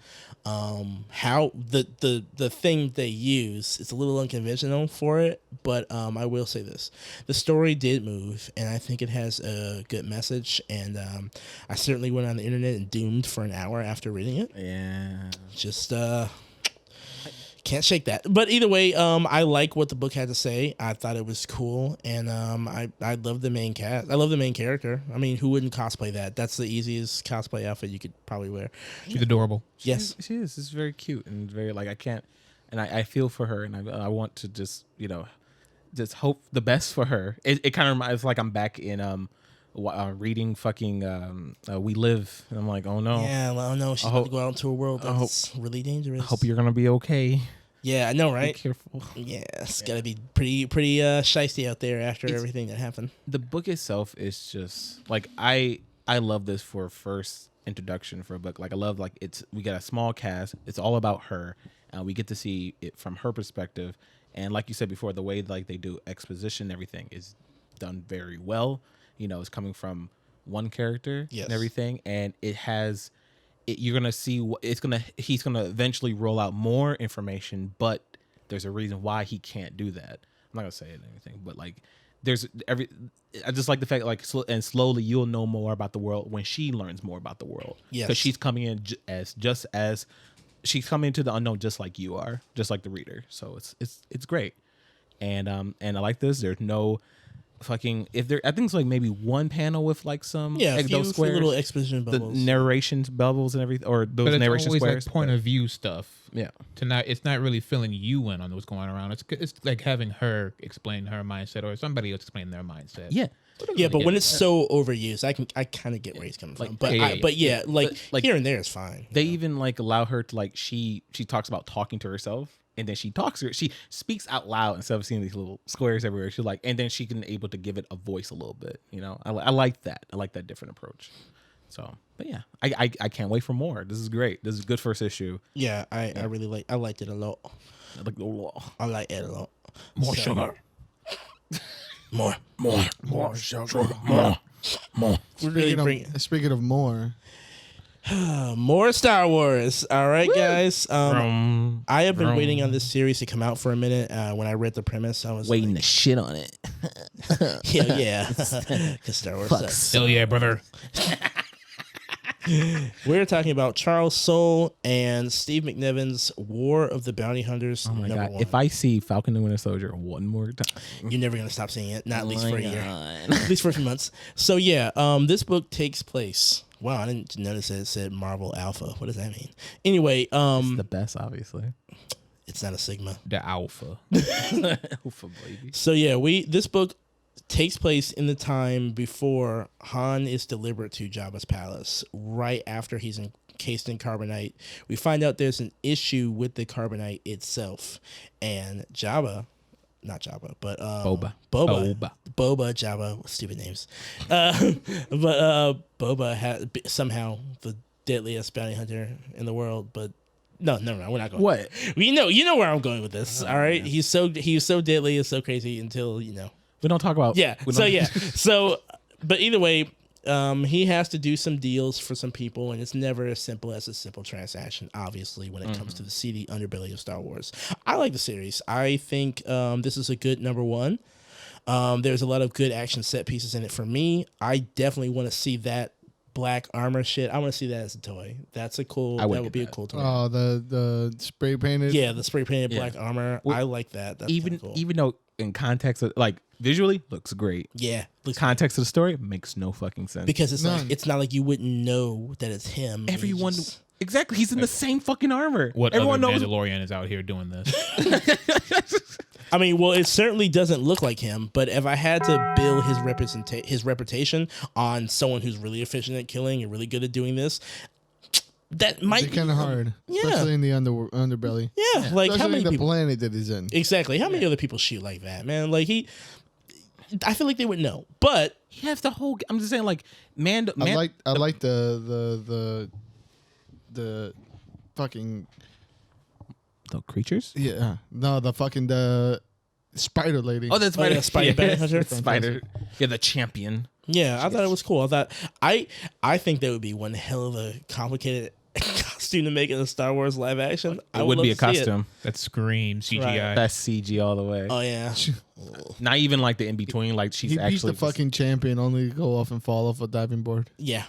How the thing they use is a little unconventional for it, but I will say this: the story did move, and I think it has a good message. And I certainly went on the internet and doomed for an hour after reading it. Yeah. Just can't shake that. But either way, I like what the book had to say. I thought it was cool, and I love the main cast. I love the main character. I mean, who wouldn't cosplay that? That's the easiest cosplay outfit you could probably wear. She's adorable. Yes. She is. It's very cute and very like I can't, and I feel for her, and I want to just just hope the best for her. It kind of reminds like I'm back in reading fucking We Live, and I'm like, oh no. Yeah, well, no, she's about to go out into a world that's really dangerous. I hope you're gonna be okay. Yeah, I know, Be right? careful. Yeah, it's gotta be pretty shiesty out there after everything that happened. The book itself is just like I love this for first introduction for a book. Like I love like we got a small cast. It's all about her, and we get to see it from her perspective. And like you said before, the way like they do exposition, and everything is done very well. It's coming from one character Yes. and everything, and it has. You're gonna see what he's gonna eventually roll out more information, but there's a reason why he can't do that. I'm not gonna say anything, but like I just like the fact like and slowly you'll know more about the world when she learns more about the world. Yes. Because she's coming in as she's coming into the unknown just like you are, just like the reader. So it's great, and I like this. There's no fucking I think it's like maybe one panel with like some Yeah, a few squares, little exposition the bubbles. narrations bubbles and everything, or those But it's narration always squares. like point of view stuff. Yeah. It's not really filling you in on what's going around. It's like having her explain her mindset or somebody else explain their mindset. Yeah. Yeah, but when it's so overused, I kind of get where he's coming from. But yeah. like here and there is fine. They even like allow her to like she talks about talking to herself, and then she speaks out loud instead of seeing these little squares everywhere. She's like, and then she can able to give it a voice a little bit. I like that. I like that different approach. So, but yeah, I can't wait for more. This is great. This is a good first issue. Yeah, I really liked it a lot. I like it a lot. More sugar. More sugar. More. Speaking of more, More Star Wars. All right, guys. I have been waiting on this series to come out for a minute. When I read the premise, I was Waiting like, to shit on it. yeah. Because Star Wars sucks. Hell yeah, brother. We're talking about Charles Soule and Steve McNiven's War of the Bounty Hunters. Oh my god! 1. If I see Falcon and Winter Soldier one more time, You're never gonna stop seeing it. Not at least for a year. God. At least for a few months. So yeah, this book takes place. Wow, I didn't notice that it said Marvel Alpha. What does that mean? Anyway, It's the best, obviously. it's not a Sigma. The Alpha. Alpha baby. So yeah, this book takes place in the time before Han is delivered to Jabba's palace, right after he's encased in carbonite. We find out there's an issue with the carbonite itself, and Boba, Jabba, stupid names. But Boba has somehow the deadliest bounty hunter in the world, but no, we're not going. What? You know where I'm going with this. All right, he's so deadly, it's so crazy until We don't talk about. Yeah. So, but either way, he has to do some deals for some people, and it's never as simple as a simple transaction, obviously, when it comes to the seedy underbelly of Star Wars. I like the series. I think this is a good number one. There's a lot of good action set pieces in it for me. I definitely want to see that black armor shit. I want to see that as a toy. That's a cool. That would be a cool toy. Oh, the spray painted. Yeah, the spray painted black armor. Well, I like that. That's even cool. even though in context of like visually looks great. Yeah. Context of the story makes no fucking sense. Because it's not like you wouldn't know that it's him. Everyone He's exactly. He's in the same fucking armor. What Everyone other knows. Mandalorian is out here doing this? I mean, well, it certainly doesn't look like him, but if I had to build his reputation on someone who's really efficient at killing and really good at doing this, that might be kind of hard. Yeah. Especially in the underbelly. Yeah, like Especially how many the people? planet that he's in. Exactly. How many other people shoot like that, man? Like I feel like they would know, but He has the whole. I'm just saying, like I like the fucking the creatures. the spider lady. Oh, that's Spider. yeah, Spider Bounty Hunter. Spider. Yeah, the champion. Yeah, I thought it was cool. I think that would be one hell of a complicated costume to make in a Star Wars live action. It would be a costume. That screams CGI. Right. That's CG all the way. Oh yeah. Not even like the in between. Like she's he beats actually the fucking champion only to go off and fall off a diving board. Yeah.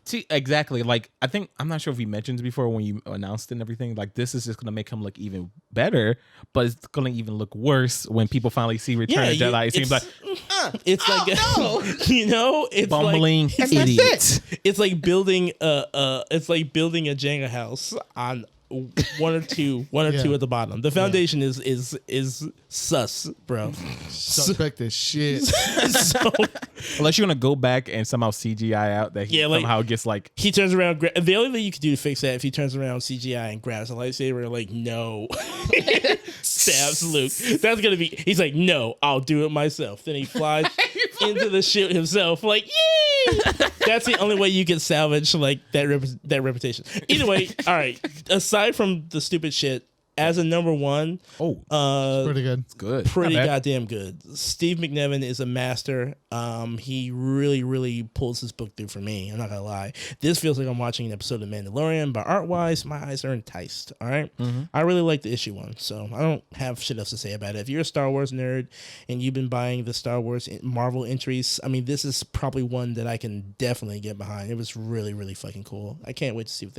See, exactly. Like I'm not sure if you mentioned before when you announced it and everything. Like this is just gonna make him look even better, but it's gonna even look worse when people finally see Return of the Jedi. It seems like it's like it's bumbling like, idiot. It's like building a Jenga house on one or two at the bottom. The foundation is sus, bro. Suspect as shit. So Unless you're gonna go back and somehow CGI out that he somehow gets like he turns around. The only thing you could do to fix that if he turns around CGI and grabs a lightsaber, like no, stabs Luke. That's gonna be. He's like, no, I'll do it myself. Then he flies into the ship himself. Like, yay! That's the only way you can salvage like that reputation. Either way, all right. Aside from the stupid shit, as a number one, Pretty good. it's good. pretty goddamn good. Steve McNiven is a master. He really, really pulls this book through for me. I'm not gonna lie. This feels like I'm watching an episode of Mandalorian, but art-wise, my eyes are enticed. All right? I really like the issue one, so I don't have shit else to say about it. If you're a Star Wars nerd and you've been buying the Star Wars Marvel entries, I mean, this is probably one that I can definitely get behind. It was really, really fucking cool. I can't wait to see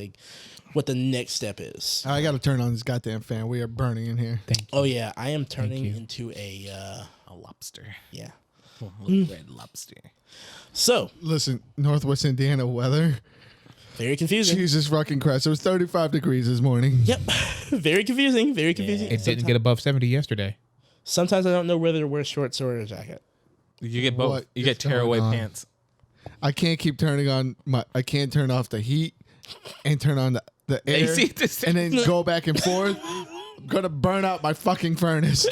what the next step is. I got to turn on this goddamn fan. We are burning in here. Oh yeah, I am turning into a lobster. yeah. Red lobster. So Listen, Northwest Indiana weather. very confusing. Jesus fucking Christ. It was 35 degrees this morning. Yep. Very confusing. Very confusing. It didn't get above 70 yesterday. Sometimes I don't know whether to wear shorts or a jacket. You get both. What You get is going tearaway on? pants. I can't keep turning on I can't turn off the heat and turn on the air AC at the same and then go back and forth. I'm gonna burn out my fucking furnace.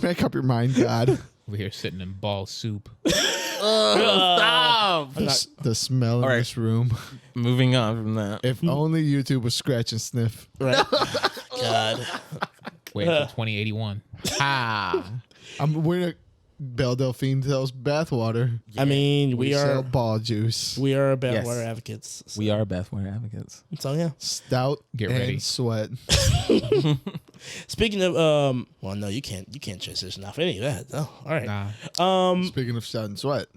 Make up your mind, God. Over here sitting in ball soup. Stop. The smell in this room. Moving on from that. If only YouTube was scratch and sniff. Right. God. Wait until 2081. Ah. We're Belle Delphine sells bathwater. I mean, we sell are ball juice. we are bathwater Yes. advocates. So. We are bathwater advocates. So yeah. Stout Get and ready. sweat. Speaking of well, no, you can't transition off any of that. Oh, all right. Nah. Speaking of stout and sweat,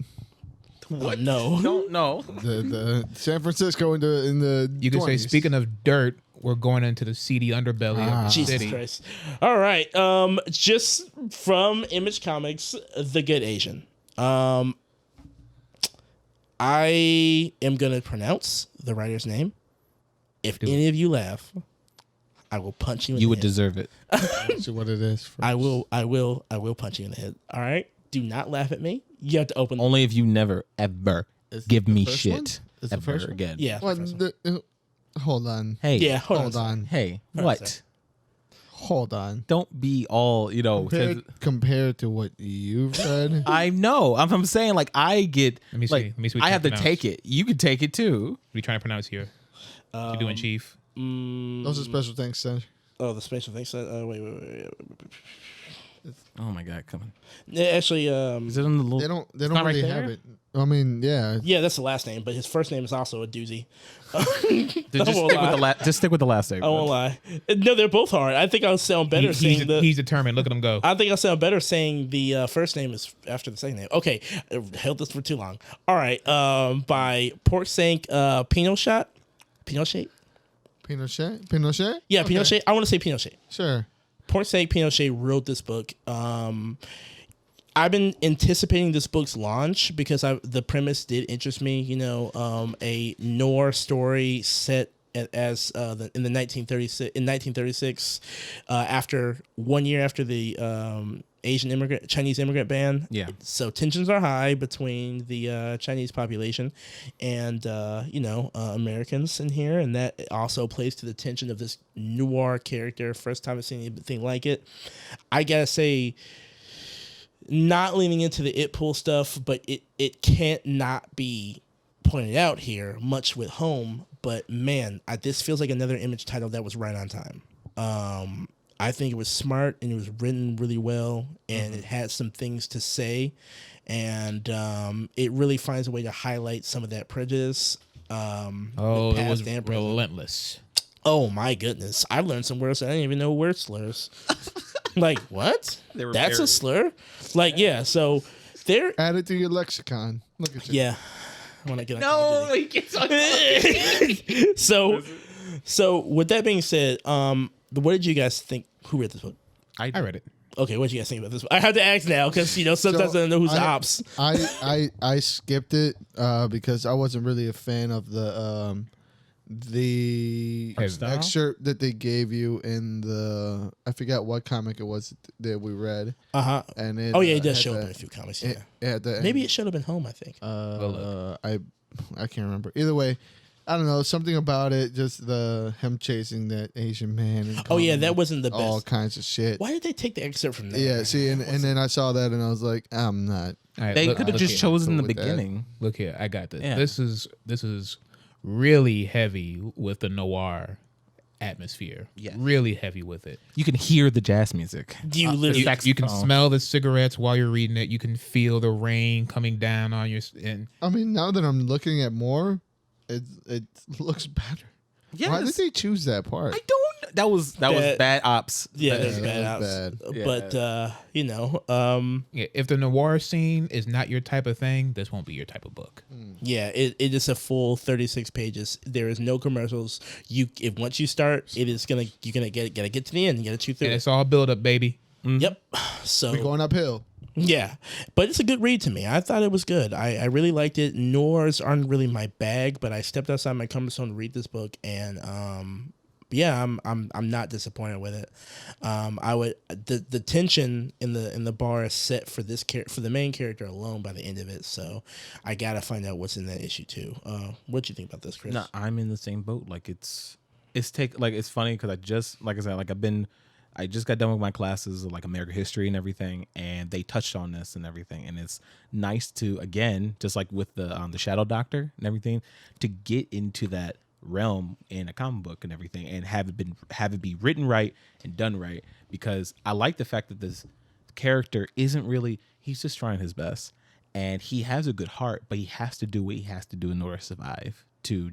What? No. Don't know. the San Francisco in the You can say, 20s. speaking of dirt, we're going into the seedy underbelly of the Jesus city. Christ. All right. Just from Image Comics, The Good Asian. I am gonna pronounce the writer's name. If any of you laugh, I will punch you in You the would head. deserve it. See what it is. First. I will punch you in the head. All right? Do not laugh at me. You have to open Only if you never ever Is give the me first shit one? Is the ever first one? again. Yeah. What, first one. hold on. Hey. Yeah, hold Hold on. on. Hey. Hold on a What? sec. Hold on. Don't be all Compared to what you've read. I know. I'm saying like I get. Let me see. like, Let me see what I you have to pronounce. take it. You can take it too. What are you trying to pronounce here? You doing, Chief? Those are special thanks, son. Oh, the spatial thing said. Wait. Oh my god, come on. Yeah, actually, Is it on the little? They don't not right really there? have it. I mean, yeah. yeah, that's the last name, but his first name is also a doozy. Just stick with the last name. I won't lie. No, they're both hard. I think I'll sound better saying the. He's determined. Look at him go. I think I'll sound better saying the first name is after the second name. Okay, held this for too long. All right, by Pork Sank Pinochet. Pinochet? Pinochet? Yeah, Okay. Pinochet. I want to say Pinochet. Sure. Pork Sank Pinochet wrote this book. I've been anticipating this book's launch because the premise did interest me. You know, a noir story set in the 1936 after 1 year after the Chinese immigrant ban. Yeah. So tensions are high between the Chinese population and Americans in here, and that also plays to the tension of this noir character. First time I've seen anything like it. I gotta say, not leaning into the it pool stuff, but it can't not be pointed out here, much with home. But man, this feels like another Image title that was right on time. I think it was smart and it was written really well, and it had some things to say, and it really finds a way to highlight some of that prejudice. Oh, it past was and present. relentless. Oh my goodness! I've learned some words I didn't even know were slurs. Like what? That's a slur. Like yeah. So there. Add it to your lexicon. Look at you. Yeah. When I get on Call of Duty. he gets on. So with that being said, what did you guys think? Who read this book? I read it. Okay, what did you guys think about this book? I have to ask now because sometimes I don't know who's the ops. I skipped it because I wasn't really a fan of the Style? excerpt that they gave you in the I forgot what comic it was that we read. And it, It does had show up the- in a few comics. Yeah, Maybe it should have been home. I think. I can't remember. Either way, I don't know, something about it. Just him chasing that Asian man. And Oh yeah, calling that him wasn't the best. all kinds of shit. Why did they take the excerpt from there? Yeah, see, and then I saw that and I was like, I'm not. All right, They look- could have look just here. chosen the with that. beginning. Look here, I got this. Yeah. This is really heavy with the noir atmosphere. Yes. Really heavy with it. You can hear the jazz music. You literally. You can smell the cigarettes while you're reading it. You can feel the rain coming down on your and I mean, now that I'm looking at more, it looks better. Why did they choose that part? I don't. That was bad ops. Yeah, Bad. there's Yeah, bad that's ops. bad. Yeah. But yeah, if the noir scene is not your type of thing, this won't be your type of book. yeah, it is a full 36 pages. There is no commercials. Once you start, you're gonna get to the end. You gotta chew through And it. it's all build up, baby. Yep. So We're going uphill. yeah, but it's a good read to me. I thought it was good. I really liked it. Noirs aren't really my bag, but I stepped outside my comfort zone to read this book, and yeah, I'm not disappointed with it. The tension in the bar is set for for the main character alone by the end of it. So I gotta find out what's in that issue too. What do you think about this, Chris? No, I'm in the same boat. Like it's funny because I just I just got done with my classes of like American history and everything, and they touched on this and everything, and it's nice to again, just like with the Shadow Doctor and everything, to get into that realm in a comic book and everything, and have it be written right and done right. Because I like the fact that this character isn't really. He's just trying his best, and he has a good heart, but he has to do what he has to do in order to survive. To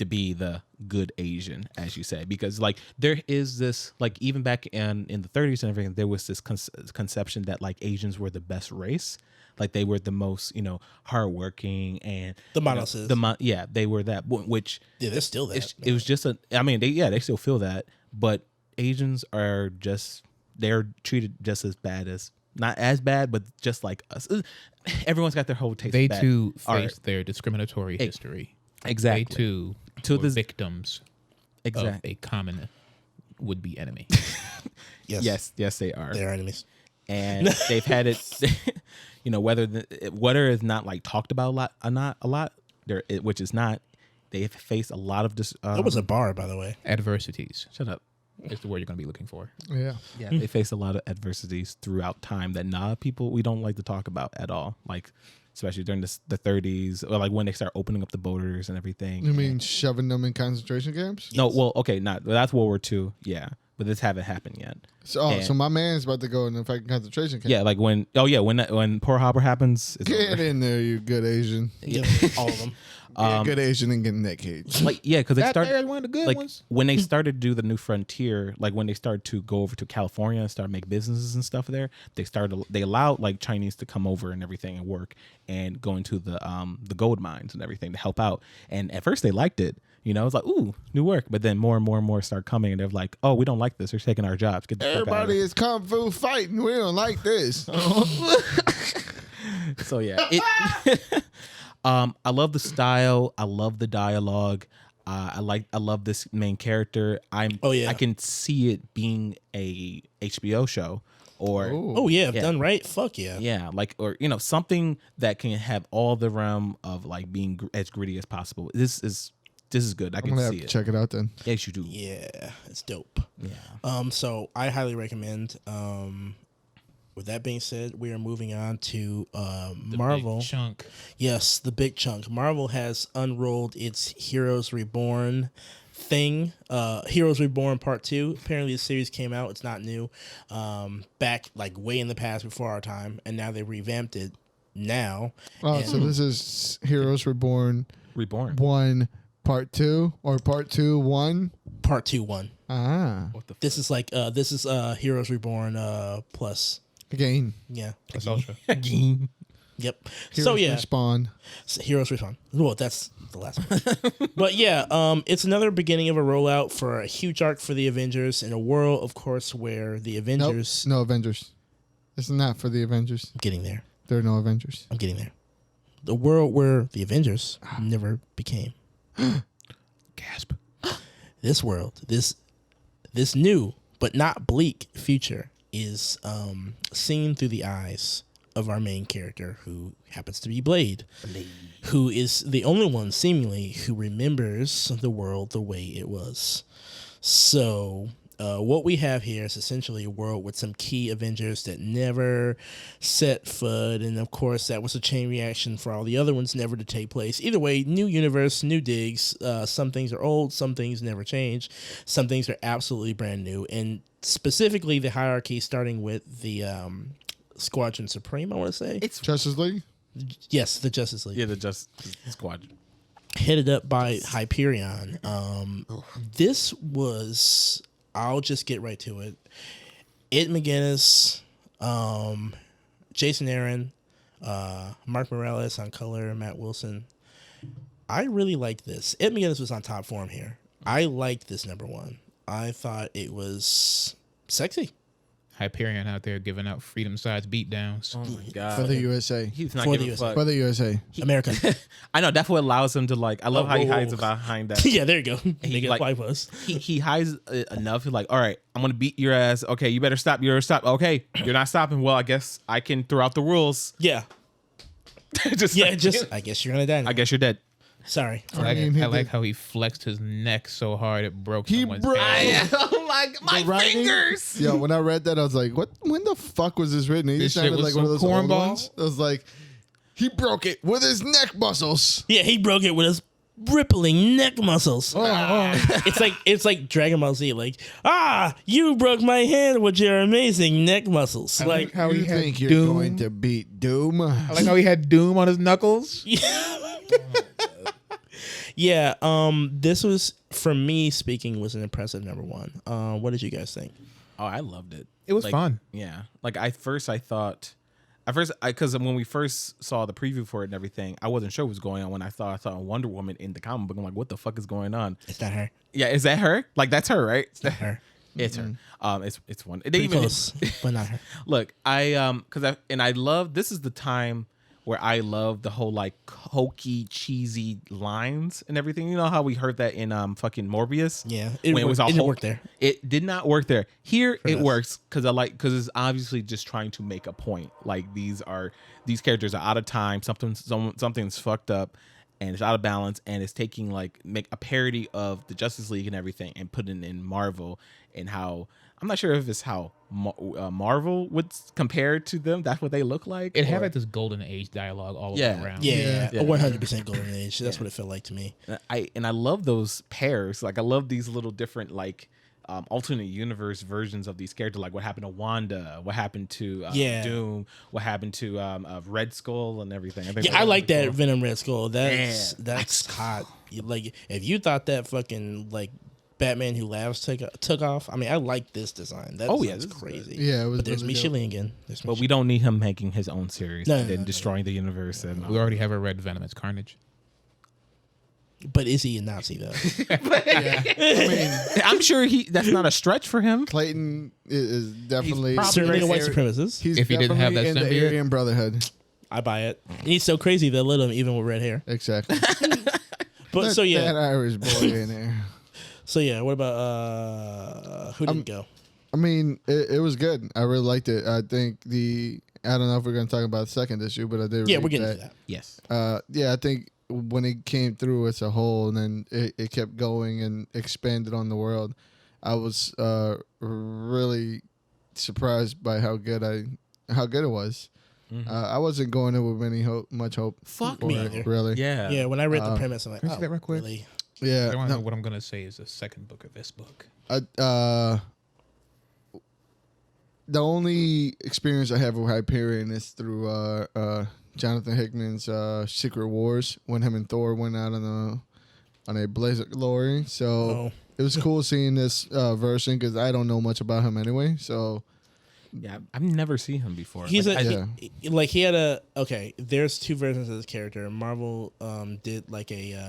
be the good Asian, as you say, because like there is this like even back in the 30s and everything, there was this conception that like Asians were the best race, like they were the most hardworking and The monoliths. They were that, which they're still that. It was just they still feel that, but Asians are they're treated just as bad as. Not as bad, but just like us. Everyone's got their whole taste. They of bad too art. face their discriminatory history. Exactly. They too were victims of a common would-be enemy. Yes, they are. They are enemies, and they've had it. Whether it's not like talked about a lot, which is not. They've faced a lot of that was a bar, by the way. Adversities. Shut up. Is the word you're going to be looking for. Yeah. They face a lot of adversities throughout time that we don't like to talk about at all. Like, especially during the 30s, or like when they start opening up the borders and everything. You mean shoving them in concentration camps? No, well, okay, that's World War II, yeah, but this haven't happened yet. So my man's about to go in a fucking concentration camp. Yeah, like when Pearl Harbor happens, it's Get over. in there, you good Asian. Yep, all of them. Good Asian and get in that cage. Like because they That there is started one of the good like ones. when they started to do the New Frontier, like when they started to go over to California and start make businesses and stuff there, they allowed like Chinese to come over and everything and work and go into the gold mines and everything to help out. And at first they liked it. It's like, ooh, new work. But then more and more start coming, and they're like, oh, we don't like this. They're taking our jobs. Get the fuck out of Everybody here. is kung fu fighting. We don't like this. So yeah, I love the style. I love the dialogue. I love this main character. I can see it being a HBO show or done right. Fuck yeah. Yeah, like or something that can have all the realm of like being as gritty as possible. This is good. I I'm can gonna see have it. to check it out then. Yes, you do. Yeah, it's dope. Yeah. So I highly recommend. With that being said, we are moving on to Marvel. Big chunk. Yes, the big chunk. Marvel has unrolled its Heroes Reborn thing. Heroes Reborn Part 2. Apparently the series came out. It's not new. Back like way in the past before our time. And now they revamped it now. Oh, so this is Heroes Reborn 1 Part 2 or Part 2 1? Part 2 1. Ah. This is like Heroes Reborn plus. Again. Yeah. Plus Ultra. Again. Yep. Heroes Respawn. Heroes Respawn. Well, that's the last one. But yeah, it's another beginning of a rollout for a huge arc for the Avengers in a world, of course, where the Avengers. Nope, no Avengers. It's not for the Avengers. I'm getting there. There are no Avengers. I'm getting there. The world where the Avengers never became. Gasp. This world, this new but not bleak future is seen through the eyes of our main character, who happens to be Blade, who is the only one seemingly who remembers the world the way it was. So what we have here is essentially a world with some key Avengers that never set foot, and of course that was a chain reaction for all the other ones never to take place. Either way, new universe, new digs. Some things are old, some things never change, some things are absolutely brand new, and specifically the hierarchy starting with the Squadron Supreme, I want to say. It's Justice League? Yes, the Justice League. Yeah, the Justice Squadron. Headed up by Hyperion. This was... I'll just get right to it. Ed McGuinness, Jason Aaron, Mark Morales on color, Matt Wilson. I really liked this. Ed McGuinness was on top form here. I liked this number one. I thought it was sexy. Hyperion out there giving out freedom-sized beatdowns. Oh my god! For the USA. He's not For the giving a USA. fuck. For the USA. America. I know that's what allows him to like. I love how he hides behind that. Yeah, there you go. Make it like- fly us. He hides enough. He's like, all right, I'm gonna beat your ass. Okay, you better stop. You're stop. Okay, you're not stopping. Well, I guess I can throw out the rules. Yeah. just Yeah, like, just I guess you're gonna die now. I guess you're dead. Sorry. I like how he flexed his neck so hard it broke someone's broke- head. Oh my writing? fingers. Yo, when I read that, I was like, "What? When the fuck was this written?" He This shit sounded was like one of some those old cornball? ones. I was like, "He broke it with his neck muscles." Yeah, he broke it with his rippling neck muscles. It's like Dragon Ball Z. Like, you broke my hand with your amazing neck muscles. I Like, how he You had think you're Doom. going to beat Doom? I like how he had Doom on his knuckles. yeah. This was, for me speaking, was an impressive number one. What did you guys think? Oh, I loved it. It was fun. Yeah. Like because when we first saw the preview for it and everything, I wasn't sure what was going on when I saw Wonder Woman in the comic book. I'm like, what the fuck is going on? It's not her. Yeah, is that her? Like, that's her, right? It's not her. It's her. It's one. They Pretty even close, but not her. look. I love. This is the time where I love the whole like hokey, cheesy lines and everything. You know how we heard that in fucking Morbius? Yeah, When it was all didn't work there. It did not work there. Here it us. works because it's obviously just trying to make a point. Like these characters are out of time. Something's fucked up, and it's out of balance, and it's taking make a parody of the Justice League and everything and putting in Marvel and how. I'm not sure if it's how Marvel would compare to them. That's what they look like. It had or- like this golden age dialogue all Yeah. around. Yeah, Yeah. 100% golden age. That's what it felt like to me. I love those pairs. Like I love these little different alternate universe versions of these characters. Like what happened to Wanda, what happened to Doom, what happened to Red Skull and everything. I think Yeah, I like really that cool. Venom Red Skull. That's Man, hot. Like if you thought that fucking Batman Who Laughs took off. I mean, I like this design. That this is is crazy. Yeah, it was But there's really Michelin again. But we don't need him making his own series No, and then no. destroying the universe. And We already have a red Venom. It's Carnage. But is he a Nazi though? I mean, I'm sure that's not a stretch for him. Clayton is definitely Certainly a white Ar- supremacist. He's If he didn't have definitely that in the symbiote. Aryan Brotherhood. I buy it. And he's so crazy they let him even with red hair. Exactly. But that, so yeah, that Irish boy in there. so yeah. What about who didn't go? I mean, it was good. I really liked it. I think I don't know if we're going to talk about the second issue, but I did. Yeah, read we're getting to that. Yes. Yeah, I think when it came through as a whole, and then it kept going and expanded on the world, I was really surprised by how good it was. I wasn't going in with much hope. Fuck for me it, either. really. Yeah. Yeah, when I read the premise, I'm like, can I say oh, that real quick? really? Yeah. Everyone no, know what I'm gonna say is the second book of this book. The only experience I have with Hyperion is through Jonathan Hickman's Secret Wars, when him and Thor went out on a blaze of glory. So Oh. it was cool seeing this version because I don't know much about him anyway. So Yeah. I've never seen him before. He's Like, he had a there's two versions of this character. Marvel did like a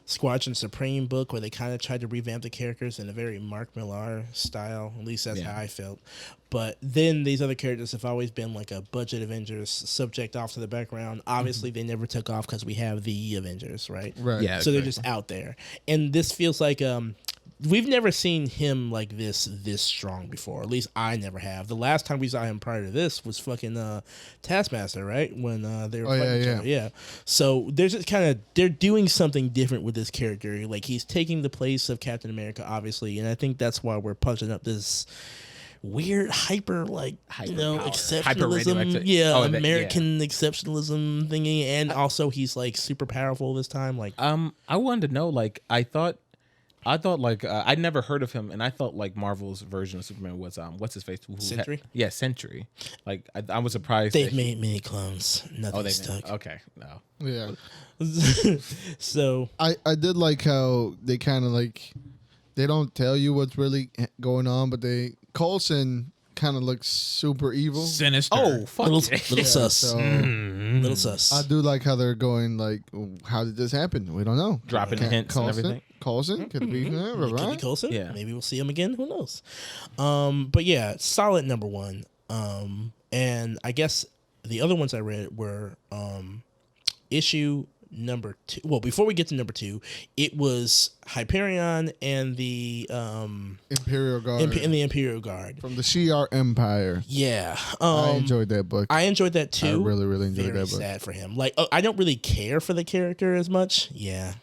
Squadron Supreme book where they kind of tried to revamp the characters in a very Mark Millar style. At least that's how I felt. But then these other characters have always been like a budget Avengers subject off to the background. Obviously, they never took off because we have the Avengers, right? right. Yeah. So they're just out there. And this feels like we've never seen him like this strong before. At least I never have. The last time we saw him prior to this was fucking Taskmaster, right? When they were fighting each other. Yeah. So there's just they're doing something different with this character. Like he's taking the place of Captain America, obviously, and I think that's why we're punching up this weird Hyper exceptionalism. radioactive. Yeah, Oh, American exceptionalism thingy, and also he's like super powerful this time. Like I wanted to know. Like I thought I'd never heard of him, and I thought like Marvel's version of Superman was what's his face? Sentry? Yeah, Sentry. Like I was surprised. they've that he- made many clones. Nothing they stuck. okay. No. Yeah. So I did like how they kind of they don't tell you what's really going on, but Coulson kind of looks super evil. Sinister. Oh, fuck. little sus. So Little sus. I do like how they're going like, how did this happen? We don't know. Dropping Can't- hints and Coulson? everything. Coulson? Could it be? Could be Coulson. Yeah. Maybe we'll see him again. Who knows? But yeah, solid number one. And I guess the other ones I read were issue number 2. Well, before we get to number 2, it was Hyperion and the Imperial Guard. and the Imperial Guard. From the Shi'ar Empire. Yeah. I enjoyed that book. I enjoyed that too. I really, really enjoyed Very that book. sad for him. Like, I don't really care for the character as much. Yeah.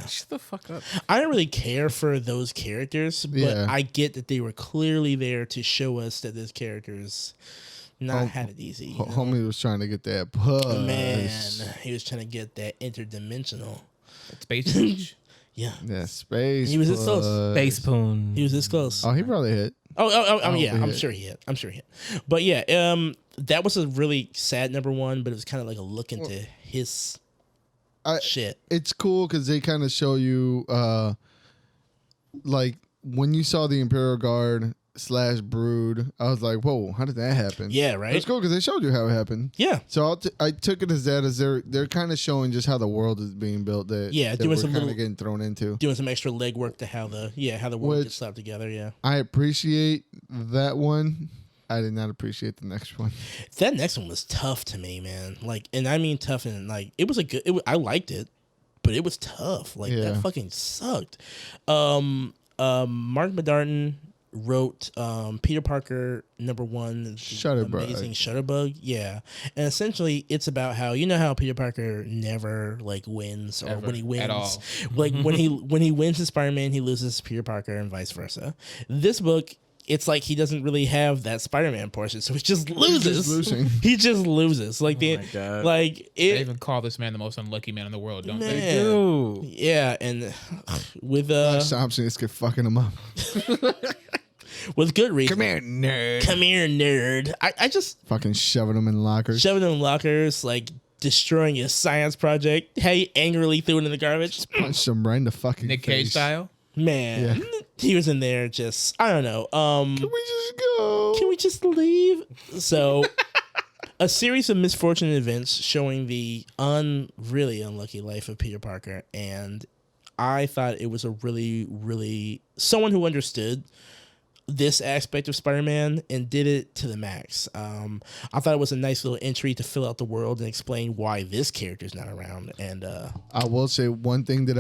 Shut the fuck up. I don't really care for those characters, but Yeah. I get that they were clearly there to show us that this character's not had it easy. Homie was trying to get that push. Man, he was trying to get that interdimensional. Space Peach. Yeah. Yeah, space. He was this close. Space Spoon. He was this close. Oh, he probably hit. Yeah, I'm hit. sure he hit. But yeah, that was a really sad number one, but it was kind of like a look into his shit. It's cool because they kind of show you, like when you saw the Imperial Guard / Brood, I was like, whoa, how did that happen? Yeah, right? It's cool because they showed you how it happened. Yeah. So I took it as that as they're kind of showing just how the world is being built. That doing we're some kind of little getting thrown into. doing some extra legwork to how the world gets slapped together. Yeah. I appreciate that one. I did not appreciate the next one. That next one was tough to me, man. Like, and I mean tough, and like it was a good. I liked it, but it was tough. Like that fucking sucked. Mark Medartin wrote Peter Parker #1, Shutterbug. Amazing Shutterbug. Yeah, and essentially it's about how how Peter Parker never like wins, or when he wins at all. like when he wins as Spider-Man, he loses Peter Parker, and vice versa. This book, it's like he doesn't really have that Spider-Man portion, so he just loses. He just loses. Like my God. like They it. even call this man the most unlucky man in the world, don't they? Man. Ooh. Yeah, and with Flash Thompson is fucking him up. with good reason. Come here, nerd. Come here, nerd. I just Fucking shoving him in lockers. shoving them in lockers, like destroying his science project. He angrily threw it in the garbage. Punched him right in the fucking Nick Cage face. style. Man, he was in there just, I don't know. Can we just go? Can we just leave? So, a series of misfortunate events showing the really unlucky life of Peter Parker, and I thought it was a really, really someone who understood this aspect of Spider-Man and did it to the max. I thought it was a nice little entry to fill out the world and explain why this character's not around. And I will say one thing that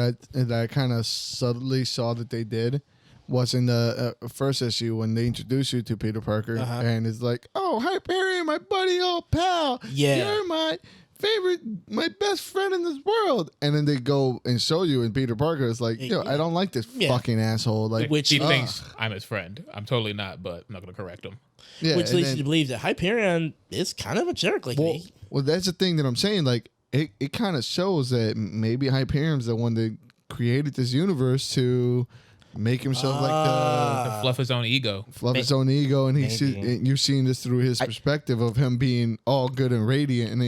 I kind of subtly saw that they did was in the first issue when they introduced you to Peter Parker, and it's like, oh, Hyperion, my buddy, old pal. Yeah. You're my favorite, my best friend in this world. And then they go and show you, and Peter Parker is like, yo, I don't like this fucking asshole. Like, Which he thinks I'm his friend. I'm totally not, but I'm not going to correct him. yeah, which and leads then- you to believe that Hyperion is kind of a jerk. Like me. Well, that's the thing that I'm saying. Like, it kind of shows that maybe Hyperion's the one that created this universe to make himself like To fluff his own ego. fluff his own ego, and and you're seeing this through his perspective of him being all good and radiant, and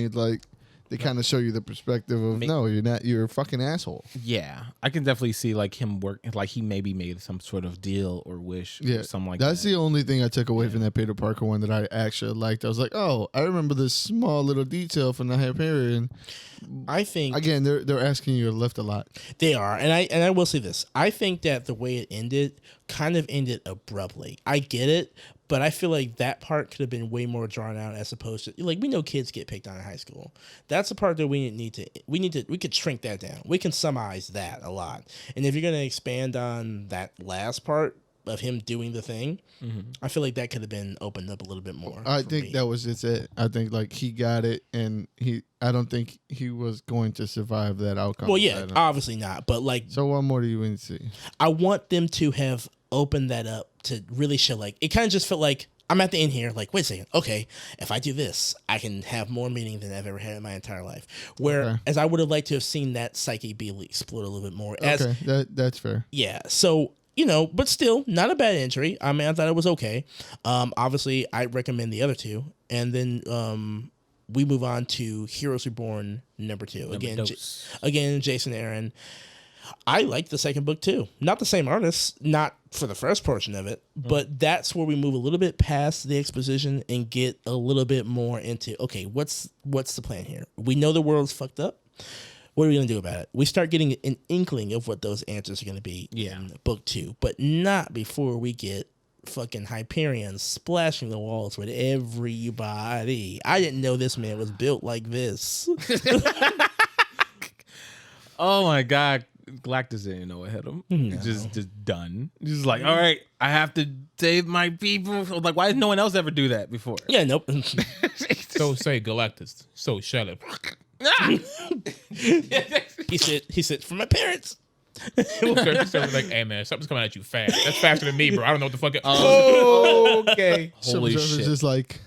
they kind of show you the perspective of no, you're not. You're a fucking asshole. Yeah, I can definitely see like him work, like he maybe made some sort of deal or wish, Yeah, or something like that's that. the only thing I took away from that Peter Parker one that I actually liked. I was like, oh, I remember this small little detail from the Hyperion. I think Again, they're asking you to lift a lot. they are, and I will say this. I think that the way it ended kind of ended abruptly. I get it, but I feel like that part could have been way more drawn out as opposed to like we know kids get picked on in high school. That's the part that we could shrink that down. We can summarize that a lot. And if you're gonna expand on that last part of him doing the thing, I feel like that could have been opened up a little bit more. I for think me. that was just it. I think like he got it, and I don't think he was going to survive that outcome. Well, yeah, obviously not. But like, So what more do you want to see? I want them to have opened that up to really show like it kind of just felt like I'm at the end here. Like, wait a second, okay, if I do this, I can have more meaning than I've ever had in my entire life. Whereas I would have liked to have seen that psyche be explored a little bit more. Okay, that's fair. Yeah, so but still not a bad entry. I mean, I thought it was okay. Obviously, I recommend the other two, and then we move on to Heroes Reborn #2. Again, Jason Aaron. I like the second book too. Not the same artist, not for the first portion of it, but that's where we move a little bit past the exposition and get a little bit more into okay, what's the plan here? We know the world's fucked up. What are we going to do about it? We start getting an inkling of what those answers are going to be in book 2, but not before we get fucking Hyperion splashing the walls with everybody. I didn't know this man was built like this. Oh my God, Galactus didn't know what hit him. No. Just done. Just like, all right, I have to save my people. Like, why did no one else ever do that before? Yeah, nope. So say Galactus. So shut up. He said, for my parents. So like, hey man, something's coming at you fast. That's faster than me, bro. I don't know what the fuck. Okay. Holy Silver Surfer's shit. just like,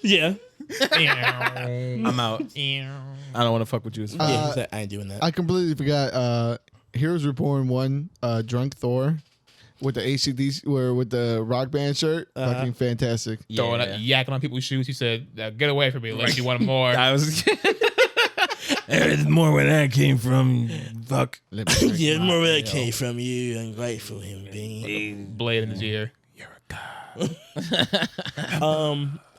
Yeah. I'm out. I don't want to fuck with you. Yeah, I ain't doing that. I completely forgot. Heroes Reborn 1, Drunk Thor, with the ACDC or with the rock band shirt. Fucking fantastic. Throwing up, yakking on people's shoes. He said, "Get away from me, unless you want more." I was. There's more where that came from. Fuck. Yeah, more where that came from, you ungrateful human being. Blade in his ear. You're a god.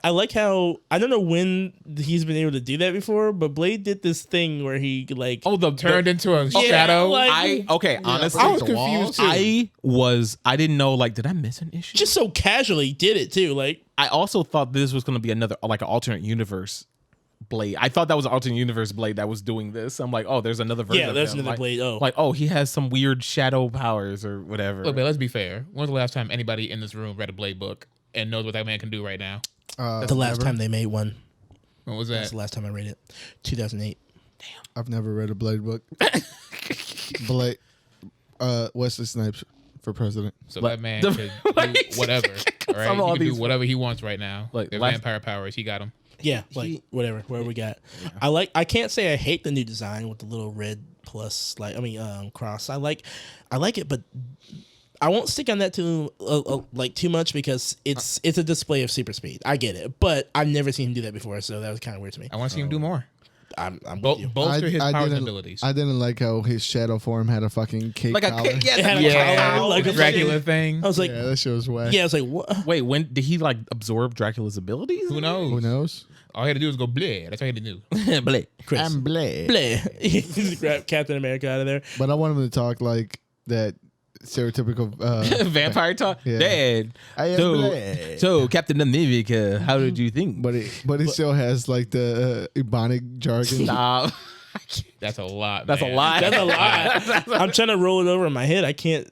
I like how I don't know when he's been able to do that before, but Blade did this thing where he like Turned into a shadow. like, Honestly, I was confused too. I didn't know. Like, did I miss an issue? just so casually did it too. Like I also thought this was going to be another, like, an alternate universe Blade. I thought that was an alternate universe Blade that was doing this. I'm like, oh, there's another version. yeah, of there's him. another Blade. Oh, Like, oh, he has some weird shadow powers or whatever. Look, man, let's be fair. When's the last time anybody in this room read a Blade book and knows what that man can do right now? the last time they made one. When was That's that? the last time I read it. 2008. I've never read a Blade book. Blade, Wesley Snipes for president. So that man could do whatever. All right, Some of all he can do these- whatever he wants right now. Like, They're last- vampire powers. He got them. Yeah, like whatever we got. I can't say I hate the new design with the little red plus cross. I like it, but I won't stick on that too too much because it's a display of super speed. I get it, but I've never seen him do that before, so that was kind of weird to me. I want to see him do more. I'm with you. Bolster his powers and didn't- abilities. I didn't like how his shadow form had a fucking cape like a collar. It had a collar, like a Dracula fucking- thing. I was like, Yeah, that shit was whack. I was like, what? Wait, when did he like absorb Dracula's abilities? Who knows? Who knows? All he had to do was go bleh. That's all he had to do. Blade. Chris, I'm Blade. bleh. He grabbed Captain America out of there. But I want him to talk like that stereotypical Vampire talk. Yeah. Dad. I am So, Blade. so Captain America, how did you think? But he still has like the Ebonic jargon. Stop. That's a lot. That's man. a lot. That's a lot. I'm trying to roll it over in my head. I can't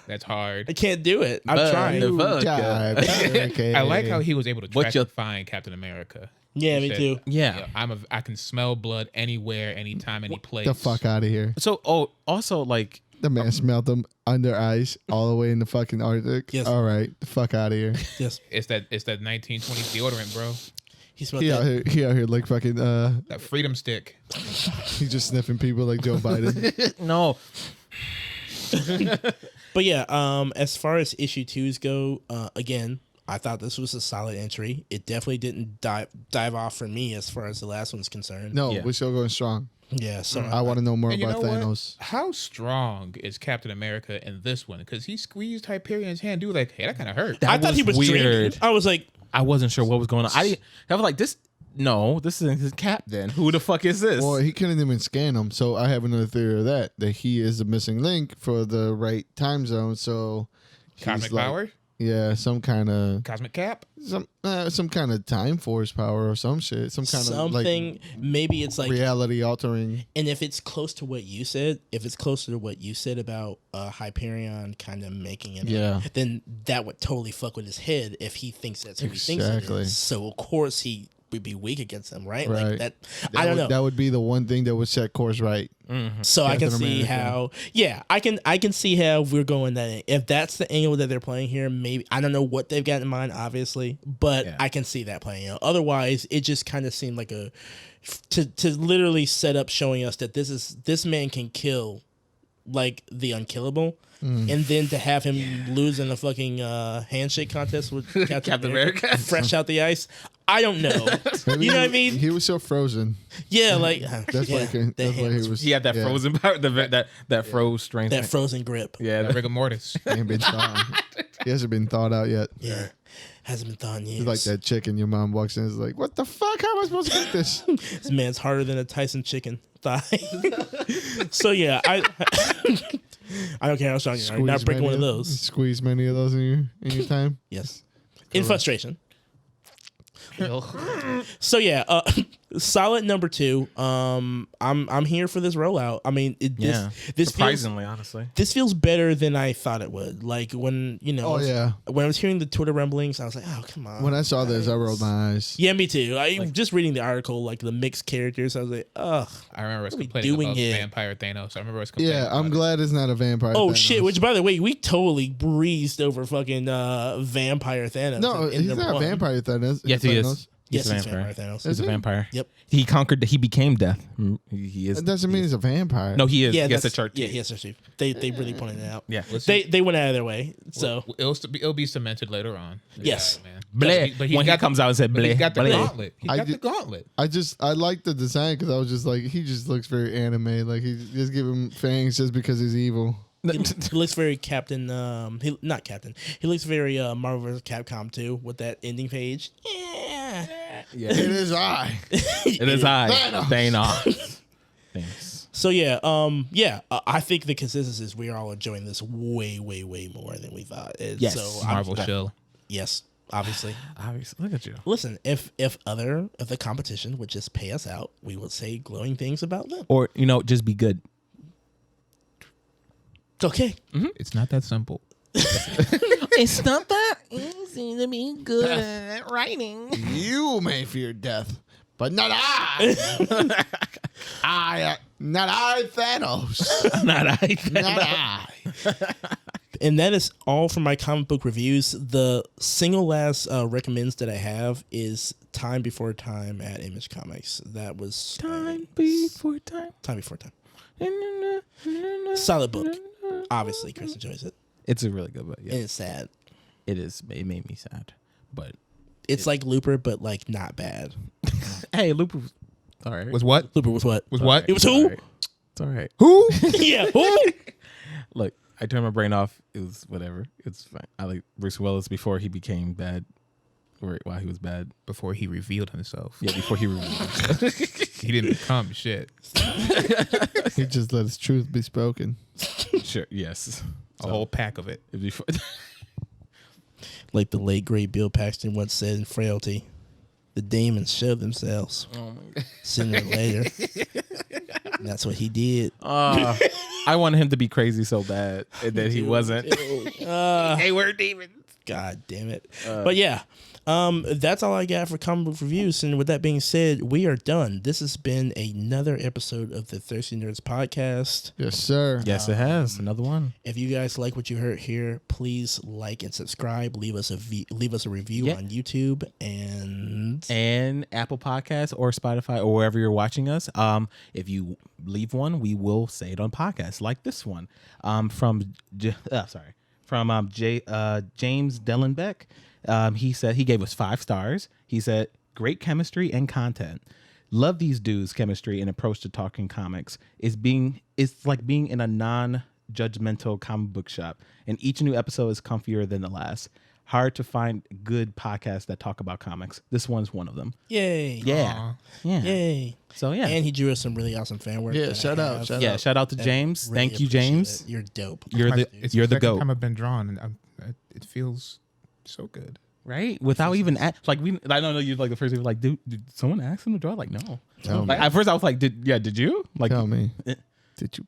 That's hard. do it. I'm But trying. the fuck? Jive. Okay. I like how he was able to What track you- and find Captain America. Yeah, He me said, too. Yeah. I can smell blood anywhere, anytime, any place. the fuck out of here. So, also, like, The man smelled them under ice all the way in the fucking Arctic. Yes. All right, the fuck out of here. Yes, It's that 1920s deodorant, bro. he smelled He out that. here like fucking That freedom stick. he's just sniffing people like Joe Biden. no. But yeah, as far as issue 2s go, again, I thought this was a solid entry. It definitely didn't dive off for me as far as the last one's concerned. No, Yeah. we're still going strong. Yeah, so I want to know more And you about know what? Thanos. How strong is Captain America in this one? Because he squeezed Hyperion's hand. Dude, like, hey, that kind of hurt. I thought he was weird. drinking. I was like, I wasn't sure what was going on. I was like, this isn't his cap then. Who the fuck is this? Well, he couldn't even scan them, so I have another theory of that he is the missing link for the right time zone. So he's Cosmic like- power? yeah, some kind of Cosmic cap? some kind of time force power or some shit, some kind of something. Maybe it's like like, reality altering. and if it's close to what you said, about Hyperion kind of making it, Yeah. then that would totally fuck with his head if he thinks that's who he thinks it Exactly. is. So of course he would be weak against them, right? Right. Like that. I don't know. That would be the one thing that would set course right. So I can Captain see America. how, I can see how we're going that. If that's the angle that they're playing here, maybe I don't know what they've got in mind, obviously, but I can see that playing out. Otherwise, it just kind of seemed like to literally set up showing us that this man can kill like the unkillable. And then to have him lose in a fucking handshake contest with Captain America fresh out the ice. I don't know. Maybe You know what I mean? He was so frozen. Yeah, like That's yeah, why he was. he had that frozen power, that froze strength. that frozen grip. yeah, Rigor mortis. He ain't been thawed. He hasn't been thawed out yet. Yeah. Hasn't been thawed in years. He's like that chicken your mom walks in and is like, what the fuck? How am I supposed to get this? This man's harder than a Tyson chicken thigh. So yeah, I don't care how strong you are. You're not breaking one of those. Squeeze many of those in your time. Yes. In frustration. So yeah, solid number 2. I'm here for this rollout. I mean, this surprisingly, honestly. this feels better than I thought it would. Like when Oh, yeah. when I was hearing the Twitter rumblings, I was like, oh come on. When I saw this, I rolled my eyes. Yeah, me too. Just reading the article, like the mixed characters, I was like, ugh. I remember us What are we complaining doing about here? Vampire Thanos. I remember us complaining Yeah, I'm about glad it's not a vampire. Oh Thanos. shit! Which, by the way, we totally breezed over fucking vampire Thanos. No, in he's number not a 1. vampire Thanos. Yes, he is. Thanos. Yes, a he's vampire. Vampire Thanos. He's a vampire. Yep. He conquered. He became death. He is. That doesn't mean he's a vampire. No, he is. Yeah, he has a that's chart. Yeah, he has a chart. They really pointed it out. Yeah. They went out of their way. So It'll be cemented later on. Yes. Yeah, man. Bleh. But he's When he got comes out and said, but he's bleh, got the bleh. gauntlet. He's I got the did- gauntlet. I like the design because I was just like, he just looks very anime. Like he just give him fangs just because he's evil. he looks very Captain. Not Captain. He looks very Marvel vs. Capcom 2 with that ending page. Yeah. It is I. It is I, Thanos. Thanks. So yeah, I think the consensus is we are all enjoying this way more than we thought. And Yes. so Marvel show. Yes, obviously. Obviously, look at you. Listen, if the competition would just pay us out, we would say glowing things about them. Or just be good. Okay. It's not that simple. It's not that easy to be good at writing. You may fear death, but not I. Not I, Thanos. Not I. Not I. And that is all for my comic book reviews. The single last recommends that I have is Time Before Time at Image Comics. That was Time before time. Time Before Time. Solid book. Obviously, Chris enjoys it. It's a really good book. Yeah. And it's sad. It is. It made me sad, but It's like Looper, but like not bad. hey, Looper was all right. Was what? Looper was what? Was what? It was who? It's all right. Who? Yeah, who? Look, I turned my brain off. It was whatever. It's fine. I like Bruce Willis before he became bad, or while he was bad. Before he revealed himself. Yeah, before he. He didn't become shit. He just let his truth be spoken. Sure. Yes. A whole pack of it. Before. Like the late great Bill Paxton once said in Frailty, the demons show themselves sooner or later. And that's what he did. I wanted him to be crazy so bad and that he wasn't. Hey, we're demons. God damn it. But yeah, that's all I got for comic book reviews. And with that being said, we are done. This has been another episode of the Thirsty Nerds podcast. Yes, sir. Yes, it has. Another one. If you guys like what you heard here, please like and subscribe. Leave us a review on YouTube and Apple Podcasts or Spotify or wherever you're watching us. If you leave one, we will say it on podcasts like this one. From James Dillenbeck. He said he gave us 5 stars. He said, great chemistry and content. Love these dudes' chemistry and approach to talking comics. It's like being in a non-judgmental comic book shop, and each new episode is comfier than the last. Hard to find good podcasts that talk about comics. This one's one of them. Yay. Yeah. Yeah. Yay. So yeah. And he drew us some really awesome fan work. Yeah, shout out. Shout out to James. Really Thank you, appreciate James. it. You're dope. You're the second GOAT. time I've been drawn, and it feels so good. Right? Without even I don't know, you like the first people like, dude, did someone ask him to draw? Like, no. Tell Like me. at first I was like, did you? Like, Tell me. Did you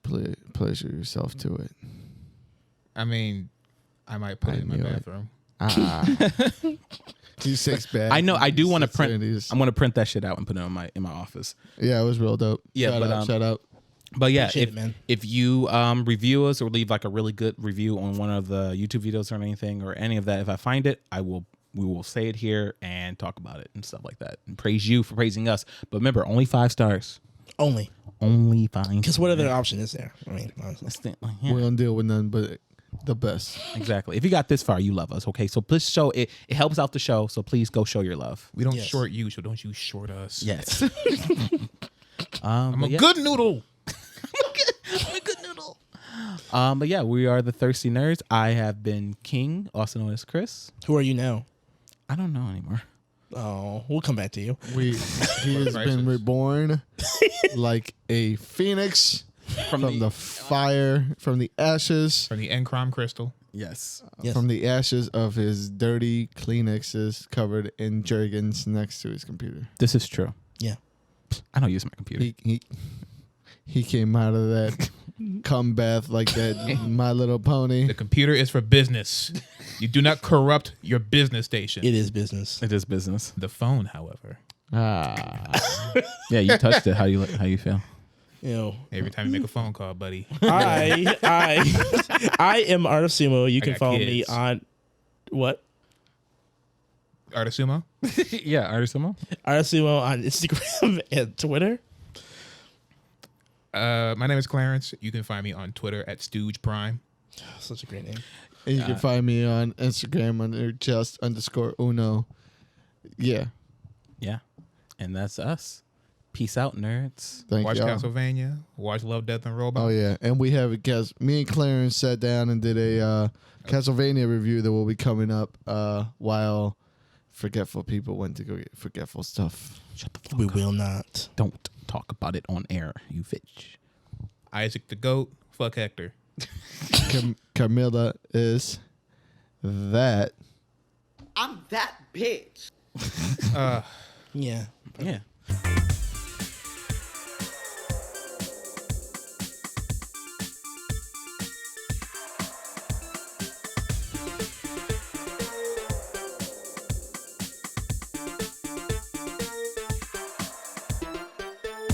pleasure yourself to it? I mean, I might put it in my knew it. bathroom. He's 6 bad. I know I do want to print. Obscenities. I'm going to print that shit out and put it in my office. Yeah, it was real dope. Yeah, Shout out. But yeah, Appreciate it, man. if you review us or leave like a really good review on one of the YouTube videos or anything or any of that, if I find it, we will say it here and talk about it and stuff like that and praise you for praising us. But remember, only 5 stars. Only 5. because what other option is there? I mean, honestly. We don't deal with none but the best. Exactly. If you got this far, you love us. Okay, so please show it. It helps out the show. So please go show your love. We don't Yes. short you, so don't you short us. Yes. I'm a good noodle. But yeah, we are the Thirsty Nerds. I have been King, also known as Chris. Who are you now? I don't know anymore. Oh, we'll come back to you. He has been reborn like a phoenix from the fire, from the ashes, From the Encrom crystal. Yes. Yes. from the ashes of his dirty Kleenexes covered in jergens next to his computer. This is true. Yeah. I don't use my computer. He came out of that cum bath like that My Little Pony. The computer is for business. You do not corrupt your business station. It is business. It is business. The phone, however, Yeah, you touched it. How you feel? You know, every time you make a phone call, buddy. I am Artisumo. You can got follow me kids. on what? Artisumo. Yeah, Artisumo. Artisumo on Instagram and Twitter. My name is Clarence. You can find me on Twitter at Stooge Prime. Such a great name. And you can find me on Instagram under just_Uno. Yeah. Yeah. And that's us. Peace out, nerds. Thank Watch y'all. Castlevania. Watch Love, Death, and Robots. Oh yeah, and we have a guest. Me and Clarence sat down and did a Castlevania review that will be coming up while forgetful people went to go get forgetful stuff. Shut the fuck We up. will not. Don't talk about it on air, you bitch. Isaac the Goat. Fuck Hector. Camilla is that. I'm that bitch. Yeah. Yeah.